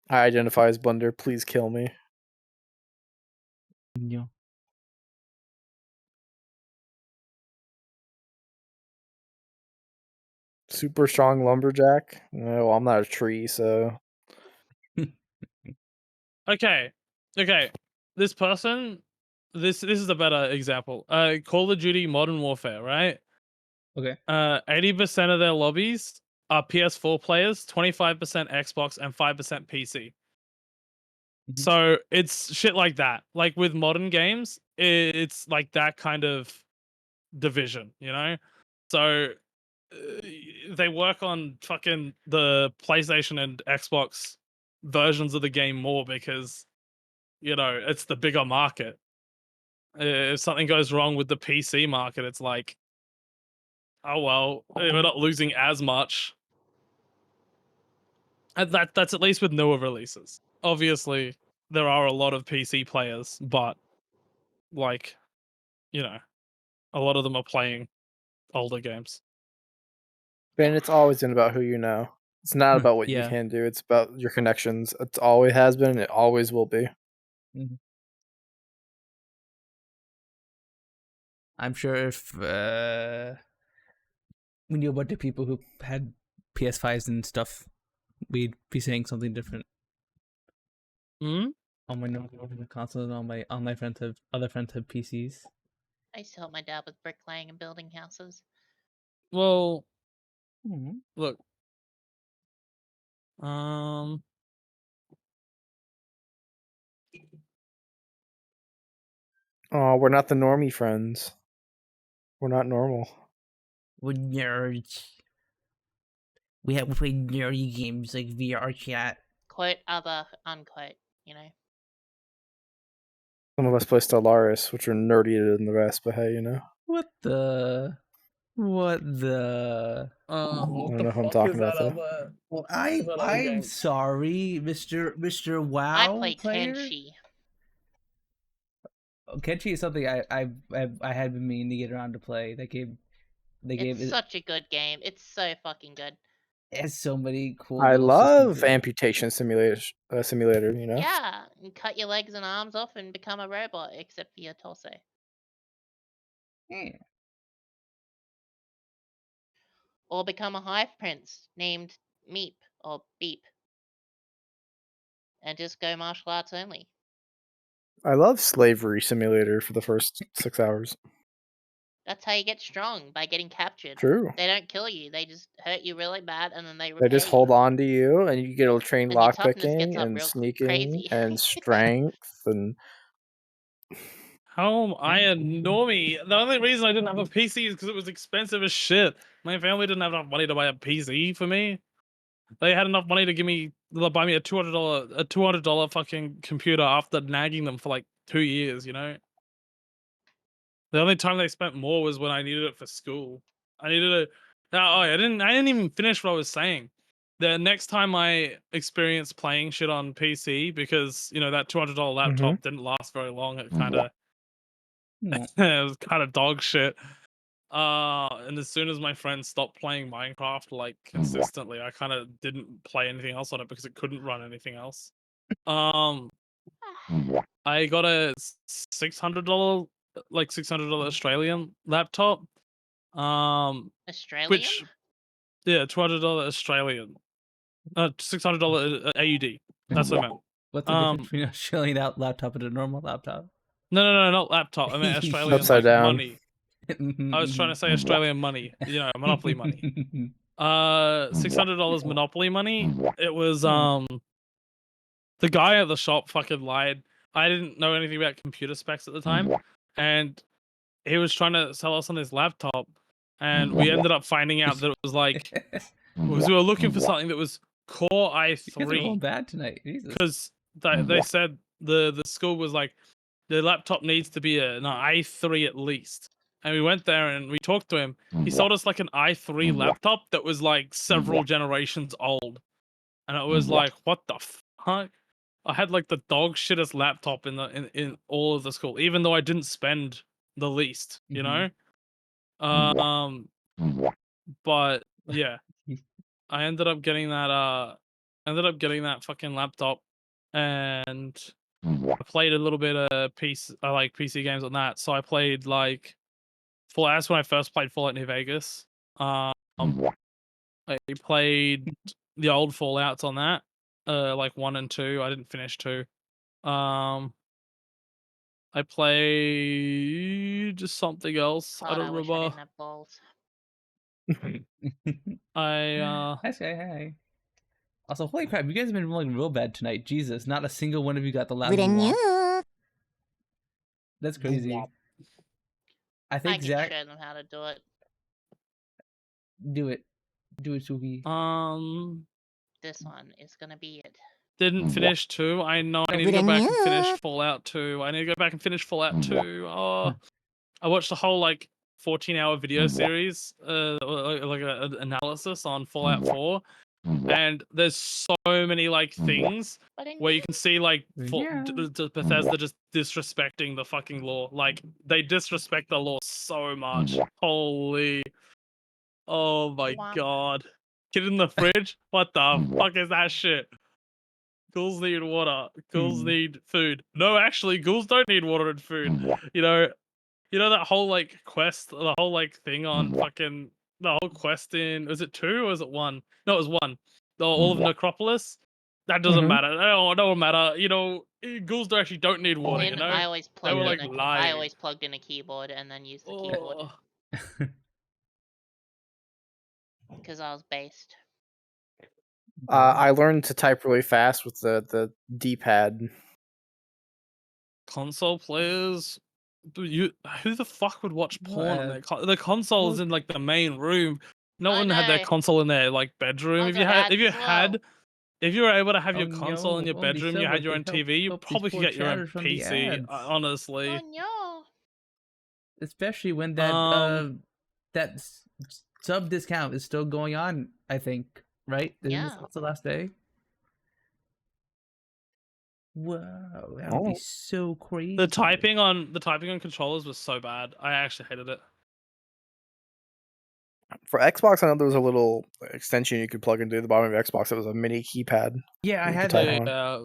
I identify as Blender. Please kill me. Yeah. Super strong lumberjack. No, I'm not a tree, so Okay. This person, this is a better example. Call of Duty Modern Warfare, right? Okay. 80% of their lobbies are PS4 players, 25% Xbox, and 5% PC. Mhm. So it's shit like that. Like with modern games, it's like that kind of division, you know? So they work on fucking the PlayStation and Xbox versions of the game more because, you know, it's the bigger market. If something goes wrong with the PC market, it's like, oh well, we're not losing as much. And that's at least with newer releases. Obviously, there are a lot of PC players, but like, you know, a lot of them are playing older games. Ben, it's always been about who you know. It's not about what you Yeah. can do. It's about your connections. It's always has been. It always will be. Mhm. I'm sure if we knew about the people who had PS5s and stuff, we'd be saying something different. Hmm? All my consoles, and all my friends have other friends have PCs. I used to help my dad with bricklaying and building houses. Well, Mm-hmm. look. Oh, we're not the normie friends. We're not normal. We're nerds. We have played nerdy games like VR chat. Quote, other, unquote, you know. Some of us play Stellaris, which are nerdier than the rest, but hey, you know. What the? What I the don't know if I'm fuck talking is about that though. other? What I'm game? sorry, Mr. I Wow play player. Kenshi. Kenshi is something I had been meaning to get around to play. That game, It's such a good game. It's so fucking good. has so many cool I little systems love in it. amputation simulator. You know. Yeah, and cut your legs and arms off and become a robot, except for your torso. Yeah. or become a hive prince named Meep or Beep, and just go martial arts only. I love Slavery Simulator for the first 6 hours. That's how you get strong, by getting captured. True. They don't kill you; they just hurt you really bad, and then they They repair just hold you. on to you, and you get to train And your toughness gets lockpicking up and real sneaking crazy. and strength and How am I a normie? The only reason I didn't have a PC is because it was expensive as shit. My family didn't have enough money to buy a PC for me. They had enough money to buy me a $200 fucking computer after nagging them for like 2 years. You know. The only time they spent more was when I needed it for school. I needed it. I didn't even finish what I was saying. The next time I experienced playing shit on PC, because that $200 laptop didn't last very long. It kind of No. it was kind of dog shit. And as soon as my friends stopped playing Minecraft like consistently, I kind of didn't play anything else on it because it couldn't run anything else. I got a $600 Australian laptop. Australian? Which $200 Australian. $600 AUD. That's what I meant. What's the difference between an Australian laptop and a normal laptop? No, not laptop. I meant Australian Upside down. money. I was trying to say Australian money. Monopoly money. $600 Monopoly money. It was the guy at the shop fucking lied. I didn't know anything about computer specs at the time, and he was trying to sell us on his laptop, and we ended up finding out that it was like because we were looking for something that was Core You guys are all i3 bad tonight. Jesus. because they said the school was like the laptop needs to be an i3 at least. And we went there and we talked to him. He sold us like an i3 laptop that was like several generations old. And it was like, what the fuck? I had like the dog shittest laptop in all of the school, even though I didn't spend the least, you know? But yeah. I ended up getting that fucking laptop, and I played a little bit of I like PC games on that. So I played like Fallout. That's when I first played Fallout New Vegas. I played the old Fallouts on that, like 1 and 2. I didn't finish 2. I played just something else. I God, don't I wish I remember. didn't have balls. Hi, Sky. Hi. Also, holy crap, you guys have been rolling real bad tonight. Jesus, not a single one of you got the last womp. That's crazy. I I think can Zach, show them how to do it. do it, Suki. This one is gonna be it. Didn't finish 2. I know I need to go back and finish Fallout 2. I need to go back and finish Fallout 2. Oh, I watched a whole like 14-hour video series, like an analysis on Fallout 4, and there's so many like things where you can see like Bethesda just disrespecting the fucking law. Like they disrespect the law so much. Holy, oh my god! Get in the fridge. What the fuck is that shit? Ghouls need water. Ghouls need food. No, actually, ghouls don't need water and food. You know that whole like quest, the whole like thing on fucking the whole quest in was it 2 or was it 1? No, it was 1. All of Necropolis. That doesn't matter. No, it don't matter. Ghouls don't need water. Then I always They were plugged like in. lying. I always plugged in a keyboard and then used the keyboard because I was based. I learned to type really fast with the D-pad. Console players. Who the fuck would watch porn on their the console is in like the main room. No one had their console in their like bedroom. If you were able to have your console in your bedroom, you had your own TV, you probably could get your own PC. Honestly. Oh no! Especially when that that sub discount is still going on. I think, right? Yeah. It's the last day. Wow, that would be so crazy. The typing on controllers was so bad. I actually hated it. For Xbox, I know there was a little extension you could plug into the bottom of Xbox. It was a mini keypad. Yeah, I had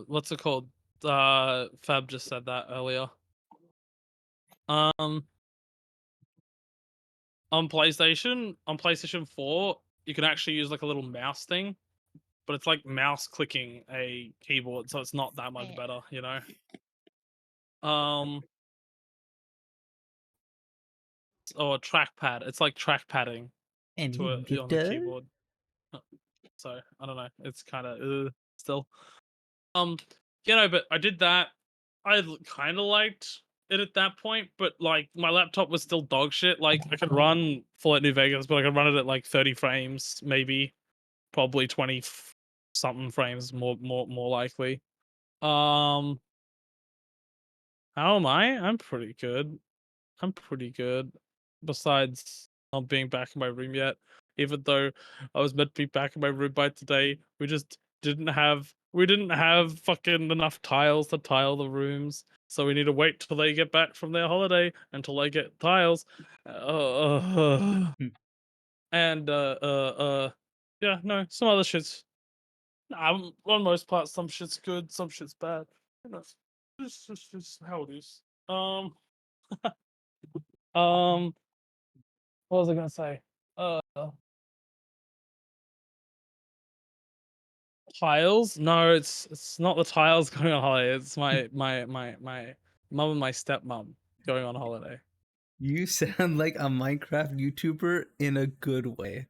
what's it called? Fab just said that earlier. On PlayStation 4, you can actually use like a little mouse thing, but it's like mouse clicking a keyboard, so it's not that much better, you know. Or a trackpad. It's like trackpadding to on a keyboard. So I don't know. It's kind of still. But I did that. I kind of liked it at that point, but like my laptop was still dog shit. Like I could run Fallout New Vegas, but I could run it at like 30 frames, maybe, probably 20 something frames, more likely. How am I? I'm pretty good. Besides not being back in my room yet, even though I was meant to be back in my room by today, we just didn't have fucking enough tiles to tile the rooms. So we need to wait till they get back from their holiday until they get tiles. And yeah, no, some other shit's on most parts, some shit's good, some shit's bad. You know, it's just how it is. What was I gonna say? Tiles? No, it's not the tiles going on holiday. It's my mum and my stepmom going on holiday. You sound like a Minecraft YouTuber in a good way.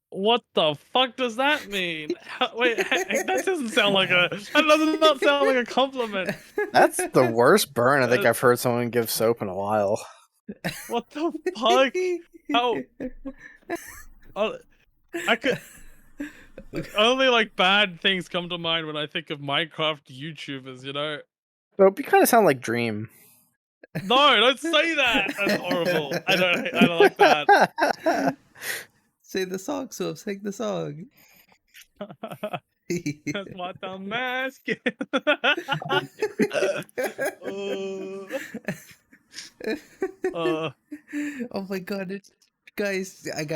What the fuck does that mean? Wait, that doesn't sound like that does not sound like a compliment. That's the worst burn I think I've heard someone give Soap in a while. What the fuck? How? I could. Only like bad things come to mind when I think of Minecraft YouTubers, you know? Soap, you kind of sound like Dream. No, don't say that. That's horrible. I don't like that. Say the song, so sing the song. That's what the mask is. Oh my god, guys, I've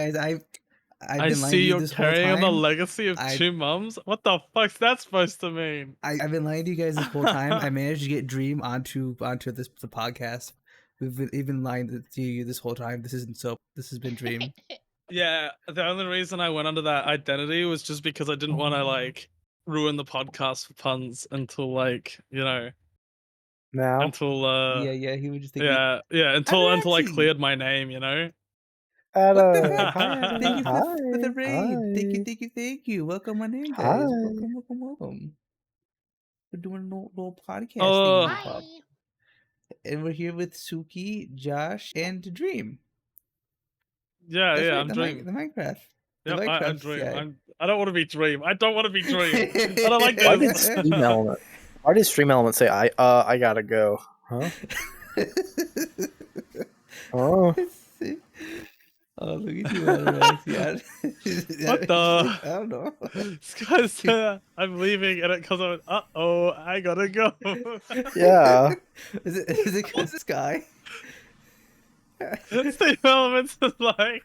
I been lying to see you you're this whole carrying on the time. legacy of two mums. What the fuck's that supposed to mean? I've been lying to you guys this whole time. I managed to get Dream onto the podcast. We've been lying to you this whole time. This isn't Soap. This has been Dream. Yeah, the only reason I went under that identity was just because I didn't want to like ruin the podcast for Punz until like, you know, Now? until yeah, he would just think until I cleared my name, you know. Hello. Hi, thank you for the raid. Hi. Thank you. Welcome on in, guys. Welcome. We're doing a little podcast Hi. and we're here with Suki, Josh, and Dream. Yeah, That's right, I'm Dream. The Minecraft. Yeah, I'm Dream. guy. I don't want to be Dream. I don't want to be Dream. I don't like Why did this. Stream Element say I gotta go? Huh? Oh. Oh, look at you, Alex. What the? I don't know. This guy's I'm leaving, and it comes on. Uh-oh, I gotta go. Yeah. Is it because this guy? Steve Elements is like.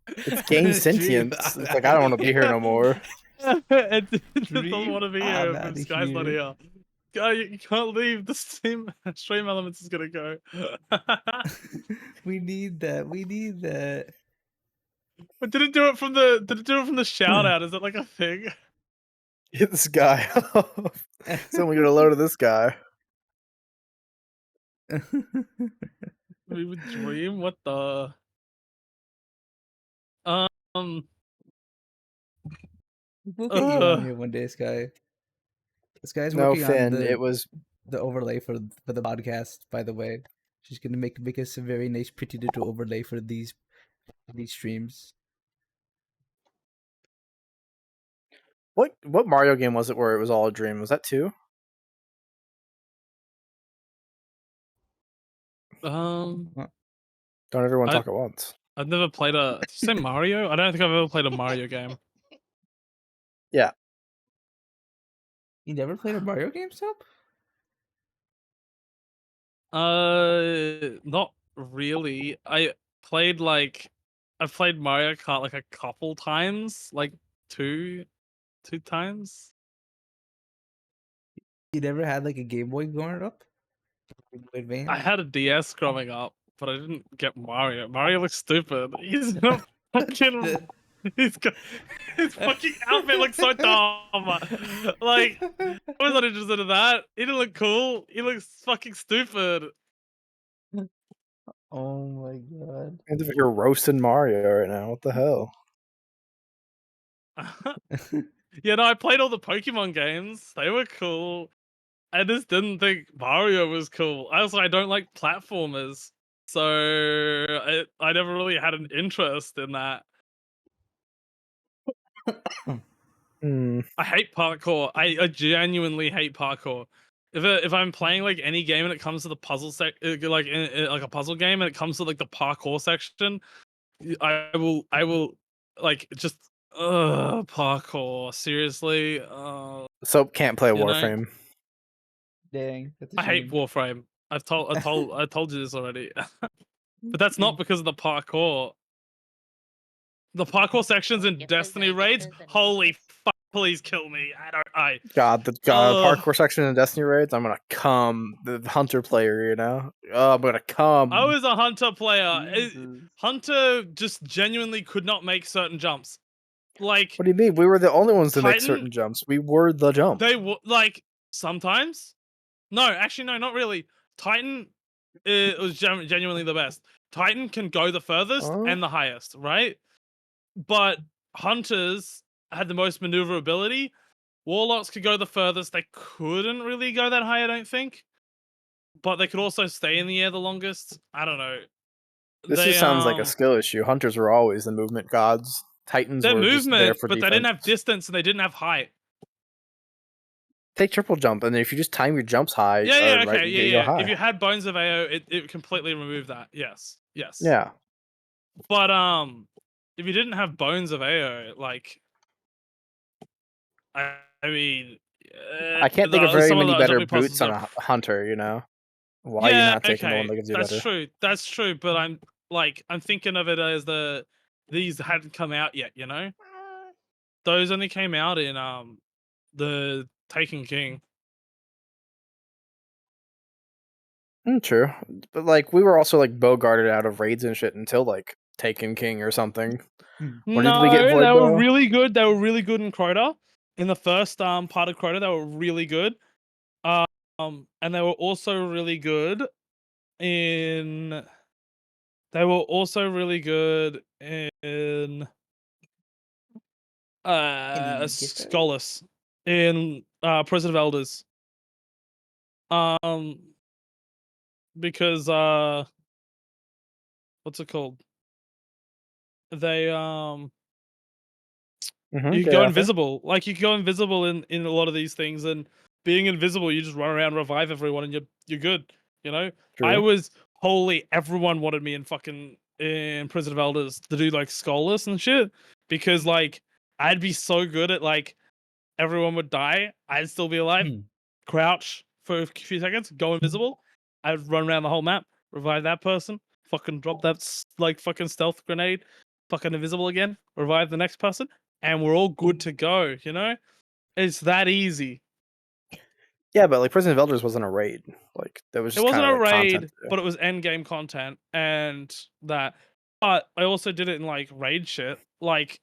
It's gained sentience. It's like I don't want to be here no more. It doesn't want to be here, but this guy's not here. Guy, you can't leave. The stream Elements is gonna go. We need that. But did it do it from the shout out? Is it like a thing? Get this guy off. Someone get a load of this guy. We would Dream? What the? We'll get you on here one day, Sky. This guy's working on the overlay for the podcast. By the way, she's gonna make us a very nice, pretty little overlay for these streams. What Mario game was it where it was all a dream? Was that 2? Don't everyone talk at once. I've never played a. Did you say Mario? I don't think I've ever played a Mario game. Yeah. You never played a Mario game, Soap? Not really. I've played Mario Kart like a couple times, like two times. You never had like a Game Boy growing up? I had a DS growing up, but I didn't get Mario. Mario looks stupid. He's not fucking. He's got, his fucking outfit looks so dumb. Like, I was not interested in that. He didn't look cool. He looks fucking stupid. Oh my god. As if you're roasting Mario right now. What the hell? Yeah, no, I played all the Pokemon games. They were cool. I just didn't think Mario was cool. I don't like platformers, so I never really had an interest in that. I hate parkour. I genuinely hate parkour. If I'm playing like any game and it comes to the puzzle like like a puzzle game and it comes to like the parkour section, I will like just parkour. Seriously, Soap can't play you know? Warframe. Dang, that's a I hate shame. Warframe. I told you this already. But that's not because of the parkour. The parkour sections in Destiny raids, holy fuck, please kill me. God, the parkour section in Destiny raids, I'm gonna come. The hunter player, you know? Oh, I'm gonna come. I was a hunter player. Jesus. Hunter just genuinely could not make certain jumps. Like, what do you mean? We were the only ones to make Titan- certain jumps. We were the jump. they were like sometimes. No, actually, no, not really. Titan was genuinely the best. Titan can go the furthest and the highest, right? But hunters had the most maneuverability. Warlocks could go the furthest. They couldn't really go that high, I don't think. But they could also stay in the air the longest. I don't know. This just sounds like a skill issue. Hunters were always the movement gods. Titans they're were movement, just there for but defense. they didn't have distance and they didn't have height. Take triple jump, and if you just time your jumps high, Yeah, right, okay, you go high. If you had Bones of AO, it completely removed that. Yes. Yeah. But if you didn't have Bones of AO, like, I mean, I can't think of very many better jumping puzzles boots on a hunter. You know, why are you Yeah, not taking the one okay, that gives you that's better? true. That's true. But I'm thinking of it as these hadn't come out yet. You know, those only came out in the Taken King. True, but like we were also like bogarted out of raids and shit until like Taken King or something. When did we get Void they Bow? were really good. They were really good in Crota. In the first part of Crota, they were really good. And they were also really good in. They were also really good in Skolas in Prison of Elders. Because what's it called? They you can go invisible. Like you can go invisible in a lot of these things, and being invisible, you just run around, revive everyone, and you're good. You know, True. I was holy. Everyone wanted me in fucking in Prison of Elders to do like Skolas and shit because like I'd be so good at like everyone would die, I'd still be alive, crouch for a few seconds, go invisible, I'd run around the whole map, revive that person, fucking drop that like fucking stealth grenade, fucking invisible again, revive the next person, and we're all good to go, you know? It's that easy. Yeah, but like Prison of Elders wasn't a raid. Like that was just it wasn't a like raid, content. But it was end game content and that. But I also did it in like raid shit. Like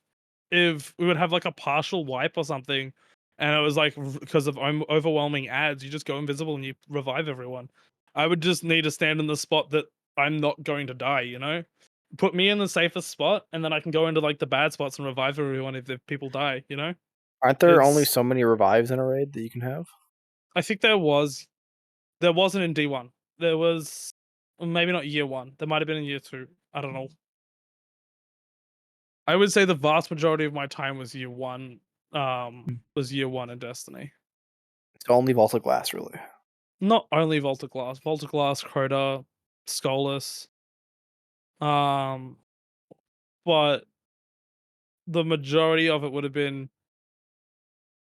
if we would have like a partial wipe or something, and it was like because of overwhelming ads, you just go invisible and you revive everyone. I would just need to stand in the spot that I'm not going to die, you know? Put me in the safest spot, and then I can go into like the bad spots and revive everyone if the people die, you know? Aren't there only so many revives in a raid that you can have? I think there wasn't in D1. There was maybe not year 1. There might have been in year 2. I don't know. I would say the vast majority of my time was year 1. Was year 1 in Destiny. It's only Vault of Glass, really. Not only Vault of Glass, Crota, Skolas. But the majority of it would have been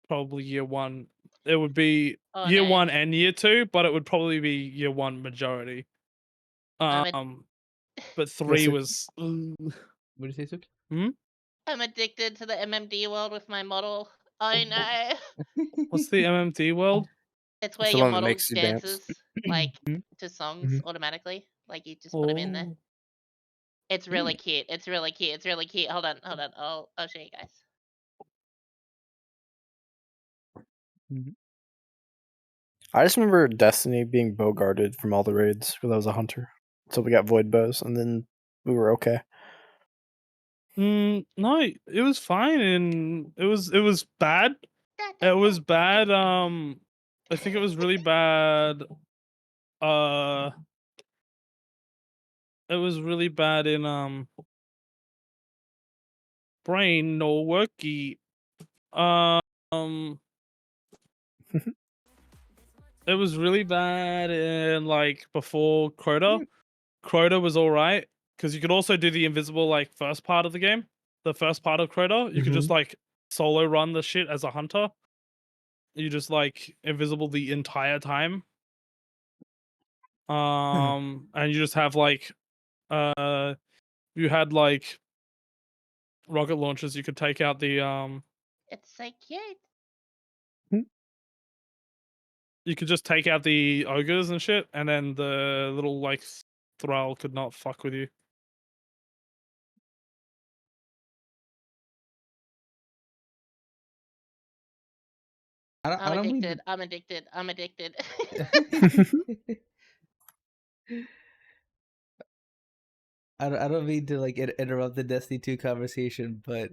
probably year 1. It would be year 1 and year 2, but it would probably be year 1 majority. But 3 was. What did you say, Suki? I'm addicted to the MMD world with my model. I know. What's the MMD world? It's where your model dances like to songs automatically. Like you just put them in there. It's really cute. It's really cute. It's really cute. Hold on. I'll show you guys. I just remember Destiny being bow-guarded from all the raids because I was a hunter. So we got void bows, and then we were okay. No, it was fine, and it was bad. It was bad. I think it was really bad. It was really bad in brain no worky. It was really bad in like before Crota. Crota was alright because you could also do the invisible like first part of the game. The first part of Crota, you could just like solo run the shit as a hunter. You just like invisible the entire time. And you just have like you had like rocket launchers. You could take out the It's so cute. you could just take out the ogres and shit, and then the little like thrall could not fuck with you. I'm addicted. I'm addicted. I don't mean to like interrupt the Destiny 2 conversation, but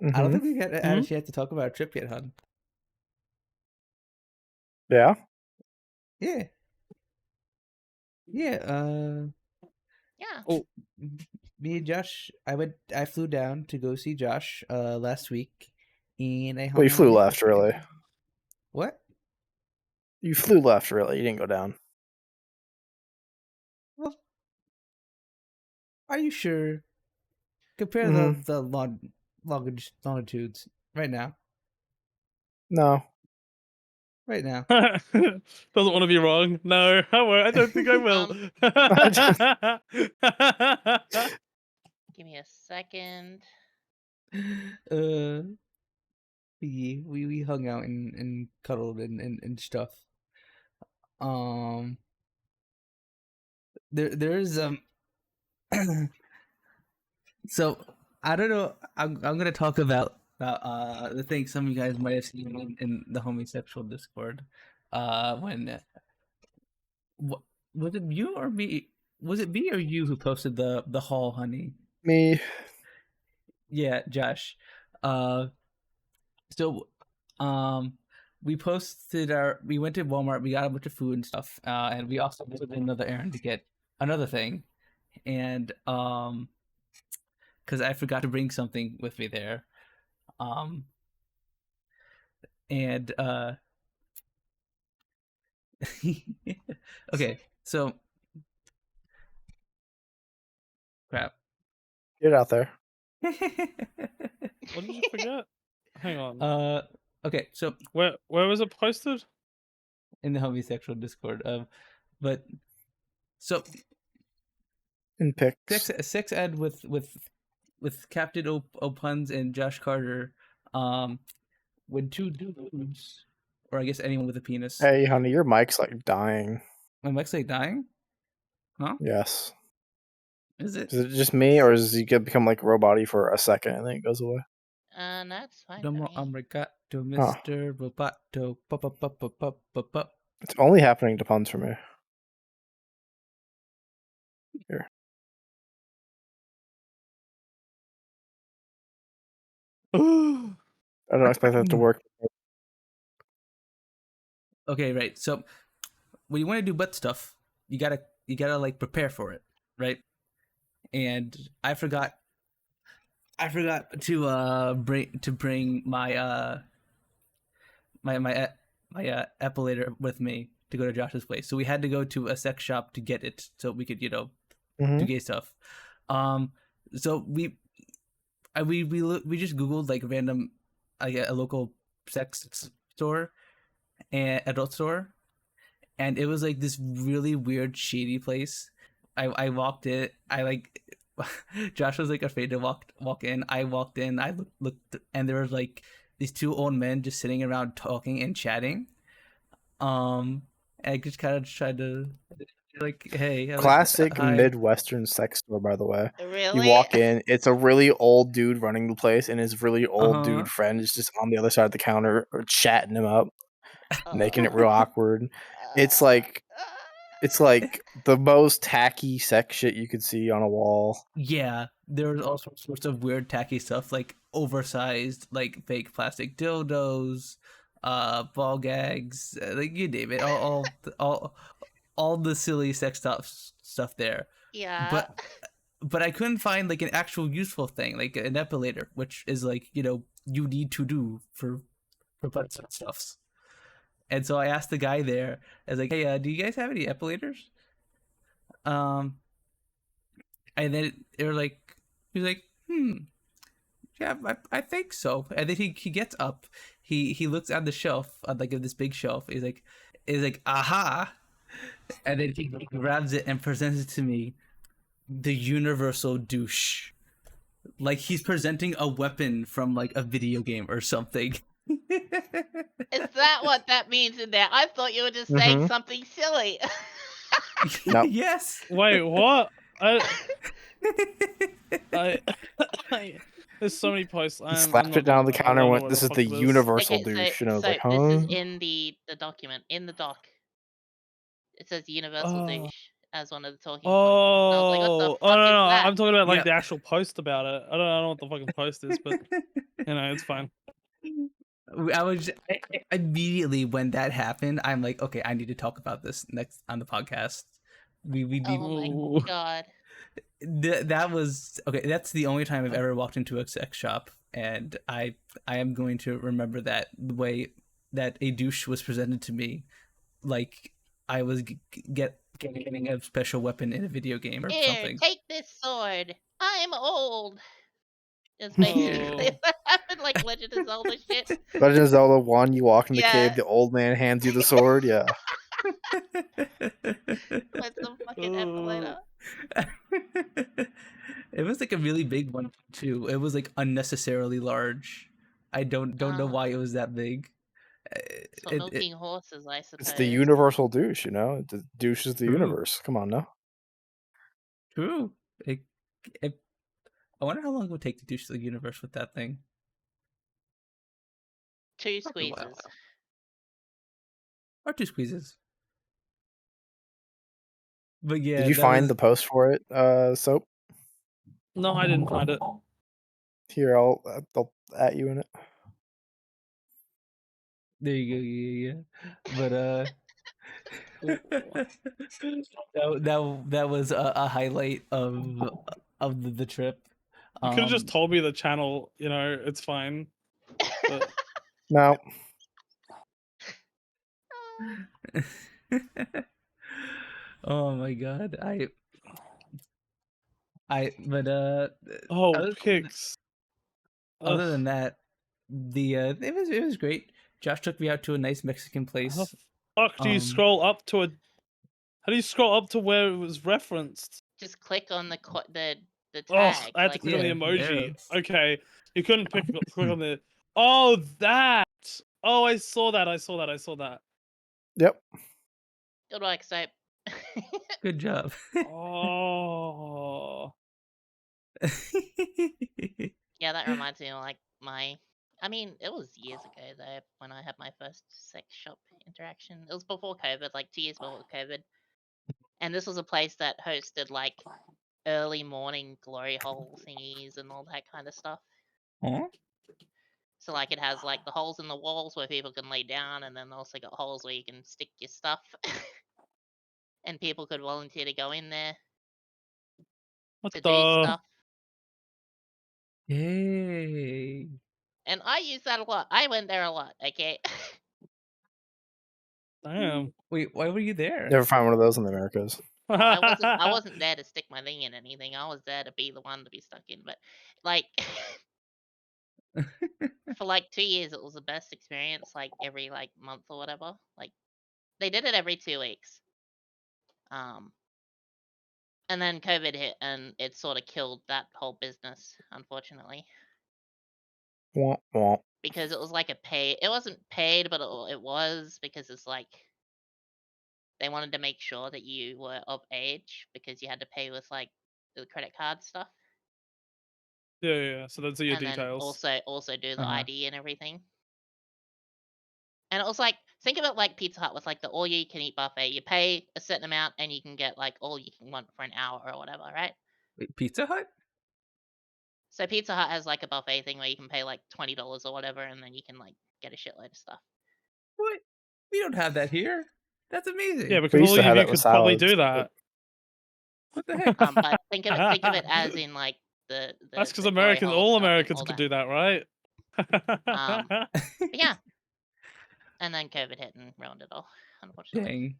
I don't think we had a chance to talk about our trip yet, hon. Yeah. Yeah. Yeah. Oh, me and Josh, I flew down to go see Josh last week, and I hung Well, you out flew with left, really. What? You flew left, really. You didn't go down. Well, are you sure? Compare the longitudes right now. No. Right now. Doesn't want to be wrong. No, I won't. I don't think I will. Give me a second. We hung out and cuddled and stuff. There's so I don't know. I'm gonna talk about the thing some of you guys might have seen in the homosexual Discord. When was it you or me? Was it me or you who posted the haul, honey? Me. Yeah, Josh. So, we posted we went to Walmart. We got a bunch of food and stuff, and we also did another errand to get another thing, and because I forgot to bring something with me there, and okay, so crap. Get out there. What did you forget? Hang on. Okay, so where was it posted? In the homosexual Discord. But so in pics. Sex ed with Captain Punz and Josh Carter. When two dudes, or I guess anyone with a penis. Hey, honey, your mic's like dying. My mic's like dying? Huh? Yes. Is it just me, or does he become like robot-y for a second and then it goes away? That's fine. Mr. Roboto. It's only happening to Punz for me. Here. I don't expect that to work. Okay, right. So when you want to do butt stuff, you gotta like prepare for it, right? And I forgot to bring my my epilator with me to go to Josh's place. So we had to go to a sex shop to get it so we could, do gay stuff. So we just Googled like random, a local sex store and adult store, and it was like this really weird shady place. I walked in. Josh was like afraid to walk in. I walked in. I looked, and there was like these two old men just sitting around talking and chatting. And I just kind of tried to Like, hey, Classic hi. Midwestern sex store, by the way. Really? You walk in, it's a really old dude running the place, and his really old dude friend is just on the other side of the counter or chatting him up, making it real awkward. It's like the most tacky sex shit you could see on a wall. Yeah, there was all sorts of weird tacky stuff, like oversized, like fake plastic dildos, ball gags, like you name it, all the silly sex stuff there. Yeah. But I couldn't find like an actual useful thing, like an epilator, which is like, you need to do for butts and stuffs. And so I asked the guy there, I was like, hey, do you guys have any epilators? And then they were like, he was like, yeah, I think so. And then he gets up, he looks at the shelf, like this big shelf. He's like, aha, and then he grabs it and presents it to me, the universal douche, like he's presenting a weapon from like a video game or something. Is that what that means in there? I thought you were just saying something silly. No. Yes. Wait, what? There's so many posts. He slapped it down on the counter and went, "This is the universal douche." And I was like, "Huh?" This is in the document, in the doc. It says universal douche as one of the talking points. And I was like, what the fuck is that? I'm talking about like the actual post about it. I don't know what the fucking post is, but it's fine. I was immediately when that happened, I'm like, okay, I need to talk about this next on the podcast. We need. Oh my god. That was okay. That's the only time I've ever walked into a sex shop, and I am going to remember that the way that a douche was presented to me, like I was getting a special weapon in a video game or something. Take this sword. I'm old. It's basically what happened, like Legend of Zelda shit. Legend of Zelda 1, you walk in the cave, the old man hands you the sword, yeah. With some fucking epilator. It was like a really big one too. It was like unnecessarily large. I don't know why it was that big. So milking horses, I suppose. It's the universal douche, The douche is the universe. Come on now. True. I wonder how long it would take to douche the universe with that thing. 2 squeezes. Or 2 squeezes. But yeah. Did you find the post for it, Soap? No, I didn't find it. Here, I'll at you in it. There you go. Yeah. But that was a highlight of the trip. You could have just told me the channel. It's fine. But... No. Oh my god, pics. Other than that, it was great. Josh took me out to a nice Mexican place. How the fuck do you scroll up to a? How do you scroll up to where it was referenced? Just click on the tag. Oh, I had to click on the emoji. Yeah. Okay, you couldn't click on the. Oh, that. Oh, I saw that. Yep. Good work, Soap. Good job. Oh. Yeah, that reminds me of like I mean, it was years ago though when I had my first sex shop interaction. It was before COVID, like 2 years before COVID. And this was a place that hosted like early morning glory hole thingies and all that kind of stuff. Huh? So like it has like the holes in the walls where people can lay down, and then also got holes where you can stick your stuff. And people could volunteer to go in there to do stuff. Yay. And I use that a lot. I went there a lot, okay? Damn. Wait, why were you there? Never find one of those in the Americas. I wasn't there to stick my thing in anything. I was there to be the one to be stuck in. But like for like 2 years it was the best experience, like every like month or whatever. Like they did it every 2 weeks. And then COVID hit and it sort of killed that whole business, unfortunately. Womp womp. Because it was like it wasn't paid, but it was, because it's like they wanted to make sure that you were of age because you had to pay with like the credit card stuff, Yeah. So those are your and then details. also do the Uh-huh. ID and everything. And it was like, think of it like Pizza Hut with like the all-you-can-eat buffet. You pay a certain amount and you can get like all you can want for an hour or whatever, right? Wait, Pizza Hut? So Pizza Hut has like a buffet thing where you can pay like $20 or whatever, and then you can like get a shitload of stuff. What? We don't have that here. That's amazing. Yeah, We because used all to of have you that with could probably salads. do that. What the heck? But think of it as in like the That's because the glory Americans, hole all stuff and Americans all could that. do that, right? But yeah, and then COVID hit and ruined it all, unfortunately. Dang.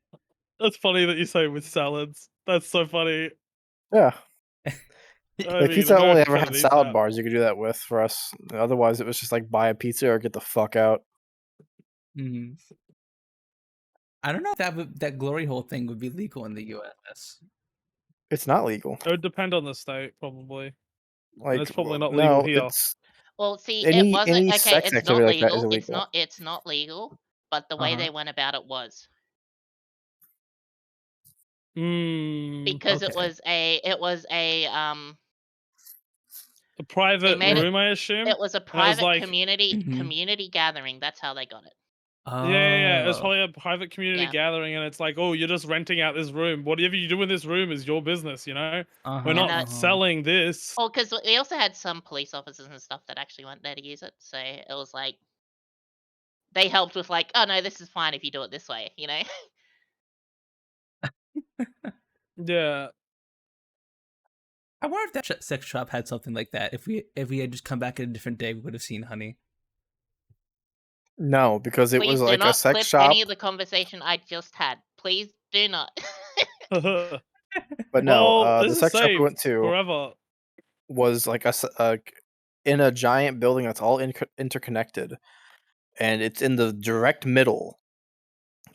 That's funny that you say with salads. That's so funny. Yeah. I Like mean, Pizza Hut only ever American had eats salad that. bars you could do that with for us. Otherwise, it was just like buy a pizza or get the fuck out. Hmm. I don't know if that glory hole thing would be legal in the U.S. It's not legal. It would depend on the state, probably. And Like, it's probably not legal no, here. it's Well, see, it wasn't any okay. sex It's not activity like that is legal. illegal. It's not legal. But the way they went about it was because Okay. it was a A private made it. room, I assume. It was a And it was private like, community gathering. That's how they got it. yeah. It was Oh. probably a private community Yeah. gathering, and it's like, oh, you're just renting out this room. Whatever you do in this room is your business, you know? We're And not selling this. Well, because we also had some police officers and stuff that actually went there to use it, so it was like they helped with like, oh no, this is fine if you do it this way, you know. Yeah. I wonder if that sex shop had something like that. If we had just come back at a different day, we would have seen Honey. No, because it Please was do like a not sex clip shop. any of the conversation I just had. Please do not. But no, Well, the this is sex shop we saved went to forever. was like in a giant building that's all interconnected, and it's in the direct middle.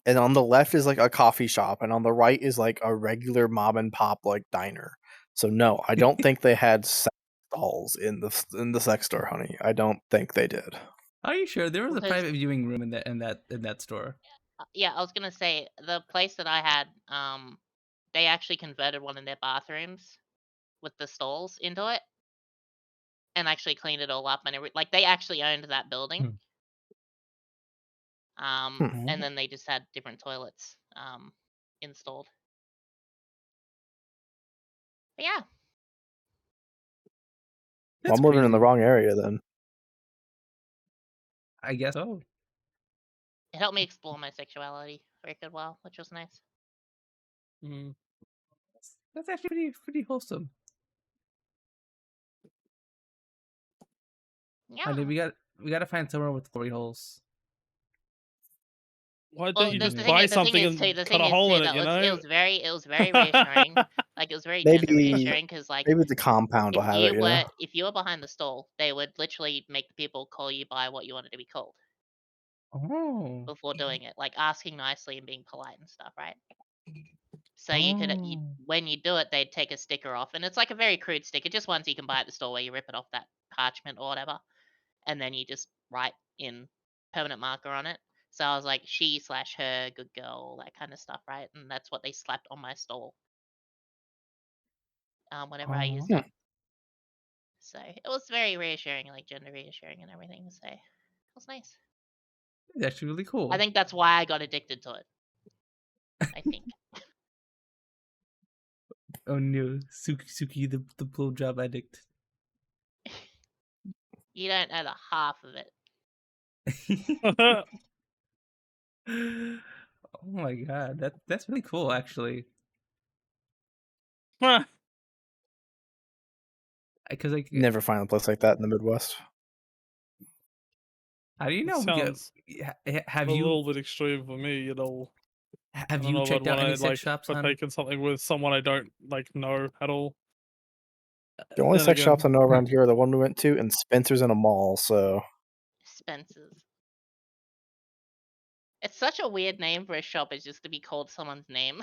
And on the left is like a coffee shop, and on the right is like a regular mom and pop like diner. So no, I don't think they had sex stalls in the sex store, honey. I don't think they did. Are you sure there was a Because- private viewing room in that store? Yeah, I was gonna say the place that I had, they actually converted one of their bathrooms with the stalls into it, and actually cleaned it all up and like they actually owned that building. And then they just had different toilets installed. But yeah. Well, I'm living in the wrong area then. I guess so. It helped me explore my sexuality for a good while, which was nice. That's actually pretty wholesome. Yeah. I mean, we got to find somewhere with glory holes. Why don't you the just thing buy is- the thing something is too- and the cut thing a is hole too, in it, that you was- know? it was very reassuring. Like it was very gender Maybe reassuring because like maybe the compound will have it. You know? if you were behind the stall, they would literally make the people call you by what you wanted to be called Oh. before doing it, like asking nicely and being polite and stuff, right? So you could, when you do it, they'd take a sticker off, and it's like a very crude sticker, just ones you can buy at the store where you rip it off that parchment or whatever, and then you just write in permanent marker on it. So I was like, she/her, good girl, all that kind of stuff, right? And that's what they slapped on my stall whenever I used it. So it was very reassuring, like gender reassuring and everything. So it was nice. It's actually really cool. I think that's why I got addicted to it. I think. Oh no, Suki, the blowjob addict. You don't know the half of it. Oh my god, that's really cool, actually. Because like Never find a place like that in the Midwest. how do you know? Sounds Have a you little bit extreme for me, you know. have you checked out any sex shops? Partake in something with someone I don't like know at all. The only Then sex again- shops I know around here are the one we went to, and Spencer's in a mall. So Spencer's. It's such a weird name for a shop. It's just to be called someone's name.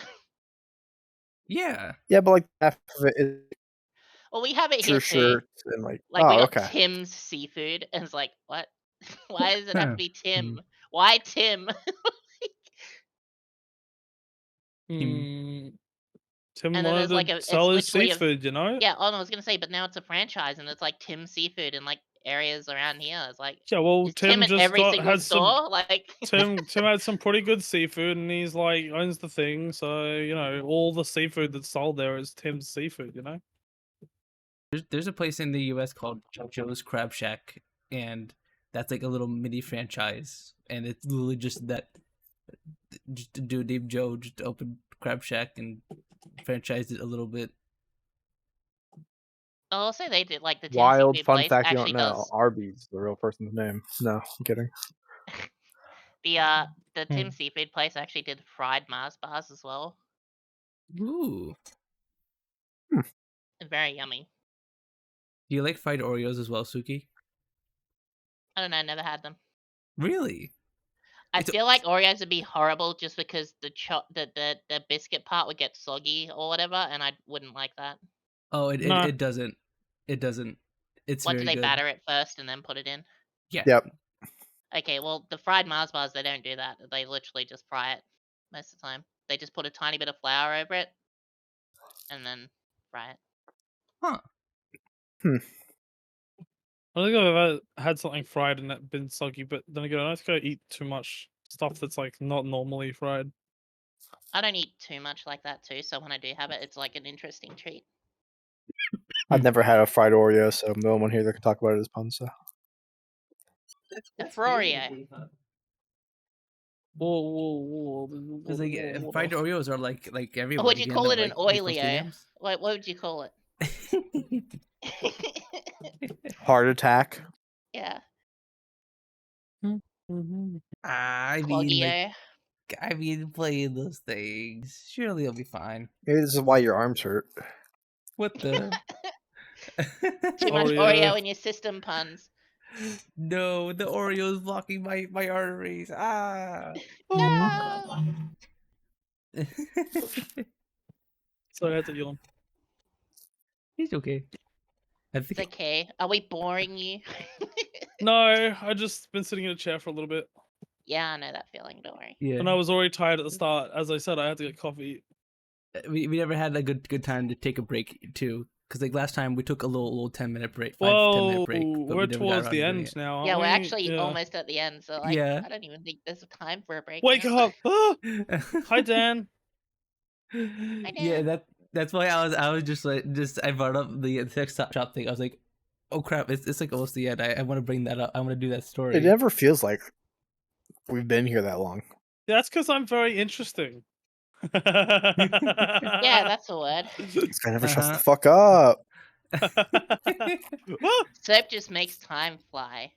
Yeah. yeah, but like half of it is Well, we have it here too. shirts and like Like oh we got okay. Tim's Seafood, and it's like, what? Why does it have to be Hmm. Tim? Why Tim? Tim And then wanted there's like to it's sell his literally seafood, you know? yeah. Oh, no, I was gonna say, but now it's a franchise, and it's like Tim Seafood in like areas around here. It's like, Yeah, well, is Tim Tim at just every single had some. store? Like, Tim had some pretty good seafood, and he's like owns the thing. So you know, all the seafood that's sold there is Tim's seafood. You know. There's a place in the U.S. called Joe's Crab Shack, and that's like a little mini franchise, and it's literally just that, just a dude named Joe just opened Crab Shack and franchised it a little bit. I'll say they did like the Tim Wild Seafood fun place fact you actually don't know: does Arby's is the real person's name. No, I'm kidding. the Tim Seafood place actually did fried Mars bars as well. Ooh. Very yummy. Do you like fried Oreos as well, Suki? I don't know, never had them. Really? I feel like Oreos would be horrible just because the biscuit part would get soggy or whatever, and I wouldn't like that. Oh, Nah. it doesn't. It doesn't. It's What, very do they good. batter it first and then put it in? Yeah. Yep. Okay, well, the fried Mars bars, they don't do that. They literally just fry it most of the time. They just put a tiny bit of flour over it and then fry it. Huh. I don't think I've ever had something fried and that been soggy, but then again, I don't think I eat too much stuff that's like not normally fried. I don't eat too much like that too, so when I do have it, it's like an interesting treat. I've never had a fried Oreo, so no one here that can talk about it is Punz. So. A Oreo. Because like fried Oreos are like everywhere. Or would you can call end it up, an like, those oilio? What would you call it? stadiums. Heart attack. Yeah. I mean, playing those things. Surely it'll be fine. Maybe this is why your arms hurt. What the? Too much Oreo in your system, Punz. No, the Oreo's blocking my arteries. Ah. No. So I had to yawn. He's okay. It's okay. Are we boring you? No, I just been sitting in a chair for a little bit. Yeah, I know that feeling. Don't worry. Yeah. And I was already tired at the start. As I said, I had to get coffee. We never had a good time to take a break too. Because like last time we took a little 10-minute break, 10 minute break. But we're we never got towards around the to doing end it. now. Yeah, aren't we're we? actually almost at the end, so like, Yeah. I don't even think there's time for a break. Wake now. up! Ah! Hi, Dan. Yeah, that's why I was just I brought up the sex shop thing. I was like, oh crap, it's like almost the end. I want to bring that up. I want to do that story. It never feels like we've been here that long. Yeah, that's because I'm very interesting. Yeah, that's a word. This guy never shuts the fuck up. Soap just makes time fly.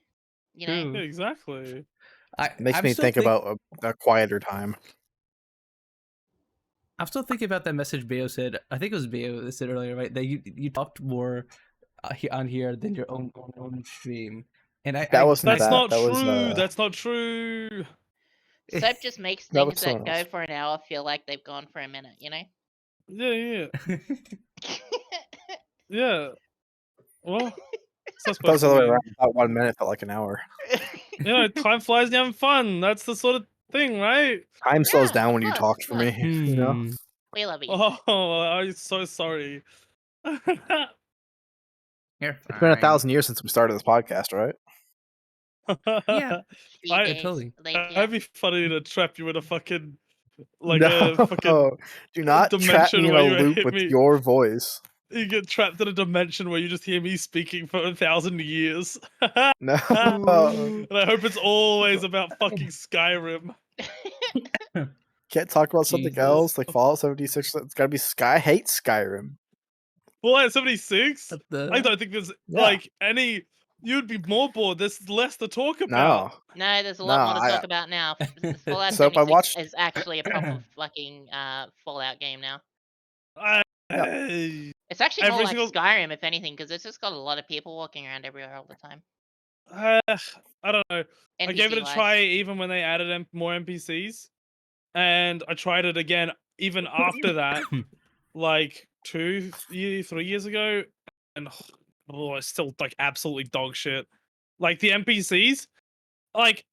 You know? True. Exactly. It makes me think about a quieter time. I'm still thinking about that message Bayo said. I think it was Bayo that said earlier, right? That you talked more on here than your own stream. And That's not true. That's not true. Soap just makes things that go for an hour feel like they've gone for a minute, you know? Yeah. Yeah. Well, that was the other way around. About 1 minute felt like an hour. You know, time flies and you're having fun. That's the sort of thing, right? Time slows down when you talk for me. You know? We love you. Oh, I'm so sorry. It's been 1,000 years since we started this podcast, right? Yeah. Totally. That'd be funny to trap you in a fucking do not trap me in a loop with your voice. You get trapped in a dimension where you just hear me speaking for 1,000 years. No. And I hope it's always about fucking Skyrim. Can't talk about something else like Fallout 76. It's gotta be I hate Skyrim. Fallout 76? I don't think there's like any. You'd be more bored. There's less to talk about. No, there's a lot more to talk about now. Fallout 76 is actually a proper fucking Fallout game now. It's actually more like Skyrim, if anything, because it's just got a lot of people walking around everywhere all the time. I don't know. I gave it a try even when they added more NPCs, and I tried it again even after that, like 3 years ago, and it's still like absolutely dog shit. Like the NPCs, like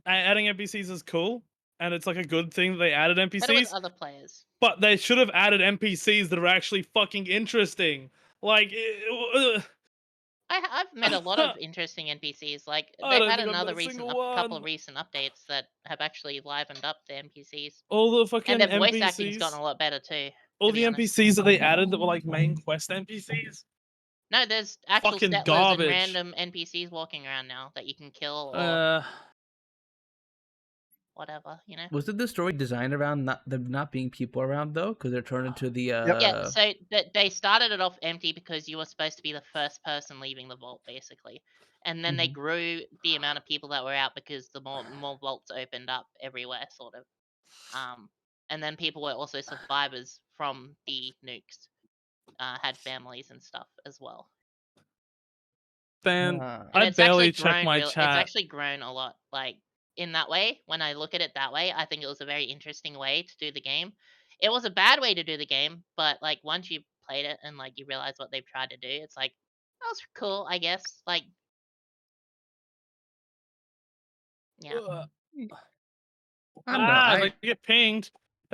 adding NPCs is cool, and it's like a good thing that they added NPCs. Better with other players. but they should have added NPCs that are actually fucking interesting. Like, I've met a lot of interesting NPCs. Like I they've don't had think I've met another a single couple one. of recent updates that have actually livened up the NPCs. All the fucking And their voice NPCs, acting's gotten a lot better too. all To the be honest. NPCs that they added that were like main quest NPCs. No, there's actual Fucking settlers garbage. and random NPCs walking around now that you can kill or whatever, you know. Was it the story designed around them not being people around though? Because they're turned into the Yeah, so they started it off empty because you were supposed to be the first person leaving the vault, basically. And then they grew the amount of people that were out because the more vaults opened up everywhere, sort of. And then people were also survivors from the nukes, had families and stuff as well. Then And I it's barely actually check grown my It's chat. actually grown a lot. Like in that way, when I look at it that way, I think it was a very interesting way to do the game. It was a bad way to do the game, but like once you played it and like you realize what they've tried to do, it's like that was cool, I guess. Like, yeah. I don't know. If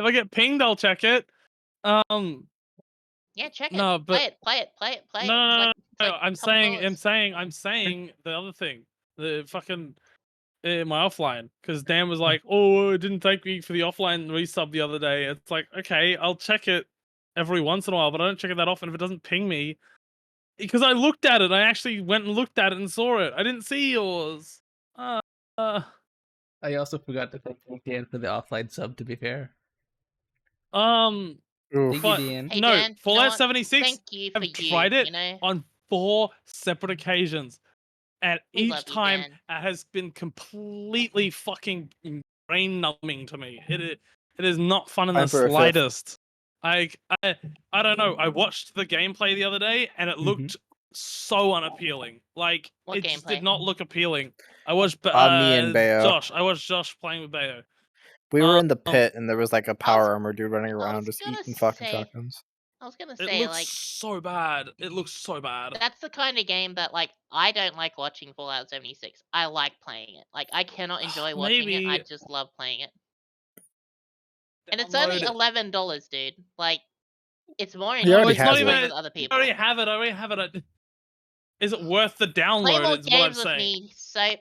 I get pinged, I'll check it. Yeah, check it. No, but play it. no. I'm $2. saying the other thing, the fucking my offline, because Dan was like, "Oh, it didn't take me for the offline resub the other day." It's like, okay, I'll check it every once in a while, but I don't check it that often if it doesn't ping me. Because I looked at it, I actually went and looked at it and saw it. I didn't see yours. I also forgot to thank Dan for the offline sub. To be fair, Thank you, Dan. Hey, no, Dan, Fallout 76. Thank you for I've tried it on 4 separate occasions, and We love each you, time Dan. it has been completely fucking brain numbing to me. It is not fun in the slightest. I don't know. I watched the gameplay the other day, and it looked so unappealing. Like What it just gameplay? did not look appealing. I watched me and Bayo. Josh. I watched Josh playing with Bayo. We were in the pit, and there was like a power armor dude running around just eating fucking shotguns. I was gonna It say, looks like, so bad. It looks so bad. that's the kind of game that, like, I don't like watching Fallout 76. I like playing it. Like, I cannot enjoy watching it. I just love playing it. And it's only $11, dude. Like, it's more already interesting has playing it. with other people. I already have it. Is it worth the download? Play more is what I'm games with saying. me, Soap.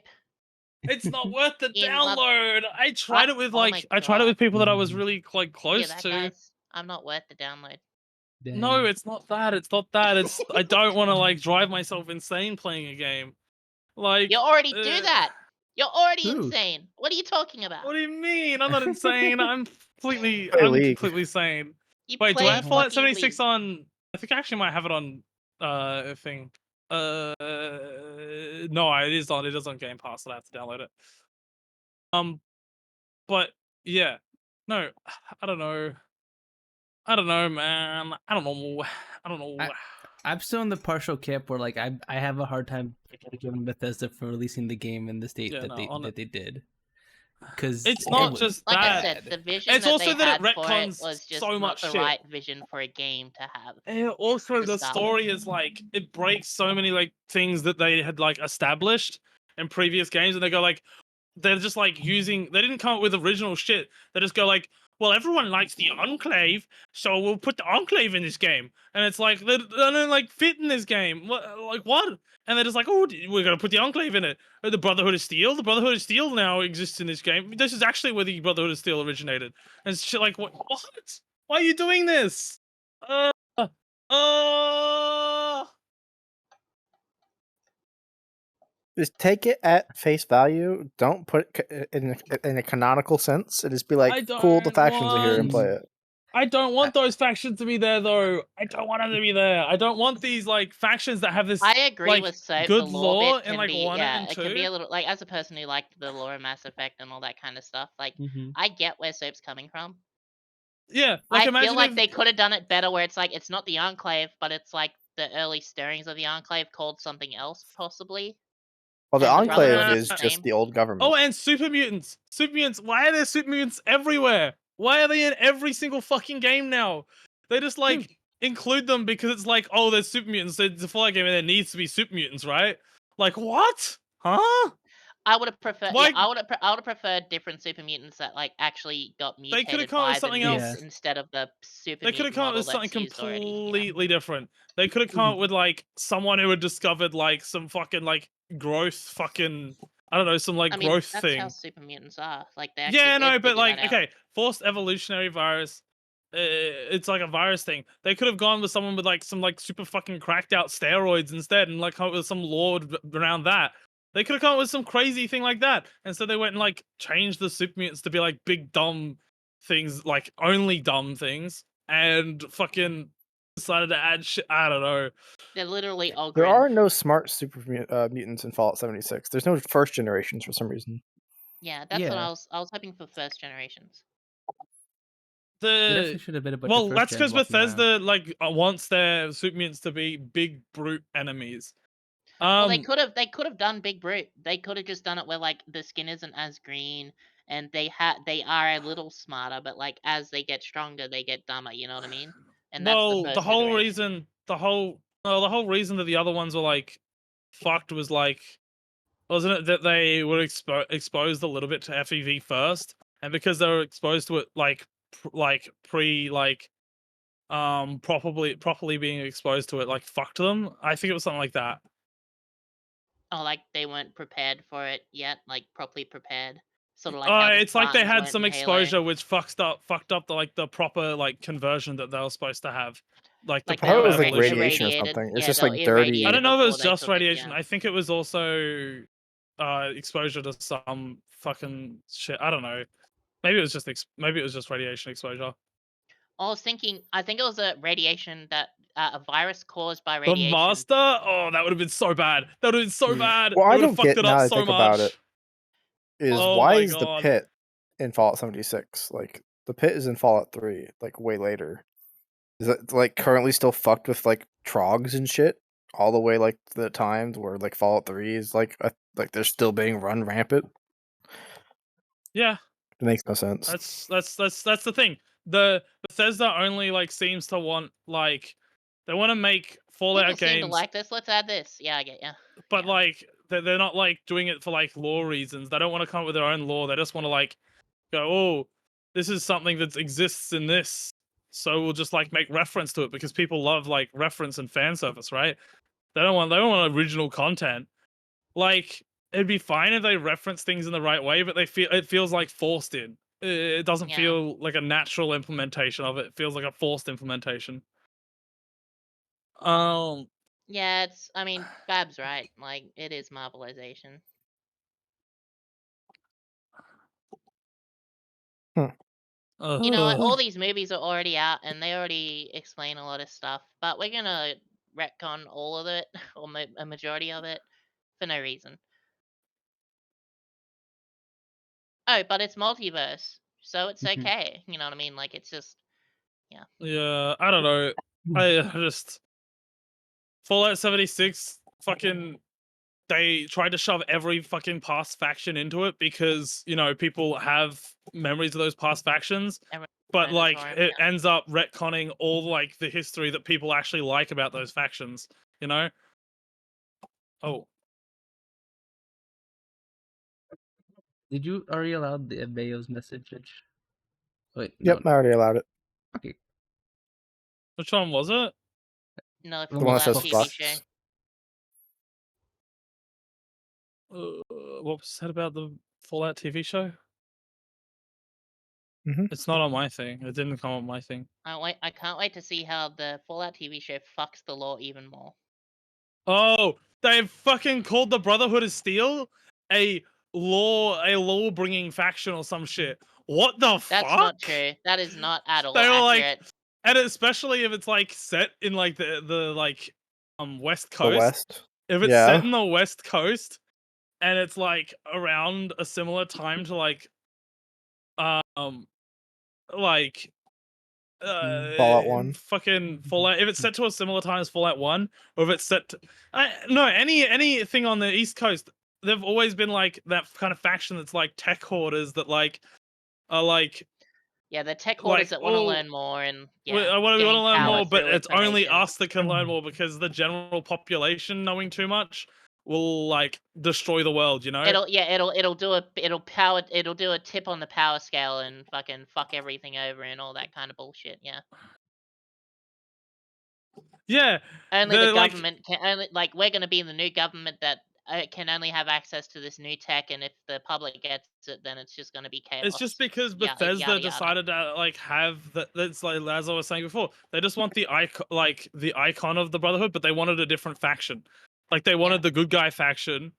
It's not worth the download. I tried it with Oh my I tried it with people that I was God. really like You hear close that, to. guys? I'm not worth the download. No, it's not that. It's not that. It's I don't want to like drive myself insane playing a game. Like You already do that. You're already Who? insane. What are you talking about? What do you mean? I'm not insane. I'm completely sane. You Wait, do I play have Fallout fucking 76 League. on? I think I actually might have it on thing. No, it is on. It is on Game Pass. So I have to download it. But yeah, no, I don't know. I don't know, man. I don't know. I'm still in the partial camp where like I have a hard time giving Bethesda for releasing the game in the state that they did. Because it's not just like that. I said, the vision it's that also they that had it for it retcons was just so not much the shit. right vision for a game to have. And also, to the start story is like it breaks so many like things that they had like established in previous games, and they go like they're just like using. They didn't come up with original shit. They just go like, well, everyone likes the Enclave, so we'll put the Enclave in this game. And it's like they don't like fit in this game. What, like what? And they're just like, oh, we're gonna put the Enclave in it. The Brotherhood of Steel. The Brotherhood of Steel now exists in this game. This is actually where the Brotherhood of Steel originated. And it's shit like, what? Why are you doing this? Just take it at face value. Don't put it in a canonical sense. And just be like, cool, the factions are here and play it. I don't want those factions to be there, though. I don't want them to be there. I don't want these like factions that have this. I agree like, with Soap. good The lore bit in like can be, 1 and 2. it can be a little like as a person who liked the lore of Mass Effect and all that kind of stuff. Like, I get where Soap's coming from. Yeah, like I feel like they could have done it better, where it's like it's not the Enclave, but it's like the early stirrings of the Enclave called something else, possibly. Well, the And the Enclave Brotherhood is of just Same. the old government. Oh, and super mutants. Super mutants. Why are there super mutants everywhere? Why are they in every single fucking game now? They just like include them because it's like, oh, there's super mutants. So it's a Fallout game and there needs to be super mutants, right? Like what? Huh? I would have preferred. Like- Yeah, I would have preferred different super mutants that like actually got They coulda mutated come up with by the something mutants else. instead of the super They could have mutant come up model with something that's used already. You know? completely different. They could have come up with like someone who had discovered like some fucking like growth fucking I don't know, some like I mean, growth that's thing. how super mutants are. Like they actually Yeah, did no, but figure like that out. okay, forced evolutionary virus. It's like a virus thing. They could have gone with someone with like some like super fucking cracked out steroids instead, and like come up with some lord around that. They could have come up with some crazy thing like that. And so they went and like changed the super mutants to be like big dumb things, like only dumb things, and fucking decided to add shit. I don't know. They're literally all There grim. are no smart super mutants in Fallout 76. There's no first generations for some reason. Yeah, that's what I was hoping for first generations. There definitely should have been a bunch of Well, first that's gen because walking around. Bethesda like wants their super mutants to be big brute enemies. Well, they could have done Big Brute. They could have just done it where like the skin isn't as green and they are a little smarter, but like as they get stronger, they get dumber. You know what I mean? And that's the Well, first the whole iteration. reason, the whole reason that the other ones were like fucked was like, wasn't it that they were exposed a little bit to FEV first, and because they were exposed to it like properly being exposed to it like fucked them. I think it was something like that. Oh, like they weren't prepared for it yet, like properly prepared. Sort of like how the It's like they Spartans had weren't some in Halo. exposure which fucked up the proper like conversion that they were supposed to have, like the Like I thought it proper was like evolution. radiation or irradiated. something. It's Yeah, just they were like dirty. I irradiated don't know if it before was they just took it, radiation. yeah. I think it was also exposure to some fucking shit. I don't know. Maybe it was just radiation exposure. I think it was a radiation that a virus caused by The radiation. master? Oh, that would have been so bad. That would have been so bad. Well, They I would have don't fucked get it now up that I so think about much. it. Is Oh why my is the God. pit in Fallout 76? Like the pit is in Fallout 3, like way later. Is it like currently still fucked with like trogs and shit? All the way like to the times where like Fallout 3 is like they're still being run rampant. Yeah. It makes no sense. That's the thing. The Bethesda only like seems to want like they want to make Fallout People seem to games, like this. Let's add this. Yeah, I get ya. but Yeah. like they're not like doing it for like lore reasons. They don't want to come up with their own lore. They just want to like go, oh, this is something that exists in this, so we'll just like make reference to it because people love like reference and fan service, right? They don't want original content. Like it'd be fine if they reference things in the right way, but it feels like forced in. It doesn't Yeah. feel like a natural implementation of it. It feels like a forced implementation. Yeah, I mean, Bab's right. Like, it is Marvelization. You know, like, all these movies are already out, and they already explain a lot of stuff, but we're gonna retcon all of it, or a majority of it, for no reason. Oh, but it's multiverse, so it's okay. You know what I mean? Like, it's just, yeah. Yeah, I don't know. I just Fallout 76 fucking they tried to shove every fucking past faction into it because, you know, people have memories of those past factions. But like it ends up retconning all like the history that people actually like about those factions, you know? Oh. Did you already allow the Bayo's message? Wait, Yep, no. I already allowed it. Okay. Which one was it? No, The one that says TV fuck. show. What was said about the Fallout TV show? Mm-hmm. It's not on my thing. It didn't come on my thing. I can't wait to see how the Fallout TV show fucks the lore even more. Oh, they've fucking called the Brotherhood of Steel a law bringing faction or some shit. What the fuck? That's not true. That is not at all They were accurate. like, and especially if it's like set in like the like West Coast. The West. If it's set in the West Coast and it's like around a similar time to like Fallout 1. fucking Fallout. If it's set to a similar time as Fallout 1, or if it's set to, anything on the East Coast, they've always been like that kind of faction that's like tech hoarders that like are like. Yeah, the tech hoarders that want to learn more and yeah, we want to learn more, but it's only information. us that can learn more because the general population knowing too much will like destroy the world. You know? It'll do a tip on the power scale and fucking fuck everything over and all that kind of bullshit. Yeah. Yeah. Only the like government can only like we're gonna be the new government that can only have access to this new tech, and if the public gets it, then it's just gonna be chaos. it's just because Yada Bethesda yada. decided to like have that. That's like as I was saying before, they just want the icon, like the icon of the Brotherhood, but they wanted a different faction. Like they wanted the good guy faction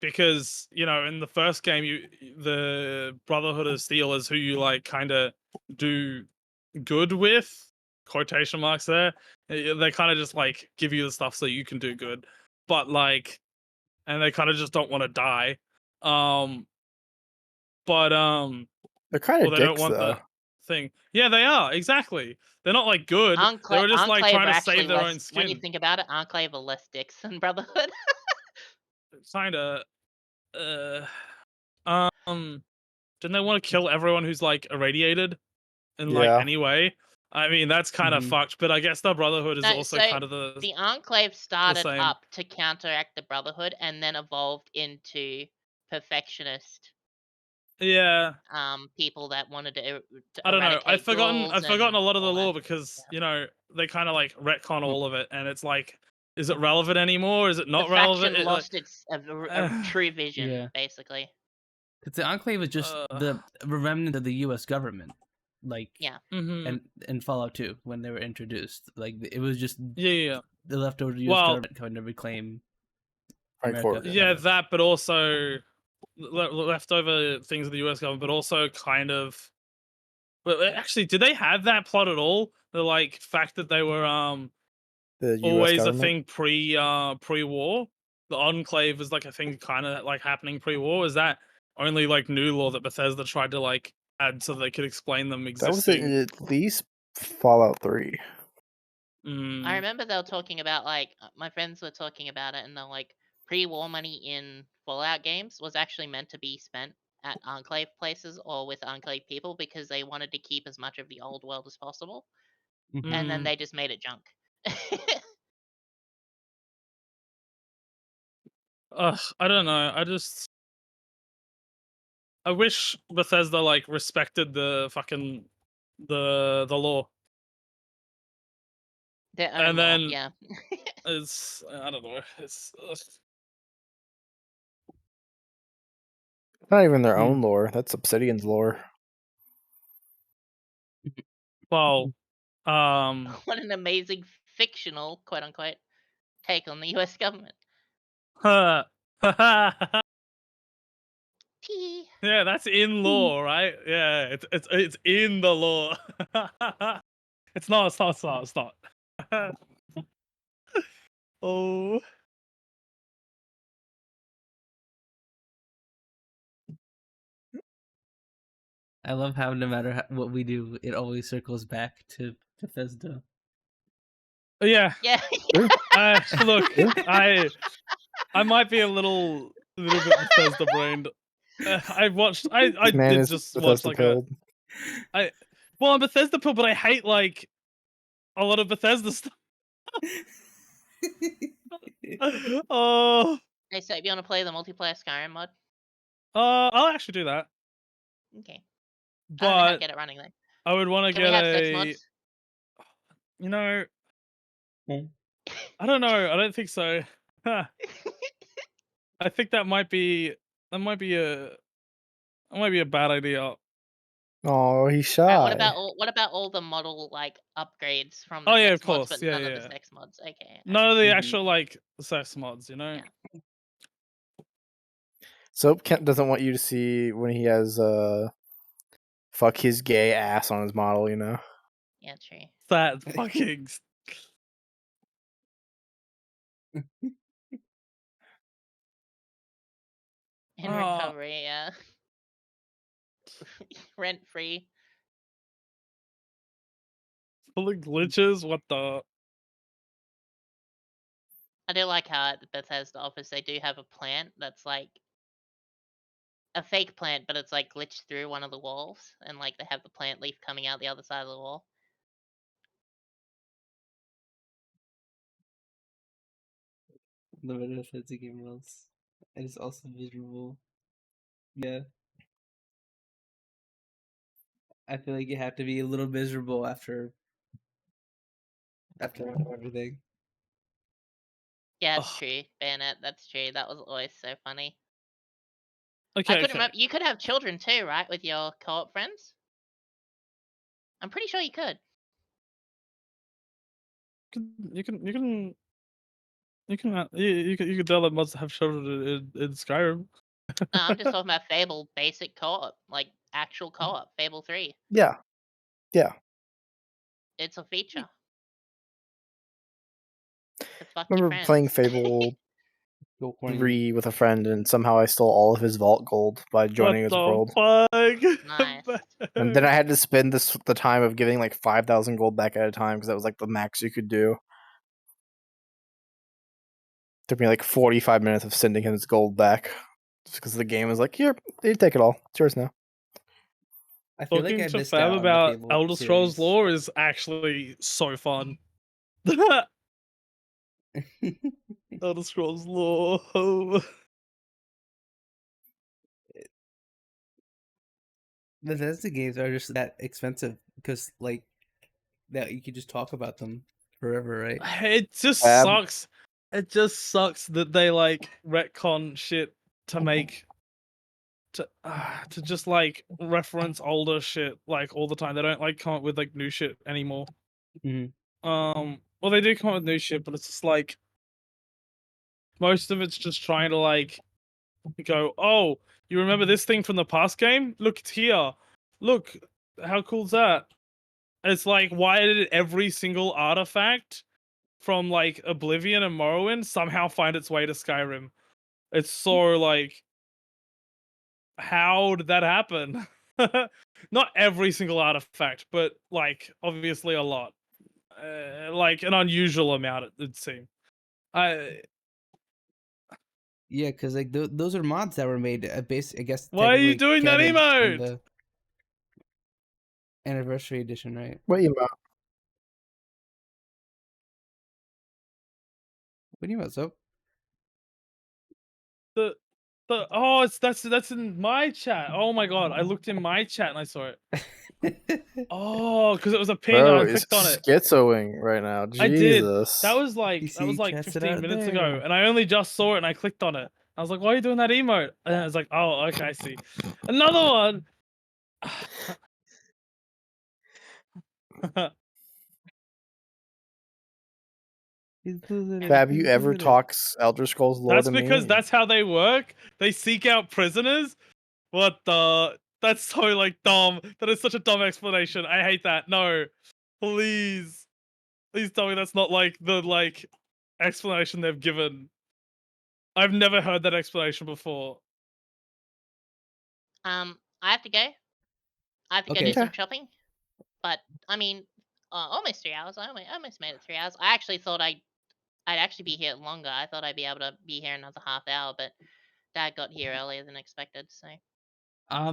because you know in the first game, the Brotherhood of Steel is who you like kind of do good with quotation marks there. They kind of just like give you the stuff so you can do good, but like, and they kind of just don't want to die. But They're kind or of they don't dicks want though. the thing. Yeah, they are exactly. They're not like good. They were just like Enclave trying are to actually save their own less. When you skin. think about it, Enclave are less dicks than Brotherhood. Kind of. Didn't they want to kill everyone who's like irradiated in like Yeah. any way? I mean, that's kind of fucked. But I guess the Brotherhood is No, also so kind of the Enclave started same. up to counteract the Brotherhood, and then evolved into perfectionist Yeah. people that wanted to I don't know. eradicate duels I've forgotten and a lot of the all that. lore because you know they kind of like retcon all of it, and it's like, is it relevant anymore? Is it The not relevant? faction lost its true vision, Yeah. basically. Because the Enclave is just the remnant of the U.S. government, like Yeah. Mhm. and Fallout 2 when they were introduced, like it was just Yeah. the leftover U.S. Well, government coming to reclaim Frankfurt. America. yeah, that, but also leftover things of the U.S. government, but also kind of. But actually, did they have that plot at all? The like fact that they were The U.S. always a government. thing pre-war. The Enclave was like a thing kind of like happening pre-war. Is that only like new law that Bethesda tried to like add so they could explain them That was existing? at least Fallout 3. I remember they were talking about like my friends were talking about it, and they're like pre-war money in Fallout games was actually meant to be spent at Enclave places or with Enclave people because they wanted to keep as much of the old world as possible, and then they just made it junk. I don't know. I wish Bethesda like respected the fucking the law. Their own And law, then yeah. it's I don't know. It's Not even their own lore. That's Obsidian's lore. well, What an amazing fictional, quote unquote, take on the U.S. government. T. Yeah, that's in law, right? Yeah, it's in the law. It's not. It's not. It's not. It's not. Oh. I love how no matter what we do, it always circles back to Bethesda. Yeah. Yeah. Look, I might be a little bit Bethesda brained. I watched. I Man did is just watch Bethesda like pilled. well, I'm Bethesda pill, but I hate like a lot of Bethesda stuff. Oh. Hey, so you want to play the multiplayer Skyrim mod? I'll actually do that. Okay. I don't know how to But get it running though. I would want to Can we get have sex a. mods? You know, I don't know. I don't think so. I think that might be a bad idea. Oh, he's shy. Alright, what about all the model like upgrades from the Oh yeah, of sex mods, course. but Yeah, none of the yeah. sex mods? Okay. None of the actual like sex mods, you know. Yeah. Soap Kent doesn't want you to see when he has fuck his gay ass on his model, you know. Yeah, true. That fucking. In recovery, yeah. Rent free. Full of glitches. What the? I do like how at the Bethesda office they do have a plant that's like a fake plant, but it's like glitched through one of the walls, and like they have the plant leaf coming out the other side of the wall. limited fancy game rules. And it's also miserable. Yeah. I feel like you have to be a little miserable after everything. Yeah, it's true, Bayonet. That's true. That was always so funny. Okay, I couldn't remember. You could have children too, right, with your co-op friends? I'm pretty sure you could. You could tell that must have children in Skyrim. No, I'm just talking about Fable basic co-op, like actual co-op, Fable 3. Yeah. Yeah. It's a feature. To fuck I your remember friends. playing Fable 3 with a friend, and somehow I stole all of his vault gold by joining his world. Fuck? Nice. And then I had to spend the time of giving like 5,000 gold back at a time because that was like the max you could do. Took me like 45 minutes of sending him his gold back, just because the game was like, "Here, you take it all. It's yours now." I feel Talking like I to missed Fab out about on the Elder Scrolls series. lore is actually so fun. Elder Scrolls lore. Bethesda games are just that expensive because, like, that you could just talk about them forever, right? It just sucks. It just sucks that they like retcon shit to make to just like reference older shit like all the time. They don't like come up with like new shit anymore. Well, they do come up with new shit, but it's just like most of it's just trying to like go, oh, you remember this thing from the past game? Look, it's here. Look, how cool's that? It's like, why did every single artifact from like Oblivion and Morrowind somehow find its way to Skyrim? It's so like, how did that happen? Not every single artifact, but like obviously a lot, like an unusual amount. It'd seem. Yeah, because like those are mods that were made. I guess. Why are you doing that emote? The anniversary edition, right? What emote? What emote, so? That's in my chat. Oh my god, I looked in my chat and I saw it. Oh, because it was a ping and I clicked on it. Schizoing right now. Jesus. I did. That was like 15 minutes there. ago, and I only just saw it and I clicked on it. I was like, "Why are you doing that emote?" And I was like, "Oh, okay, I see." Another one. Have you ever talks Elder Scrolls lore That's to me? because that's how they work. They seek out prisoners. What the? That's so like dumb. That is such a dumb explanation. I hate that. No, please, please tell me that's not like the like explanation they've given. I've never heard that explanation before. I have to go. I have to go do some shopping. But I mean, almost 3 hours. I almost made it 3 hours. I actually thought I'd actually be here longer. I thought I'd be able to be here another half hour, but Dad got here earlier than expected. So.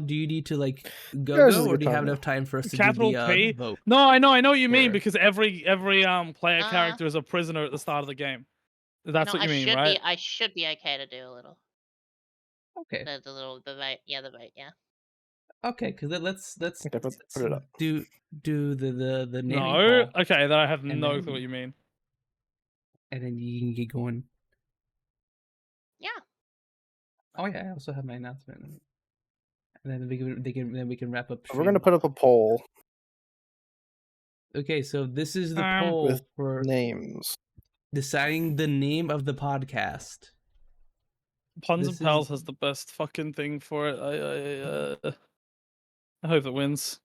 Do you need to like go, or do you have enough time for us to do the vote? No, I know what you mean, because every player character is a prisoner at the start of the game. That's what you mean, right? I should be okay to do a little. Okay. The vote, yeah. Okay, because let's put it up. do the naming No, poll, okay, then I have no clue what you mean. and then you can get going. Yeah. Oh yeah, I also have my announcement, and then we can wrap up. We're gonna put up a poll. Okay, so this is the poll with for names, deciding the name of the podcast. Punz and Pals has the best fucking thing for it. I hope it wins.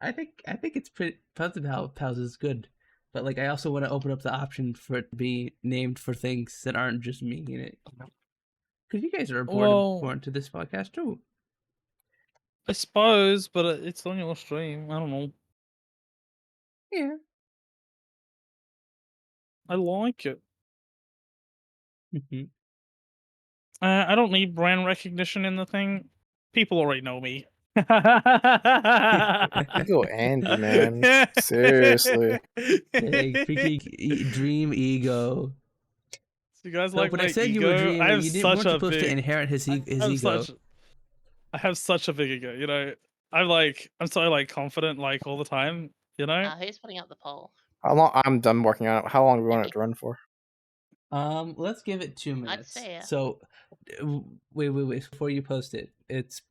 I think it's pretty. Punz and Pals is good, but like I also want to open up the option for it to be named for things that aren't just me in it. Because you guys are important to this podcast too. I suppose, but it's on your stream. I don't know. Yeah. I like it. I don't need brand recognition in the thing. People already know me. You go Andy, man. Seriously. Hey, freaking dream ego. You guys No, like but I my said you were ego? dreaming. You weren't supposed to inherit his ego. I have such a big ego, you know. I'm so like confident like all the time, you know. Who's putting up the poll? How long? I'm done working on it. How long do we want it Okay. to run for? Let's give it 2 minutes. I'd say, yeah. So, wait. Before you post it, it's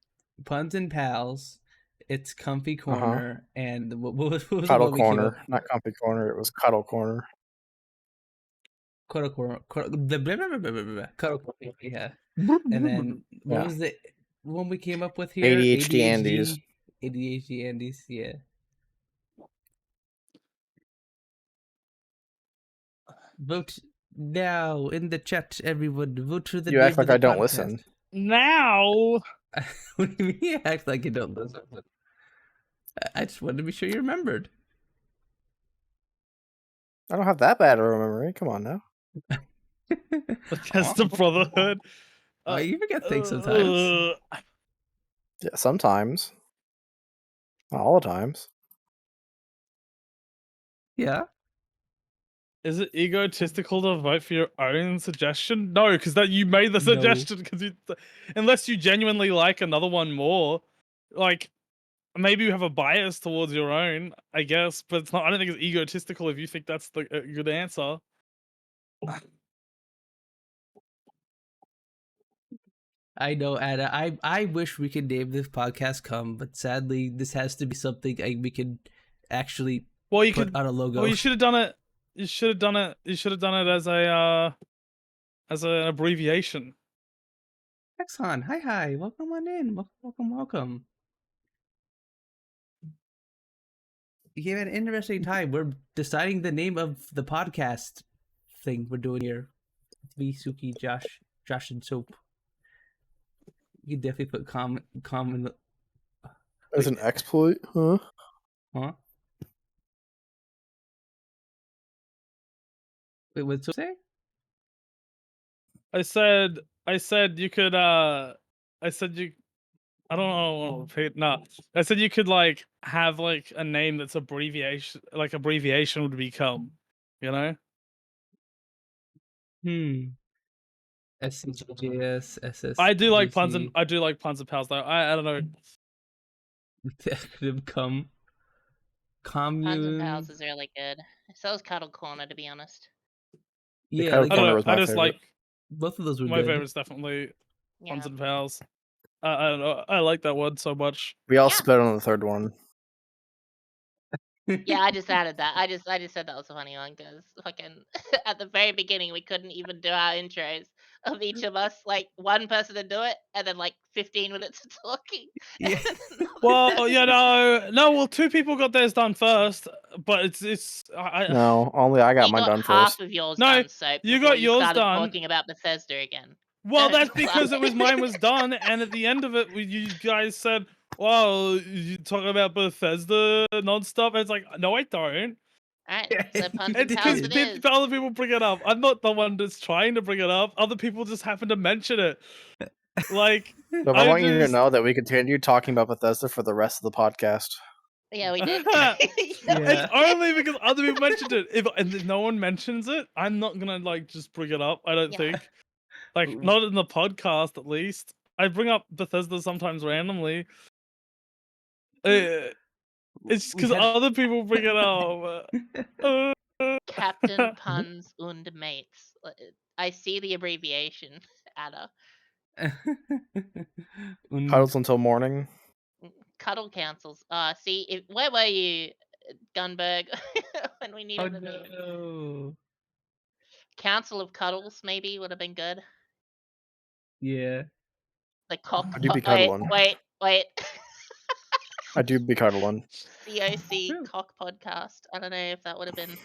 Puns and Pals. It's Comfy Corner, and what was the Cuddle one we came Corner, up? not Comfy Corner. It was Cuddle Corner. Cuddle Corner. Cuddle Corner. Yeah. And then what was the one we came up with here? ADHD Andes. ADHD Andes. Yeah. Vote now in the chat, everyone. Vote for the You name act like of the I don't podcast. listen. What Now. do you mean you act like you don't listen? I just wanted to be sure you remembered. I don't have that bad of a memory. Come on now. That's the Brotherhood. You forget things sometimes. Yeah, sometimes. Not all the times. Yeah. Is it egotistical to vote for your own suggestion? No, because that you made the suggestion. Because unless you genuinely like another one more, like maybe you have a bias towards your own, I guess. But it's not. I don't think it's egotistical if you think that's the good answer. I know, Anna. I wish we could name this podcast "Come," but sadly, this has to be something we can actually put on a logo. Well, you should have done it. You should have done it. You should have done it as an abbreviation. Exxon, hi, welcome on in, welcome. You had an interesting time. We're deciding the name of the podcast thing we're doing here. Me, Suki, Josh, and Soap. You can definitely put com in the... As an exploit, huh? Huh? Wait, what's it say? I said you could I said you I don't know. No, I said you could like have like a name that's abbreviation, like abbreviation would become, you know. SCJS, SS. I do like puns and pals though. I don't know. Come. Commune. Puns and Pals is really good. So is Cuddle Corner, to be honest. Yeah, Cuddle Corner was my I just favorite. like both of those were my good. favorite's definitely Puns and Pals. I don't know. I like that one so much. We all split on the third one. Yeah, I just added that. I just said that was a funny one because fucking at the very beginning we couldn't even do our intros of each of us. Like one person to do it, and then like 15 minutes of talking. Yeah. Well, you know, no. Well, 2 people got theirs done first, but it's. No, only I got mine done half first. of yours No, done, so you got yours started done. talking about Bethesda again. Well, that's because it was mine was done, and at the end of it, you guys said, "Well, you talking about Bethesda nonstop." And it's like, no, I don't. Alright, so Puns and It's Pals because it is. other people bring it up. I'm not the one that's trying to bring it up. Other people just happen to mention it. Like, So I want you to know that we continue talking about Bethesda for the rest of the podcast. Yeah, we did. It's only because other people mentioned it. If no one mentions it, I'm not gonna like just bring it up. I don't think. Like, not in the podcast, at least. I bring up Bethesda sometimes randomly. It's because other people bring it up. Captain Puns und Mates. I see the abbreviation, Ada. Cuddles until morning. Cuddle councils. See, where were you, Gunberg, when we needed the name? No. Council of Cuddles maybe would have been good. Yeah. The cock. I do be cuddling. Wait. I do be cuddling. COC cock podcast. I don't know if that would have been.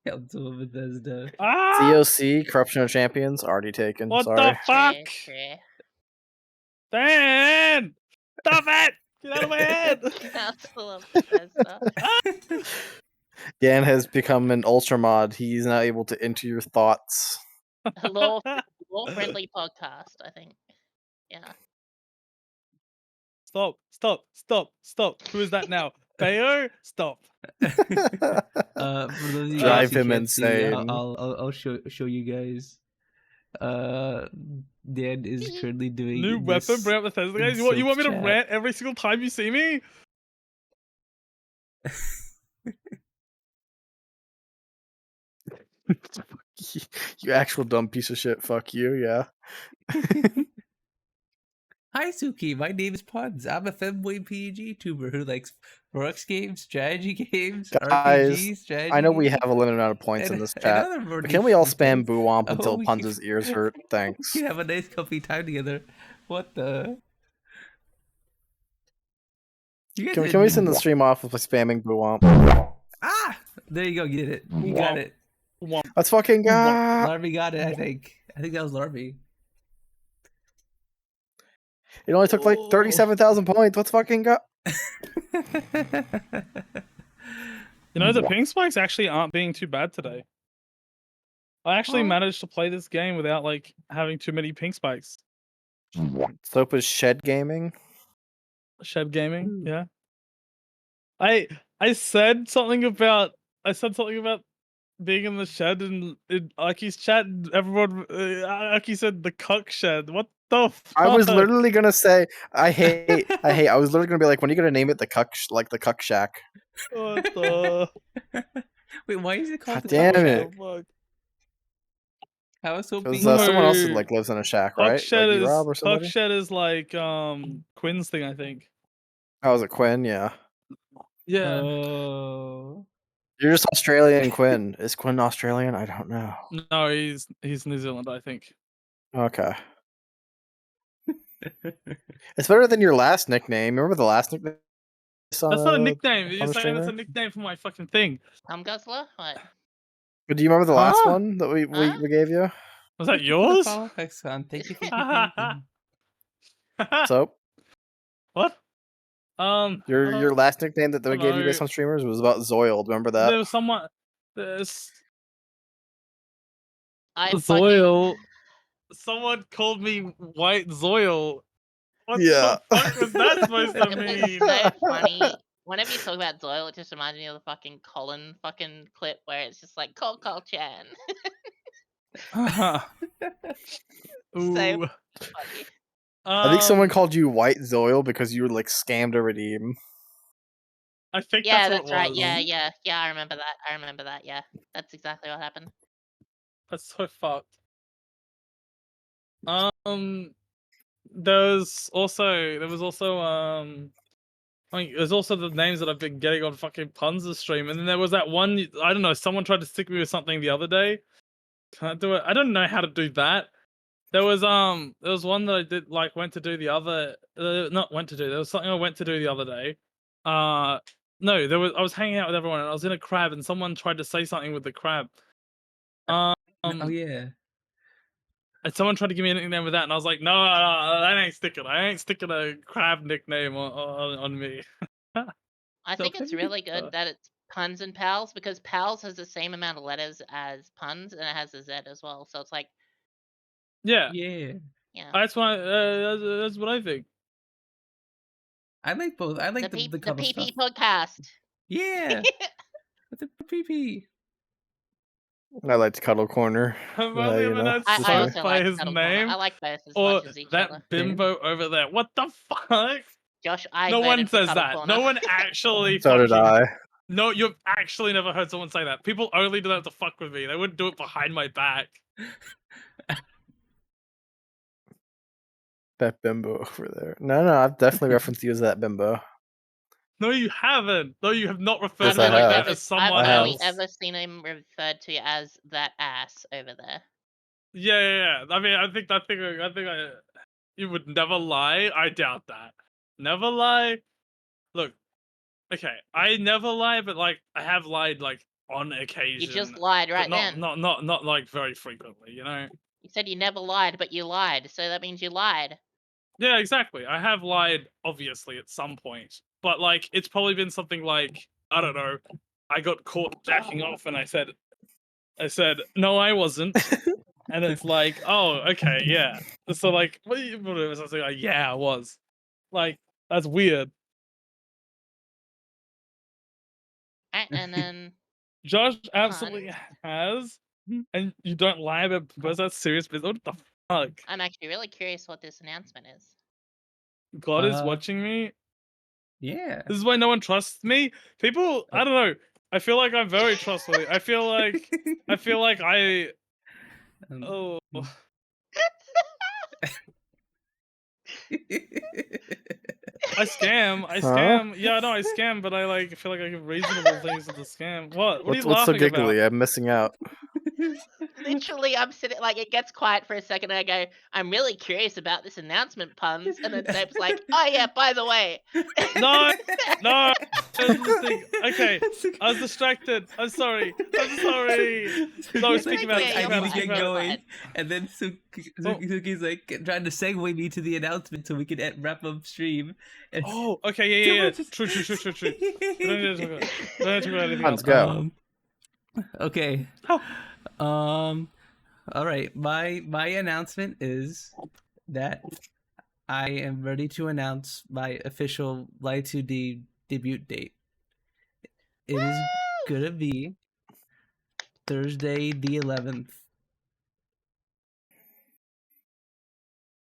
Council of Bethesda. COC Corruption of Champions already taken. What Sorry. the fuck? Dan! Stop it! Get out of my head! Council of Bethesda. Dan has become an ultra mod. He's now able to enter your thoughts. Law friendly podcast, I think. Yeah. Stop. Who is that now? Bayo? Stop. For those of you guys Drive who him can't see, insane. I'll show you guys. Dan is currently doing New this weapon, bring up the Bethesda guys. in You want me to Soap's chat. rant every single time you see me? You actual dumb piece of shit. Fuck you, yeah. Hi Suki, my name is Punz. I'm a femboy PG tuber who likes Brooks games, strategy games, Guys, RPG, strategy I know we games, have a limited amount of points in and, this and chat, other more but can niche we all content. spam boo womp I until hope we can- Punz's ears hurt? We Thanks. can have a nice comfy time together. What the? You guys Can we didn't- send the stream off with spamming boo womp? Ah! There you go, you did it. You got it. Let's fucking go! Larby got it, I think. I think that was Larby. It only took like 37,000 points. Let's fucking go! You know, the ping spikes actually aren't being too bad today. I actually managed to play this game without like having too many ping spikes. Soap is shed gaming. Shed gaming, yeah. I said something about being in the shed in Aki's chat. And everyone, Aki said the cuck shed. What the fuck? I was literally gonna say I hate. I was literally gonna be like, when are you gonna name it the cuck, like the cuck shack? What the? Wait, why is it called God the cuck damn shack? it! Fuck. How is so Because being someone else like lives in a shack, Cuck right? shed Like is Rob or somebody. cuck shed is like Quinn's thing, I think. Oh, was it Quinn? Yeah. Yeah. Oh. You're just Australian, Quinn. Is Quinn Australian? I don't know. No, he's New Zealand, I think. Okay. It's better than your last nickname. Remember the last nickname? That's not a nickname. on You're the saying it's a streamer? nickname for my fucking thing. Cum guzzler? What? But do you remember the last Huh? one that we gave you? Was that Thank you for the yours? follow, Hexon. Thank you for your So What? your last nickname that we gave you based on streamers was about Zoiled. Remember that? There was someone. There's I Zoil. Someone called me White Zoil. What Yeah. the fuck was that supposed to It was mean? so funny. Whenever you talk about Doyle, it just reminds me of the fucking Colin fucking clip where it's just like Col Chan. Ooh. So funny. I think someone called you White Zoil because you were like scammed to redeem. I think Yeah, that's what right. it was. Yeah. I remember that. Yeah, that's exactly what happened. That's so fucked. There was also there's also the names that I've been getting on fucking Punz' stream, and then there was that one, I don't know, someone tried to stick me with something the other day. Can I do it? I don't know how to do that. There was one that I did went to do the other not went to do. There was something I went to do the other day. No, I was hanging out with everyone and I was in a crab and someone tried to say something with the crab. Oh yeah. And someone tried to give me a nickname with that, and I was like, no, that ain't sticking. I ain't sticking a crab nickname on me. I think it's really good that it's Puns and Pals because Pals has the same amount of letters as Puns and it has a Z as well. So it's like, Yeah. yeah. That's why. That's what I think. I like both. I like the couple PP stuff. podcast. Yeah. the PP. I like to cuddle corner. I've only ever known I Soap also by like his Cuddle name. Corner. I like both as or much as each that other. bimbo over there. What the fuck? Josh, I no one voted for says Cuddle that. Corner. No one actually. So did I. No, you've actually never heard someone say that. People only do that to fuck with me. They wouldn't do it behind my back. That bimbo over there. No, I've definitely referenced you as that bimbo. No, you haven't. No, you have not referred Yes, to me I like have. that as someone I've only else. ever seen him referred to as that ass over there. Yeah. I mean, I think you would never lie. I doubt that. Never lie. Look, okay, I never lie, but like I have lied like on occasion. You just lied right but then. Not like very frequently, you know. You said you never lied, but you lied, so that means you lied. Yeah, exactly. I have lied, obviously, at some point, but like it's probably been something like, I don't know. I got caught jacking off, and I said, no, I wasn't. And it's like, oh, okay, yeah. So like, what was I saying? Like, yeah, I was. Like, that's weird. right? And then Josh Punz. absolutely has, and you don't lie about because that's serious business. What the fuck? I'm actually really curious what this announcement is. God is watching me. Yeah. This is why no one trusts me. People, I don't know. I feel like I'm very trustworthy. I feel like I. Oh. I scam. Huh? Yeah, no, I scam, but I like feel like I give reasonable things to the scam. What? What are you What's so laughing about? giggly? I'm missing out. Literally, I'm sitting like it gets quiet for a second. And I go, I'm really curious about this announcement, Punz, and then Snape's like, oh yeah, by the way. No. I was listening. Okay, I was distracted. I'm sorry. No, speak about it. Yeah, I need to fine, get you're going, fine. and then Suki's like trying to segue me to the announcement so we can wrap up stream. And Oh, okay, yeah. True. We don't need to talk about anything else. Punz, go. Okay. All right. My announcement is that I am ready to announce my official Light 2D debut date. It is gonna be Thursday the 11th.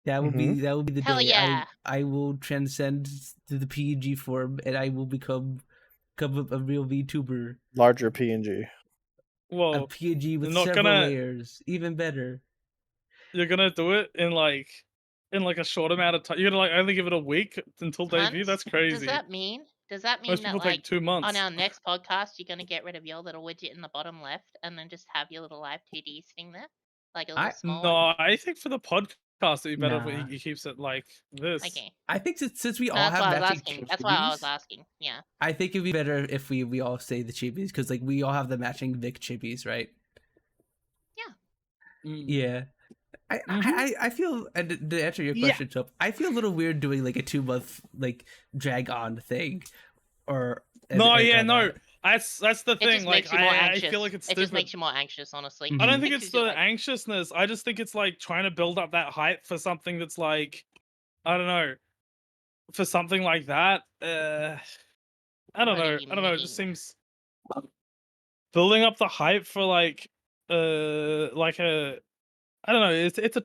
That will be the Hell day yeah. I will transcend to the PNG form and I will become a real VTuber. Larger PNG. Whoa. A PNG with several layers. Even better. You're gonna do it in a short amount of time. You're gonna like only give it a week until debut. That's crazy. Does that mean Most that people take 2 months. on our next podcast you're gonna get rid of your little widget in the bottom left and then just have your little live 2D sitting there, like a little small one? I think for the podcast it'd be better if he keeps it like this. Okay. I think since we all have matching That's why I was asking. Yeah. I think it'd be better if we all say the chibis because like we all have the matching Vic chibis, right? Yeah. Yeah. I feel, and to answer your question, Chop, I feel a little weird doing like a 2-month like drag on thing, or that's the thing. Like I feel like it's stupid. It just makes you more anxious, honestly. I don't think it's the anxiousness. I just think it's like trying to build up that hype for something that's like, I don't know, for something like that. I don't know. It just seems building up the hype for like a. I don't know.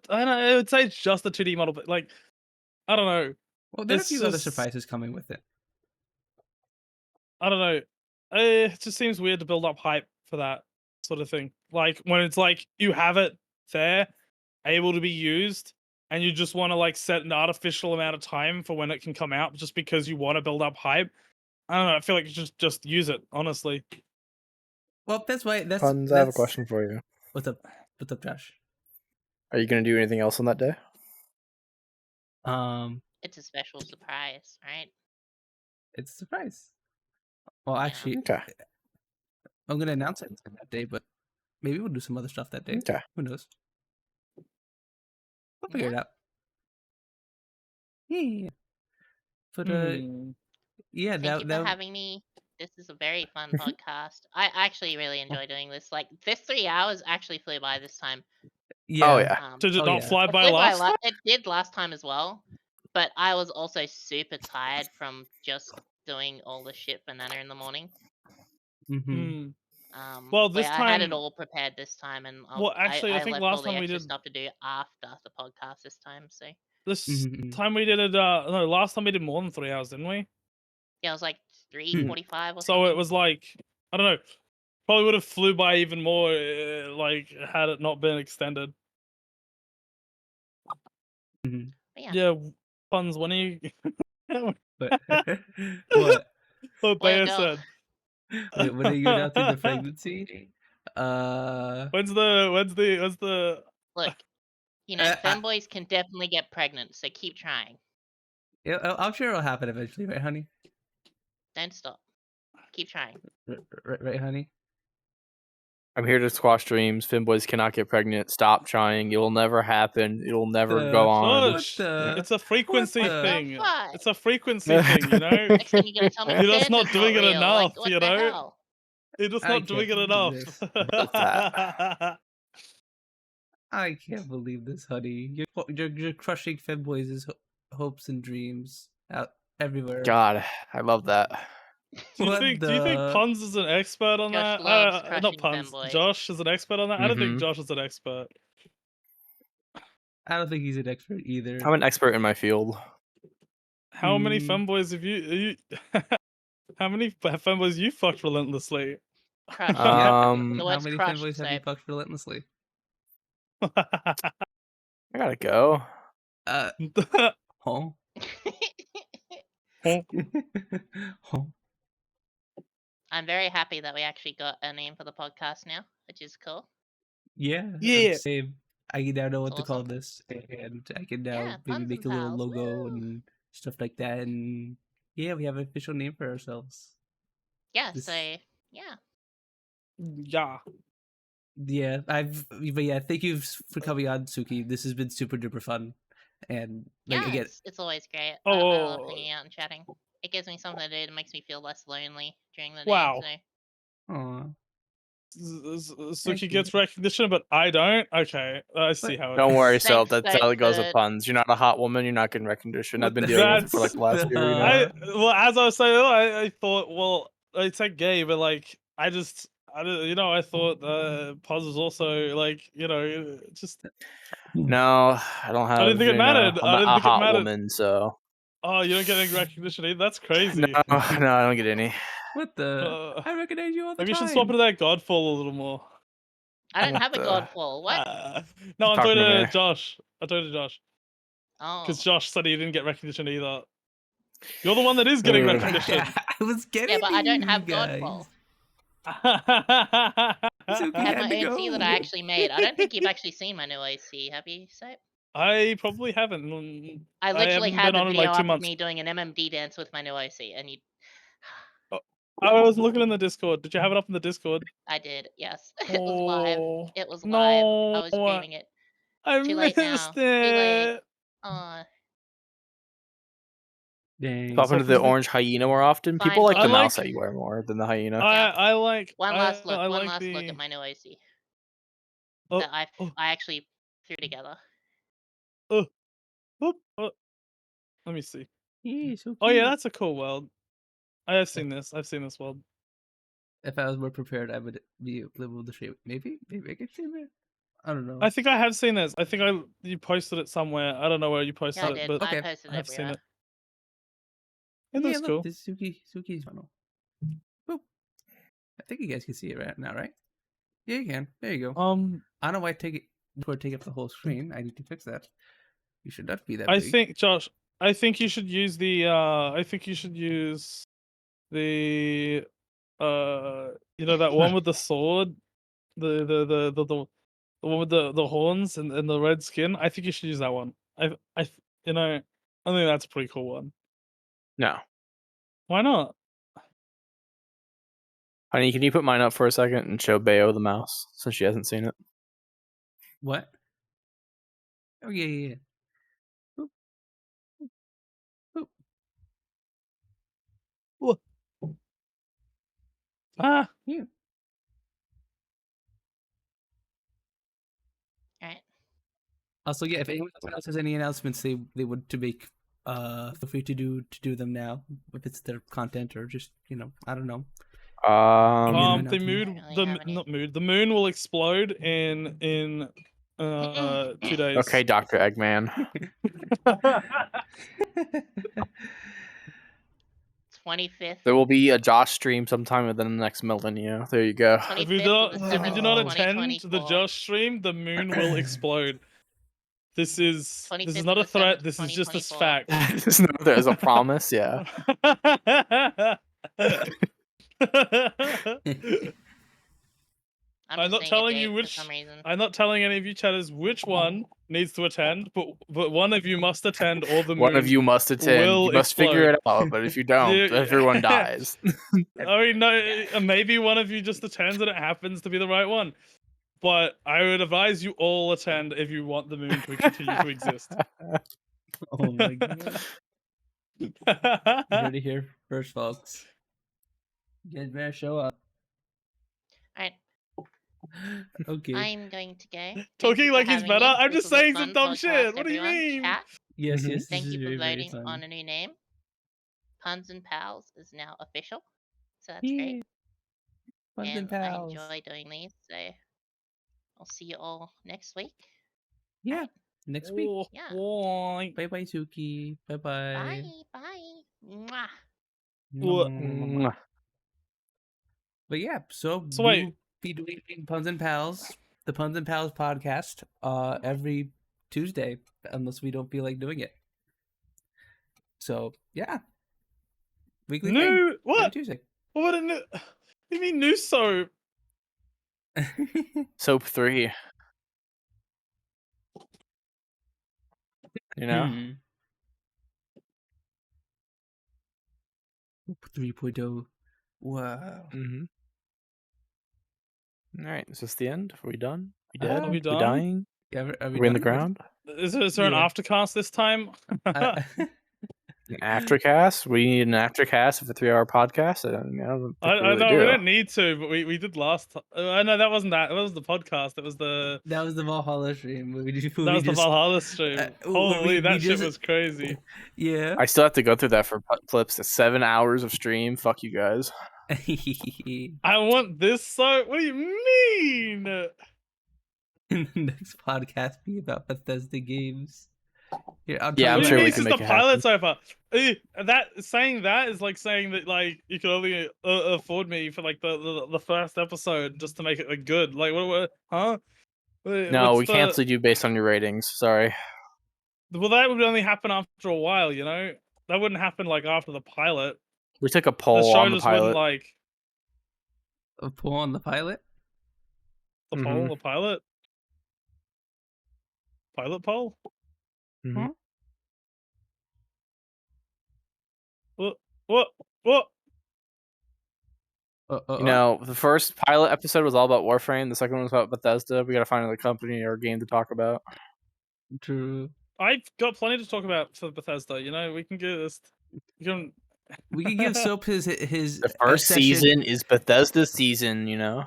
I would say it's just a 2D model, but like, I don't know. Well, there are a few other surprises coming with it. I don't know. It just seems weird to build up hype for that sort of thing. Like when it's like you have it there, able to be used, and you just want to like set an artificial amount of time for when it can come out, just because you want to build up hype. I don't know. I feel like you just use it, honestly. Well, that's why. Punz, I have a question for you. What's up, Josh? Are you going to do anything else on that day? It's a special surprise, right? It's a surprise. Well, actually, okay. I'm going to announce it that day, but maybe we'll do some other stuff that day. Okay. Who knows? We'll figure it out. Yeah. But yeah, thank you for having me. This is a very fun podcast. I actually really enjoy doing this. Like this 3 hours actually flew by this time. Yeah. Oh yeah. Did it not fly by last time? It did last time as well, but I was also super tired from just doing all the shit banana in the morning. Well, this time I had it all prepared this time, and I think left last all the time we extra did stuff to do after the podcast this time. So this time we did it. No, last time we did more than 3 hours, didn't we? Yeah, it was like 3:45 or something. So it was like, I don't know. Probably would have flew by even more, like had it not been extended. Yeah, Punz. When are you? What? What Bea said. Wait, when are you announcing the pregnancy? Look, femboys can definitely get pregnant, so keep trying. Yeah, I'm sure it'll happen eventually, right, honey? Don't stop. Keep trying. Right, honey? I'm here to squash dreams. Femboys cannot get pregnant. Stop trying. It will never happen. It will never go on. It's a frequency thing. It's a frequency thing, you know? Next thing you're gonna tell me you're just not doing it enough, like, you know? Hell? You're just not doing it enough. I can't believe this, honey. You're crushing femboys' hopes and dreams out everywhere. God, I love that. Do you think Punz is an expert on Josh that? loves Not crushing Punz. femboys. Josh is an expert on that. I don't think Josh is an expert. I don't think he's an expert either. I'm an expert in my field. How many femboys have you how many femboys you fucked relentlessly? Crush. The How word's many crushed, fanboys have so you fucked relentlessly? I gotta go. Huh? Huh? I'm very happy that we actually got a name for the podcast now, which is cool. Yeah. Yeah. Same. I now know what It's to call awesome. this, and I can now Yeah, maybe Punz make and a little Pals. logo Woo! and stuff like that. And yeah, we have an official name for ourselves. Yeah, This- so yeah. Yeah. Yeah, but yeah, thank you for coming on, Suki. This has been super duper fun, and like Yeah, again, it's always great. I Oh, love hanging out and chatting. It gives me something to do. It makes me feel less lonely during the day. Wow. So. aw, Suki you. gets recognition, but I don't. Okay, I see how it Don't worry, is. Self. Thanks, That's how it goes with Soap. puns. You're not a hot woman. You're not getting recognition. I've What been the- dealing with it for like the last year. You know? Well, as I was saying, I thought, well, it's like gay, but like, I don't, I thought Puz was also like, just. No, I don't have. I didn't think it mattered. I'm I not didn't a think it hot mattered. woman, so. Oh, you don't get any recognition either? That's crazy. No, I don't get any. What the? I recognize you all the Maybe you time. should swap into that Godfall a little more. I don't have a the- godfall. What? No, I'm Talking talking to to me. Josh. I told to Josh. Oh. Because Josh said he didn't get recognition either. You're the one that is getting recognition. Yeah, I was getting. Yeah, but I don't you have guys. godfall. Suki I have had my to OC go. that I actually made. I don't think you've actually seen my new OC, have you, Soap? I probably haven't. I literally haven't had been the on in video like 2 up of months. me doing an MMD dance with my new OC, and you. I was looking in the Discord. Did you have it up in the Discord? I did, yes. It was live. Oh, It was live. no, I was streaming it. I Too late now. missed Too late. it. Dang. Pop into the orange hyena more often. Fine, People like fine. the I mouse like- that you wear more than the hyena. I like. One last look. I One like last look the- at my new OC Oh, that I oh. actually threw together. Oh, oh. Let me see. Yeah, so Oh yeah, cute. that's a cool world. I have seen this. I've seen this world. If I was more prepared, I would be able to shape. Maybe I could shape it. I don't know. I think I have seen this. I think you posted it somewhere. I don't know where you posted Yeah, I it, did. but I Okay. posted I have seen everywhere. it. It looks look, cool. this is Suki's funnel. Boop. I think you guys can see it right now, right? Yeah, you can. There you go. I don't know why before I take up the whole screen. I need to fix that. You should not be that I big. think Josh. I think you should use the. I think you should use the. That one with the sword, the one with the horns and the red skin. I think you should use that one. I think that's a pretty cool one. No. Why not? Honey, can you put mine up for a second and show Bayo the mouse since she hasn't seen it? What? Oh yeah. Boop. Boop. Ah, Yeah. Alright. Also, yeah, if anyone else has any announcements they would to make, feel free to do them now. If it's their content or just I don't know. the mood, Don't really have any. the moon will explode in 2 days. Okay, Dr. Eggman. 25th. There will be a Josh stream sometime within the next millennia. There you go. 25th If you of do not the 7th, attend the 2024. Josh stream, the moon will explode. This is 25th not a of the threat. 7th, This is just a 2024. fact. There's a promise, yeah. I'm I'm just not saying a telling date you for which. some reason. I'm not telling any of you chatters which one needs to attend, but one of you must attend, or the moon. One of you must attend. will You must figure explode. it out, but if you don't, You- everyone dies. I mean, no, maybe one of you just attends and it happens to be the right one. But I would advise you all attend if you want the moon to continue to exist. Oh my god. You heard it here first, folks. You guys better show up. Alright, Okay. I'm going to go. Thank Talking you for like he's having better? me. I'm This just was a saying some fun dumb podcast, shit. What do you everyone. mean? Chat, Yes, Mhm. this thank is you for very, very voting fun. on a new name. Punz and Pals is now official. So that's great. Punz and And I pals. enjoy doing these, so I'll see you all next week. Yeah, Right. next week. Yeah. Bye bye, Suki. Bye bye. Bye. Mwah. Mwah. But yeah, so So we wait. will be doing Punz and Pals, the Punz and Pals podcast, every Tuesday, unless we don't feel like doing it. So yeah, weekly thing. New Every what? Tuesday. What a new? What do you mean new soap? Soap 3. You know? 3.0. Wow. Alright, is this the end? Are we done? We dead? Are we We done? dying? Yeah, are we in the done? ground? Is there an Yeah. aftercast this time? An aftercast? We need an aftercast of a 3-hour podcast? I don't think I we really know do. we don't need to, but we did last. I know that wasn't that. That was the podcast. It was the. That was the Valhalla stream. That was the Valhalla stream. Holy, that shit was crazy. Yeah. I still have to go through that for clips. To 7 hours of stream. Fuck you guys. I want this so. What do you mean? The next podcast be about Bethesda games. Here, I'll Yeah, tell I'm you sure what, we this can is make the it pilot happen. so far. That saying that is like saying that like you could only afford me for like the first episode just to make it like good. Like what huh? No, we canceled you based on your ratings. Sorry. Well, that would only happen after a while, you know. That wouldn't happen like after the pilot. We took a The poll show on the just wouldn't pilot. like a poll on the pilot. the poll, the pilot, poll. Mm-hmm. What? You know, the first pilot episode was all about Warframe. The second one was about Bethesda. We gotta find another company or game to talk about. True. I've got plenty to talk about for Bethesda. You know, we can get this. We can give Soap his The first session. season is Bethesda's season. You know.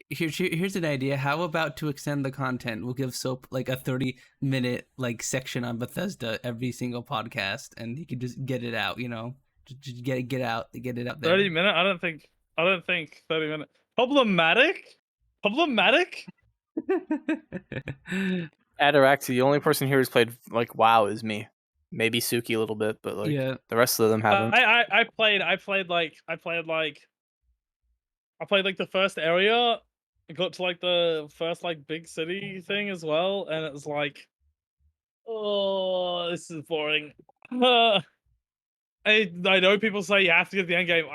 Here's an idea. How about to extend the content, we'll give Soap like a 30-minute like section on Bethesda every single podcast, and he can just get it out. You know, just get it out there. 30 minute? I don't think 30 minutes. Problematic. Ataraxi, the only person here who's played like WoW is me. Maybe Suki a little bit, but like the rest of them haven't. I played like the first area. I got to like the first like big city thing as well, and it was like, oh, this is boring. I know people say you have to get to the end game.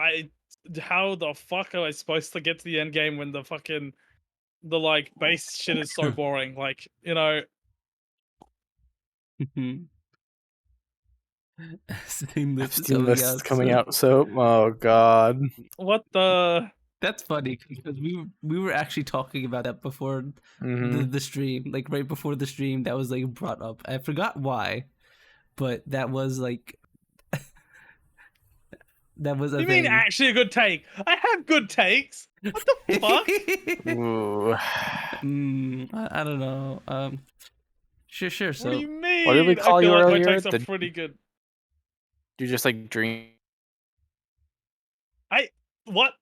How the fuck am I supposed to get to the end game when the like base shit is so boring? Like, you know. Steam List coming out. So, oh god, what the? That's funny because we were actually talking about that before the stream, like right before the stream. That was like brought up. I forgot why, but that was like that was a. You mean actually a good take? I have good takes. What the fuck? Ooh. I don't know. Sure. So what do you mean? What did we call you earlier? My takes are pretty good. You just like dream. What?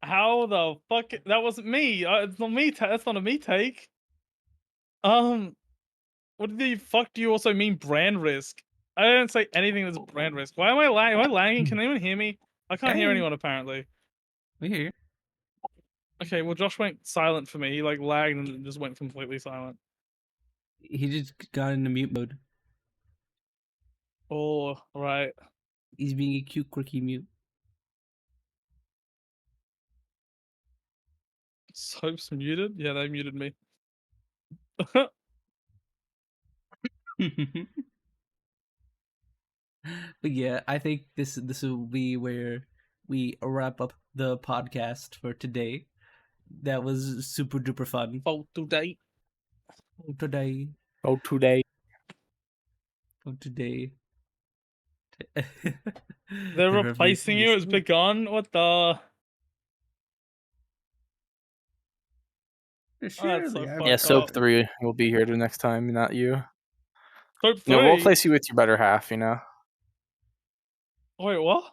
How the fuck? That wasn't me. It's not me. That's not a me take. What the fuck do you also mean brand risk? I didn't say anything that's brand risk. Why am I lagging? Am I lagging? Can anyone hear me? I can't hear anyone apparently. We hear you. Okay, well Josh went silent for me. He like lagged and just went completely silent. He just got into mute mode. Oh, right. He's being a cute, quirky mute. Soap's muted? Yeah, they muted me. But yeah, I think this will be where we wrap up the podcast for today. That was super duper fun. For today. They're replacing you. It's begun. What the? Yeah, Soap 3 will be here the next time, not you. Soap 3? No, we'll replace you with your better half, you know? Wait, what?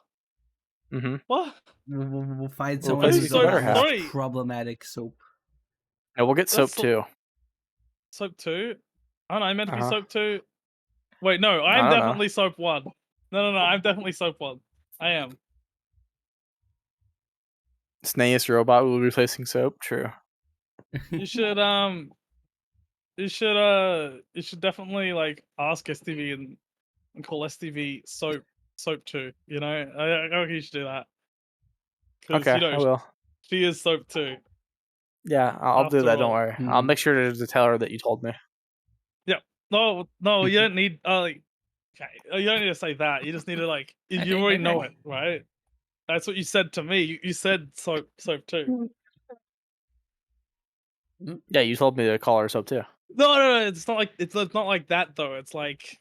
Mm-hmm. What? We'll find We'll someone replace who's the got better at least half. problematic soap. No, we'll get soap That's too. Soap 2? Aren't I meant to be Uh-huh. soap 2? Wait, no, I I'm don't know. definitely soap 1. No, I'm definitely soap 1. I am. Snaeus Robot will be replacing soap. True. You should you should definitely like ask STV and call STV soap 2. You know, I reckon you should do that because Okay, you know I will. she is soap 2. Yeah, I'll do After that. Don't all. worry. I'll make sure to tell her that you told me. Yeah. No, you don't need like. Okay, you don't need to say that. You just need to like. You already know it, right? That's what you said to me. You said soap 2. Yeah, you told me to call her soap too. No. It's not like that though. It's like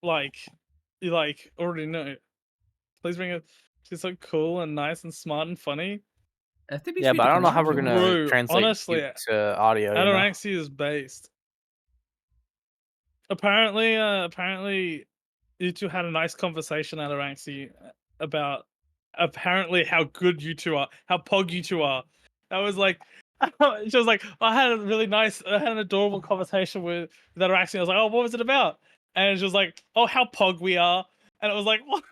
you like already know. Please bring it. She's so cool and nice and smart and funny. Yeah, but I don't know how we're gonna Bro, translate honestly, you to audio. You know? Ataraxia is based. Apparently, you two had a nice conversation, Ataraxia, about apparently how good you two are, how pog you two are. I was like, she was like, I had an adorable conversation with Ataraxia. I was like, oh, what was it about? And she was like, oh, how pog we are. And it was like, what?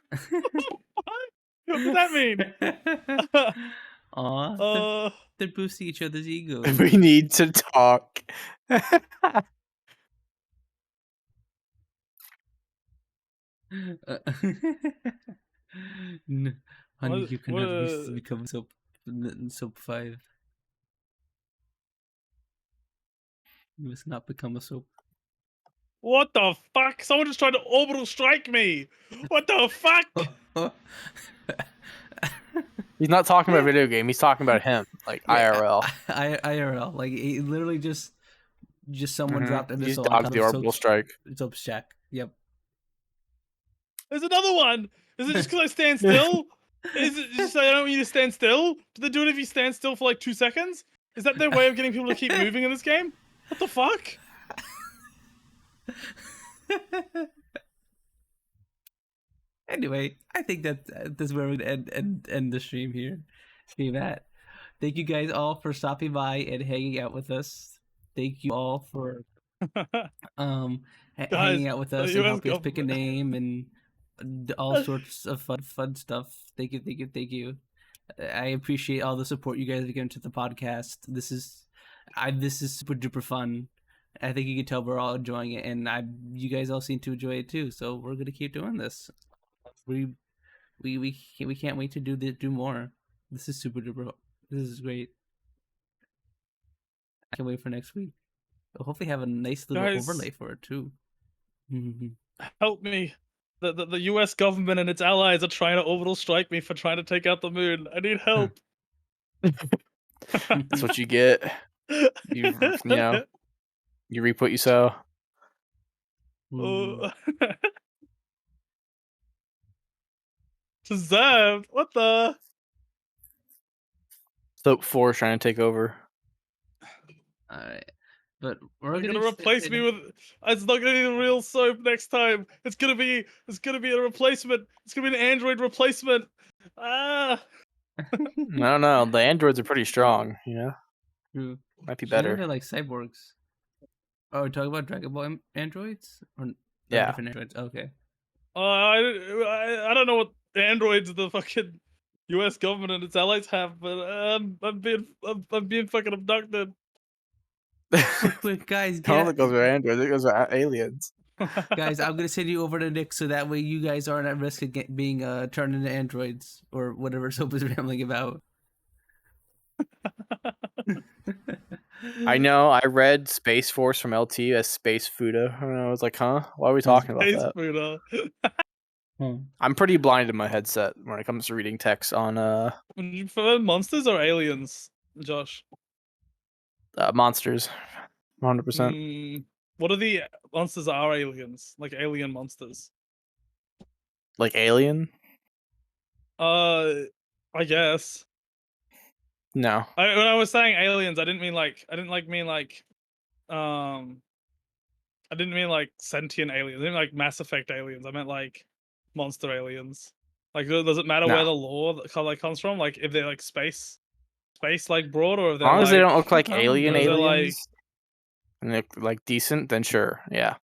What does that mean? Aw, they're boosting each other's egos. We need to talk. No, honey, What- you cannot what- become soap 5. You must not become a soap. What the fuck? Someone just tried to orbital strike me. What the fuck? He's not talking about a video game. He's talking about him, like IRL. IRL, like it literally just someone dropped a He's missile on dodged top the of orbital strike. Soap's shack. Yep. There's another one. Is it just because I stand still? Is it just I don't want you to stand still? Do they do it if you stand still for like 2 seconds? Is that their way of getting people to keep moving in this game? What the fuck? Anyway, I think that's where we'd end the stream here. Stream at. Thank you guys all for stopping by and hanging out with us. Thank you all for hanging out with us and helping us pick a name and all sorts of fun stuff. Thank you. I appreciate all the support you guys have given to the podcast. This is super duper fun. I think you can tell we're all enjoying it, and you guys all seem to enjoy it too. So we're gonna keep doing this. We can't wait to do more. This is super duper. This is great. I can't wait for next week. We'll hopefully have a nice little overlay for it too. Help me. The US government and its allies are trying to orbital strike me for trying to take out the moon. I need help. That's what you get. You know, you reap what you sow. Deserved. What the? Soap 4 is trying to take over. All right, but They're gonna replace me with. It's not gonna be the real soap next time. It's gonna be a replacement. It's gonna be an android replacement. Ah. No. The androids are pretty strong. You know. True. Might be better. They're like cyborgs. Oh, we're talking about Dragon Ball androids or different androids. Okay. I don't know what androids the fucking U.S. government and its allies have, but I'm being fucking abducted. Quick, guys, I don't think those are androids. I think those are aliens. Guys, I'm gonna send you over to Nick so that way you guys aren't at risk of being turned into androids or whatever Soap is rambling about. I know. I read Space Force from LT as Space Fuda, and I was like, "Huh? Why are we talking about Space that?" Fuda. I'm pretty blind in my headset when it comes to reading text on Would you prefer monsters or aliens, Josh? monsters, 100%. What are the monsters? Are aliens like alien monsters? Like Alien? I guess. No. When I was saying aliens, I didn't mean like sentient aliens. I didn't mean like Mass Effect aliens. I meant like monster aliens. Like, does it matter No. where the lore that comes from? Like, if they're like space like broad, or if As they're long as they don't look like Probably. alien Or is it aliens and they're like decent, then sure, yeah.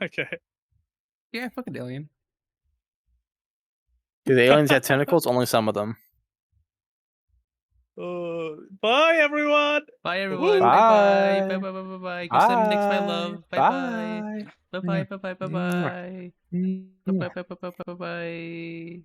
okay. Yeah, fucking alien. Do the aliens have tentacles? Only some of them. Bye everyone. Bye Woo! everyone. Bye bye. Bye. Bye bye bye bye bye. Give some Nicks my love. Bye bye. Bye. Bye bye bye bye bye Mwah. bye. Bye Mwah. bye bye bye bye bye bye.